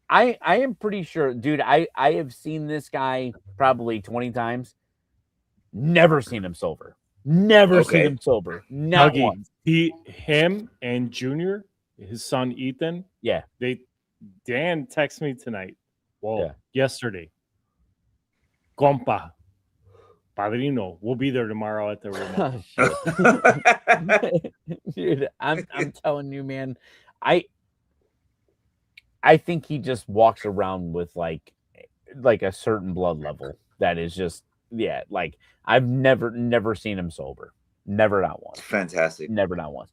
I am pretty sure, dude. I have seen this guy probably 20 times. Never seen him sober. Never seen Okay. him sober. Not Dougie, once. him and Junior, his son Ethan. Yeah. Dan texted me tonight. Well, Yeah. yesterday. Compa, Padrino, we'll be there tomorrow at the remote. Oh, shit. Dude, I'm telling you, man. I think he just walks around with like a certain blood level that is just like I've never seen him sober. Never, not once. fantastic. Never, not once.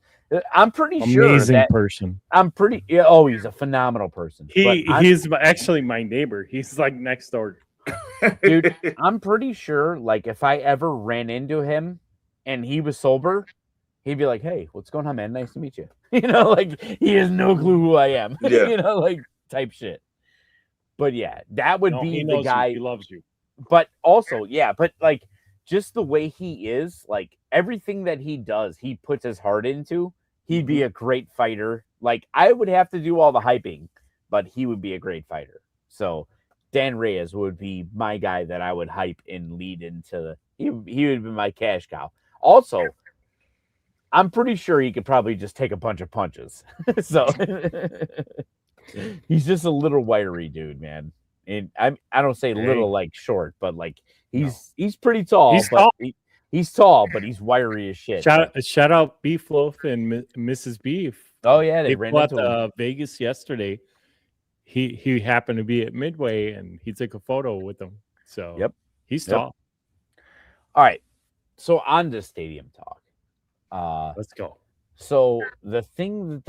I'm pretty sure Amazing that person. he's a phenomenal person. He's actually my neighbor. He's like next door. Dude, I'm pretty sure like if I ever ran into him and he was sober, he'd be like, "Hey, what's going on, man? Nice to meet you." Like he has no clue who I am. Yeah. Like type shit. But yeah, that would No, be he the knows you. guy. He loves you. But also, yeah, but like just the way he is, like everything that he does, he puts his heart into. He'd be a great fighter. Like I would have to do all the hyping, but he would be a great fighter. So Dan Reyes would be my guy that I would hype and lead into he would be my cash cow. Also, I'm pretty sure he could probably just take a bunch of punches. So he's just a little wiry dude, man. And I don't say little like short, but like he's pretty tall. He's but tall. He's tall, but he's wiry as shit. Shout out Beef Loaf and Mrs. Beef. Oh yeah, they They ran flew out into him. to Vegas yesterday. He happened to be at Midway and he took a photo with them. So Yep. he's Yep. tall. All right, so on to stadium talk. Let's go. So the thing that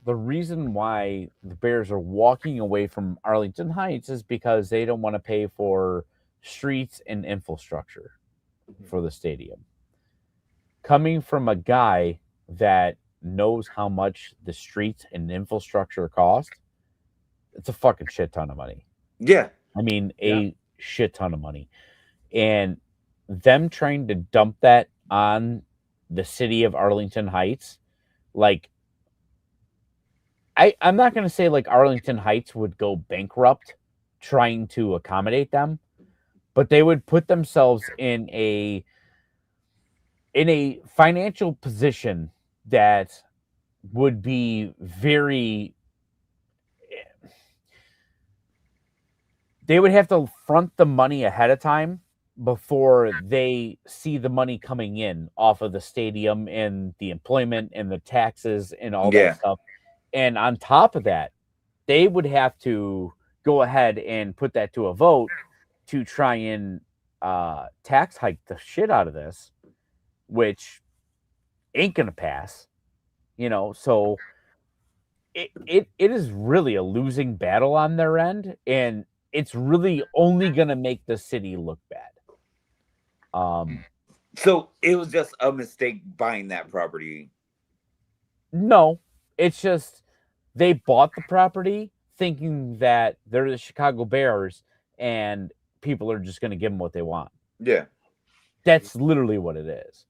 the reason why the Bears are walking away from Arlington Heights is because they don't want to pay for streets and infrastructure for the stadium. Coming from a guy that knows how much the streets and infrastructure cost, it's a fucking shit ton of money. Yeah, I mean, a shit ton of money. And them trying to dump that on the city of Arlington Heights, like, I'm not going to say like Arlington Heights would go bankrupt trying to accommodate them, but they would put themselves in a financial position that would be very, they would have to front the money ahead of time before they see the money coming in off of the stadium and the employment and the taxes and all Yeah. that stuff. And on top of that, they would have to go ahead and put that to a vote to try and tax hike the shit out of this, which ain't gonna pass, so it is really a losing battle on their end, and it's really only gonna make the city look bad. So it was just a mistake buying that property. No, it's just they bought the property thinking that they're the Chicago Bears and people are just gonna give them what they want. Yeah. That's literally what it is.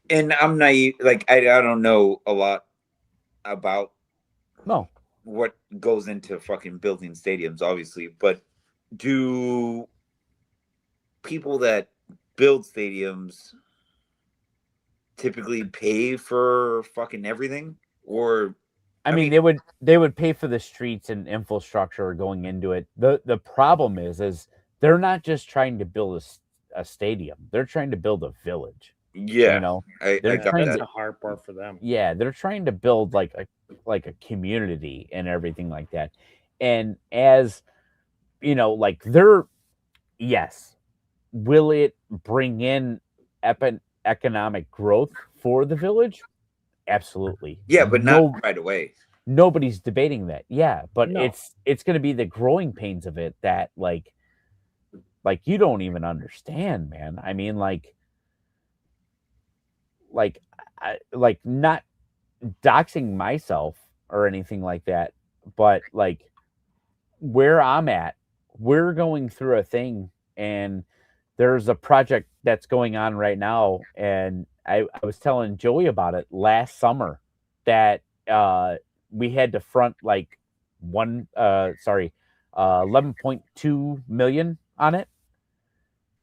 And I'm naive, like I don't know a lot about No. what goes into fucking building stadiums, obviously, but do people that build stadiums typically pay for fucking everything? Or I mean, they would pay for the streets and infrastructure going into it. The problem is they're not just trying to build a stadium. They're trying to build a village. yeah, They're got trying That's that. the hard part for them. Yeah, they're trying to build like a community and everything like that. And as like yes, will it bring in economic growth for the village? Absolutely. Yeah, but not right away. Nobody's debating that. Yeah, but No. it's going to be the growing pains of it that like you don't even understand, man. I mean, not doxing myself or anything like that, but like where I'm at, we're going through a thing, and there's a project that's going on right now, and I was telling Joey about it last summer that we had to front like 11.2 million on it,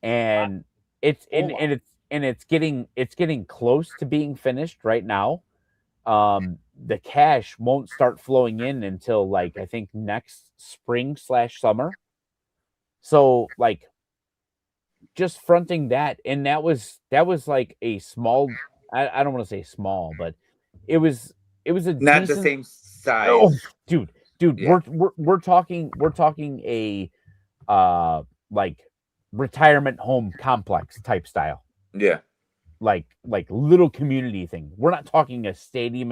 and it's getting close to being finished right now. The cash won't start flowing in until like I think next spring/summer. So like just fronting that, and that was like a small, I don't want to say small, but it was a Not decent, the same size. oh, dude, Yeah. we're talking a like retirement home complex type style, Yeah. like little community thing. We're not talking a stadium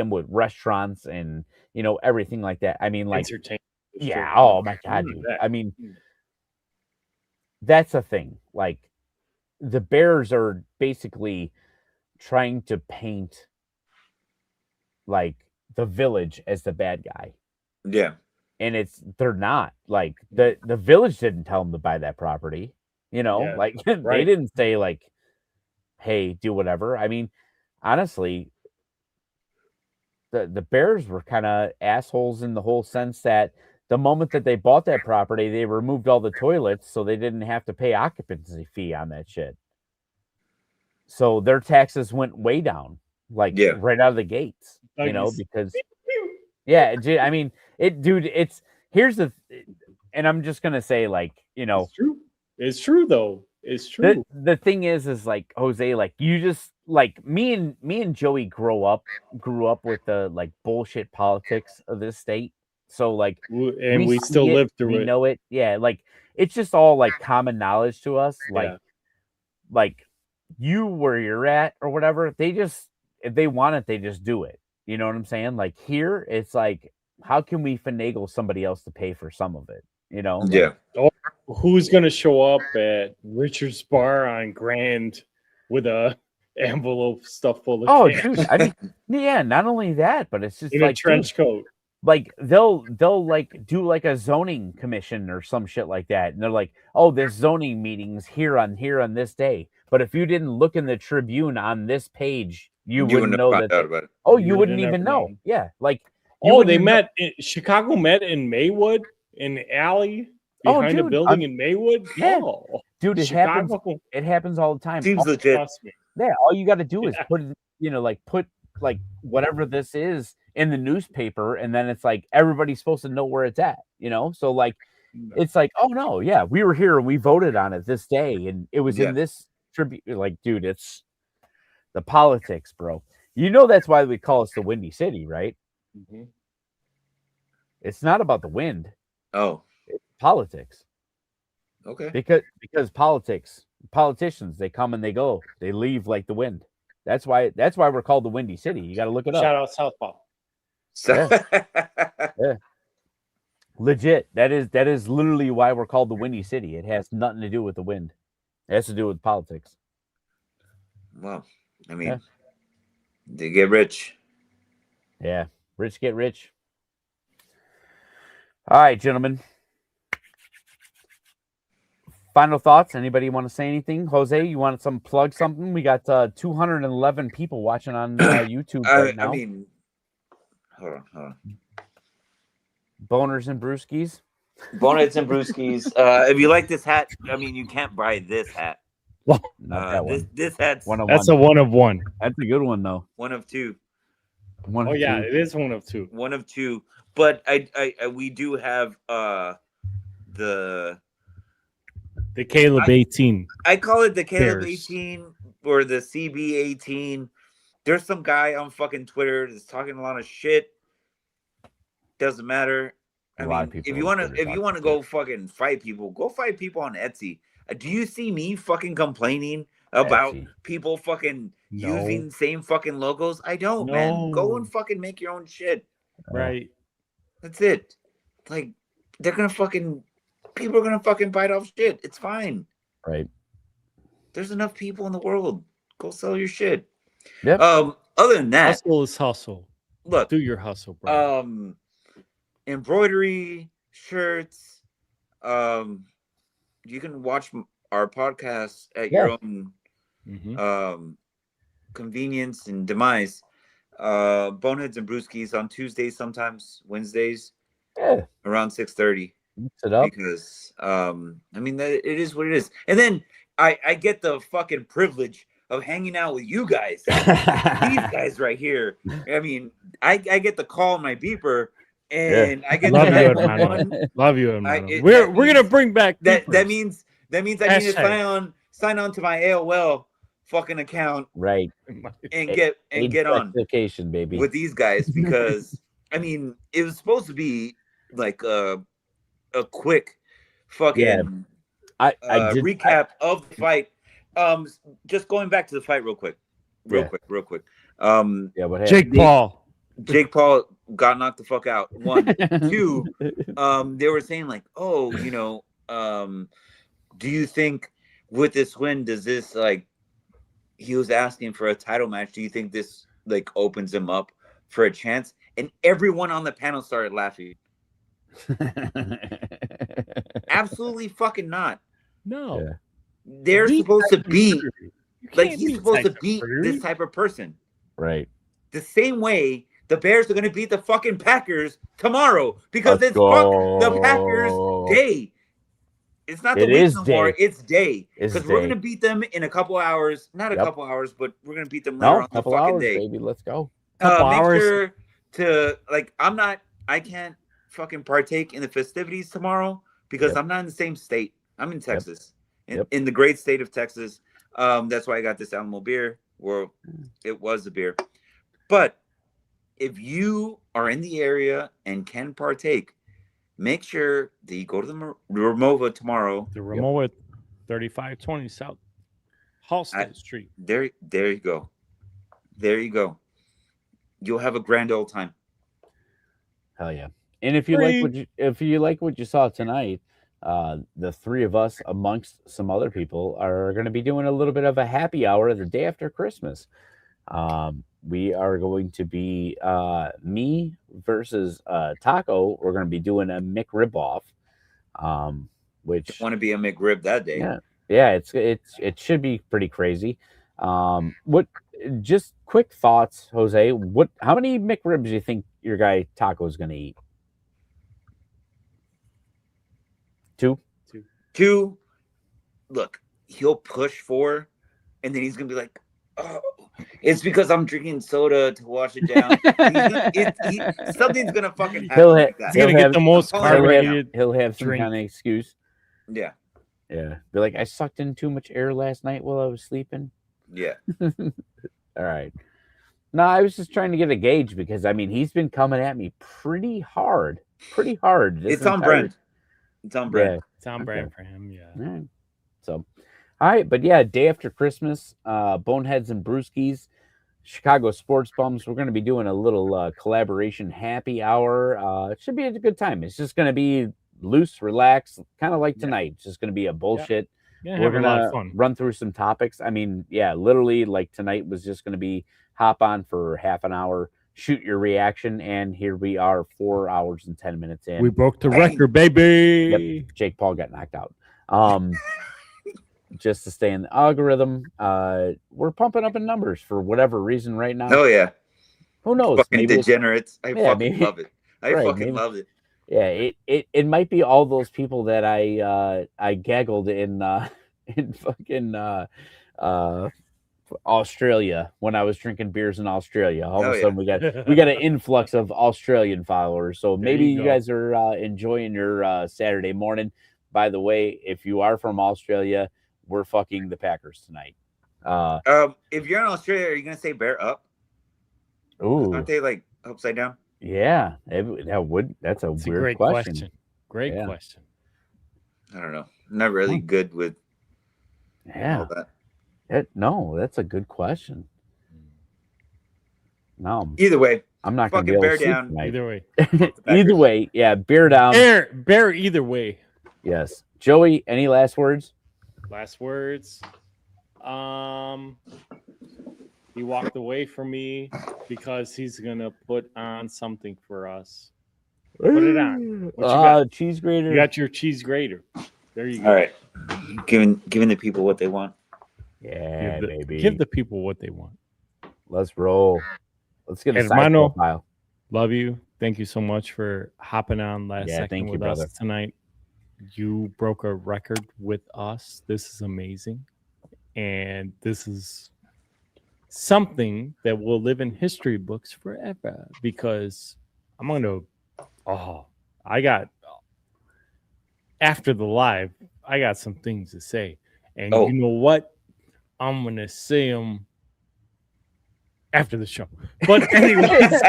with restaurants and everything like that. I mean, like, Entertainment. yeah, oh my god, dude. I mean, that's a thing. Like, the Bears are basically trying to paint like the village as the bad guy, Yeah. and they're not. Like, the village didn't tell them to buy that property, Yeah, like they right. didn't say like, hey, do whatever. I mean, honestly, the Bears were kind of assholes in the whole sense that the moment that they bought that property, they removed all the toilets so they didn't have to pay occupancy fee on that shit. So their taxes went way down, like Yeah. right out of the gates, Duggies. because yeah, I mean, here's and I'm just gonna say, like, It's true. It's true though. It's true. the thing is like, Jose, like, you just like me and Joey grew up with the like bullshit politics of this state. So like, And we see still it, live through we it. know it. Yeah, like it's just all like common knowledge to us. Yeah. Like you where you're at or whatever, they just, if they want it, they just do it. You know what I'm saying? Like here, it's like, how can we finagle somebody else to pay for some of it? Like, Yeah. Who's gonna show up at Richard's Bar on Grand with a envelope stuffed full of oh, cash dude, I mean, yeah, not only that, but it's just in like, a trench coat? like they'll like do like a zoning commission or some shit like that, and they're like, oh, there's zoning meetings here on this day, but if you didn't look in the Tribune on this page, you wouldn't know found that out about it. oh, You you wouldn't would've even never know. known. Yeah, like you Oh, wouldn't they even know- met. Chicago met in Maywood in the alley Oh, behind a dude, building in Maywood. Yeah. Oh, dude, it happens. Chicago. It happens all the time. Seems legit. Trust me. Yeah, all you got to do is put it, put like whatever this is in the newspaper, and then it's like everybody's supposed to know where it's at, So like, it's like, oh no, yeah, we were here and we voted on it this day, and it was Yeah. in this tribute. Like, dude, it's the politics, bro. That's why we call us the Windy City, right? Mhm. It's not about the wind; Oh, it's politics. okay. Because politicians, they come and they go, they leave like the wind. That's why we're called the Windy City. You got to look it up. Shout out Southpaw. So, Legit. That is literally why we're called the Windy City. It has nothing to do with the wind. It has to do with politics. well, I mean, Yeah. they get rich. Yeah. Rich get rich. All right, gentlemen. Final thoughts? Anybody want to say anything? Jose, you want to plug something? We got 211 people watching on YouTube right now. I mean, hold on. Boners and Brewskis. Boneheads and Brewskis. If you like this hat, I mean, you can't buy this hat. Not that one. This hat's One of That's one. a one of one. That's a good one though. one of two. One Oh of yeah, two. it is one of two. One of two. But we do have the The Caleb 18. I call it the Caleb Bears. 18 or the CB 18. There's some guy on fucking Twitter that's talking a lot of shit. Doesn't matter. I A lot of mean, people if you on want to, Twitter if you talk want to go fucking fight people, go fight people on Etsy. Do you see me fucking complaining about Etsy. people fucking No. using the same fucking logos? I don't, man. Go No. and fucking make your own shit. Right. That's it. Like, they're gonna fucking, people are gonna fucking bite off shit. It's fine. Right. There's enough people in the world. Go sell your shit. Yep. Other than that, Hustle is hustle. look, Do your hustle, bro. embroidery, shirts. You can watch our podcast at your own Mhm. convenience and demise. Boneheads and Brewskis on Tuesdays, sometimes Wednesdays, Yeah. around 6:30. Mix it up. Because I mean, it is what it is. And then I get the fucking privilege of hanging out with you guys. These guys right here. I mean, I get the call on my beeper, and I get Love the you, 911. hermano. Love you, hermano. that We're gonna means- bring back That peepers. means I need to Hashtag. sign on to my AOL fucking account Right. and get on Vacation, baby. with these guys because I mean it was supposed to be like a quick fucking I did recap of the fight. Just going back to the fight real quick. Real quick. Yeah, what happened? Jake Paul. Jake Paul got knocked the fuck out. 1, 2. They were saying like, oh, do you think with this win, does this like? He was asking for a title match. Do you think this like opens him up for a chance? And everyone on the panel started laughing. Absolutely fucking not. No. Yeah. They're Beat supposed to Tyson beat Fury. You like can't he's beat supposed to Tyson beat Fury. this type of person. Right. The same way the Bears are going to beat the fucking Packers tomorrow because Let's it's fuck the go. Packers day. It's not the It week is no more. day. It's day It's because we're day. going to beat them in a couple hours. Not a Yep. couple hours, but we're going to beat them later No, on the couple fucking hours, day. baby. Let's go. Couple Make hours. sure to like. I can't fucking partake in the festivities tomorrow because Yep. I'm not in the same state. I'm in Texas, Yep. in the great state of Texas. That's why I got this Alamo beer. Well, it was a beer, but if you are in the area and can partake, make sure that you go to the Ramova tomorrow. The Ramoa 3520 South Halsted Street. There you go. There you go. You'll have a grand old time. Hell yeah. And if you like what you saw tonight, the three of us amongst some other people are going to be doing a little bit of a happy hour the day after Christmas. We are going to be me versus Taco. We're going to be doing a McRib off, which Want to be a McRib that day? yeah, it should be pretty crazy. What? Just quick thoughts, Jose. How many McRibs do you think your guy Taco is going to eat? 2, look, he'll push 4, and then he's gonna be like, "Oh, it's because I'm drinking soda to wash it down." Something's gonna fucking happen He'll like He's that. gonna get the most I'm calling it right now. carbonated. He'll have some drink. kind of excuse. Yeah, Yeah. Be like, I sucked in too much air last night while I was sleeping. yeah. All right. No, I was just trying to get a gauge because I mean he's been coming at me pretty hard. this It's on entire- brand. It's on Yeah. brand. It's on brand for him. Yeah. All right. So, all right, but yeah, day after Christmas, Boneheads and Brewskis, Chicago Sports Bums. We're going to be doing a little collaboration happy hour. It should be a good time. It's just going to be loose, relaxed, kind of like tonight. It's just going to be a bullshit. Yeah, We're have a lot gonna of fun. run through some topics. I mean, yeah, literally, like tonight was just going to be hop on for half an hour, shoot your reaction, and here we are, 4 hours and 10 minutes in. We broke the Hey. record, baby. Jake Paul got knocked out. Just to stay in the algorithm. We're pumping up in numbers for whatever reason right now. Oh yeah, Who knows? fucking Maybe it's- degenerates. I Yeah, fucking maybe- love it. I right, fucking maybe- love it. yeah, it might be all those people that I gaggled in in fucking Australia when I was drinking beers in Australia. All of Oh, a yeah. sudden we got an influx of Australian followers. So There maybe you you go. guys are enjoying your Saturday morning. By the way, if you are from Australia, we're fucking the Packers tonight. If you're in Australia, are you gonna say bear up? Ooh, Aren't they like upside down? yeah, that's a It's a weird great question. question. Great Yeah. question. I don't know. I'm not really good with Yeah, all that. no, that's a good question. No, Either way, I'm not going to be fucking able to bear sleep down. tonight. Either way. Either way, yeah, bear down. Bear either way. Yes, Joey. Any last words? Last words. He walked away from me because he's gonna put on something for us. Put it on. What you got? Cheese grater. You got your cheese grater. There you go. all right. Giving the people what they want. Yeah, baby. Give the people what they want. Let's roll. Let's get a side Hermano. profile. Love you. Thank you so much for hopping on last Yeah, second thank you, with brother. us tonight. You broke a record with us. This is amazing. And this is something that will live in history books forever because I'm going to, after the live, I got some things to say. And Oh. you know what? I'm going to say them after the show. But anyways,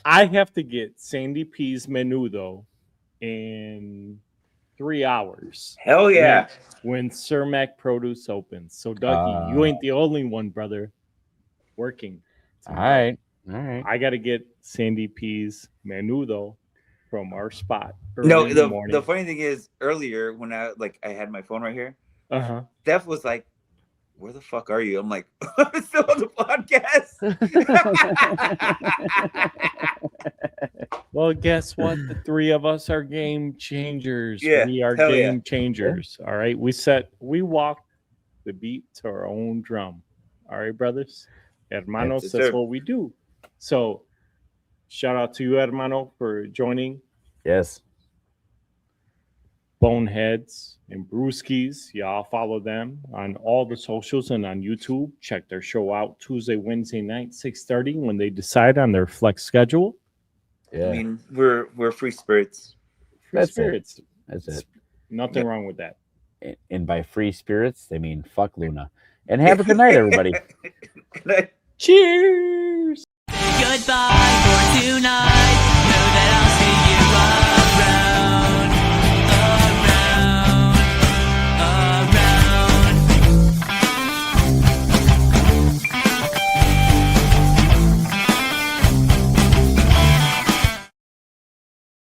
I have to get Sandy P's Menudo in 3 hours Hell yeah. when Sir Mac Produce opens. So, Dougie, you ain't the only one, brother, working. All right. All right. I got to get Sandy P's Menudo from our spot. early No, in the the morning. funny thing is earlier when I had my phone right here, Uh-huh. Steph was like, "Where the fuck are you?" I'm like, "I'm still on the podcast." Well, guess what? The three of us are game changers. Yeah, We are hell yeah. game changers. All right. We walk the beat to our own drum. All right, brothers. Hermanos, Yes, that's sir. what we do. So shout out to you, Hermano, for joining Yes. Boneheads and Brewskis. Y'all follow them on all the socials and on YouTube. Check their show out Tuesday, Wednesday night, 6:30 when they decide on their flex schedule. Yeah. I mean, we're free spirits. Free That's it. spirits. That's it. Nothing wrong with that. And by free spirits, they mean fuck Luna. And have a good night, everybody. Good night. Cheers. Goodbye for tonight.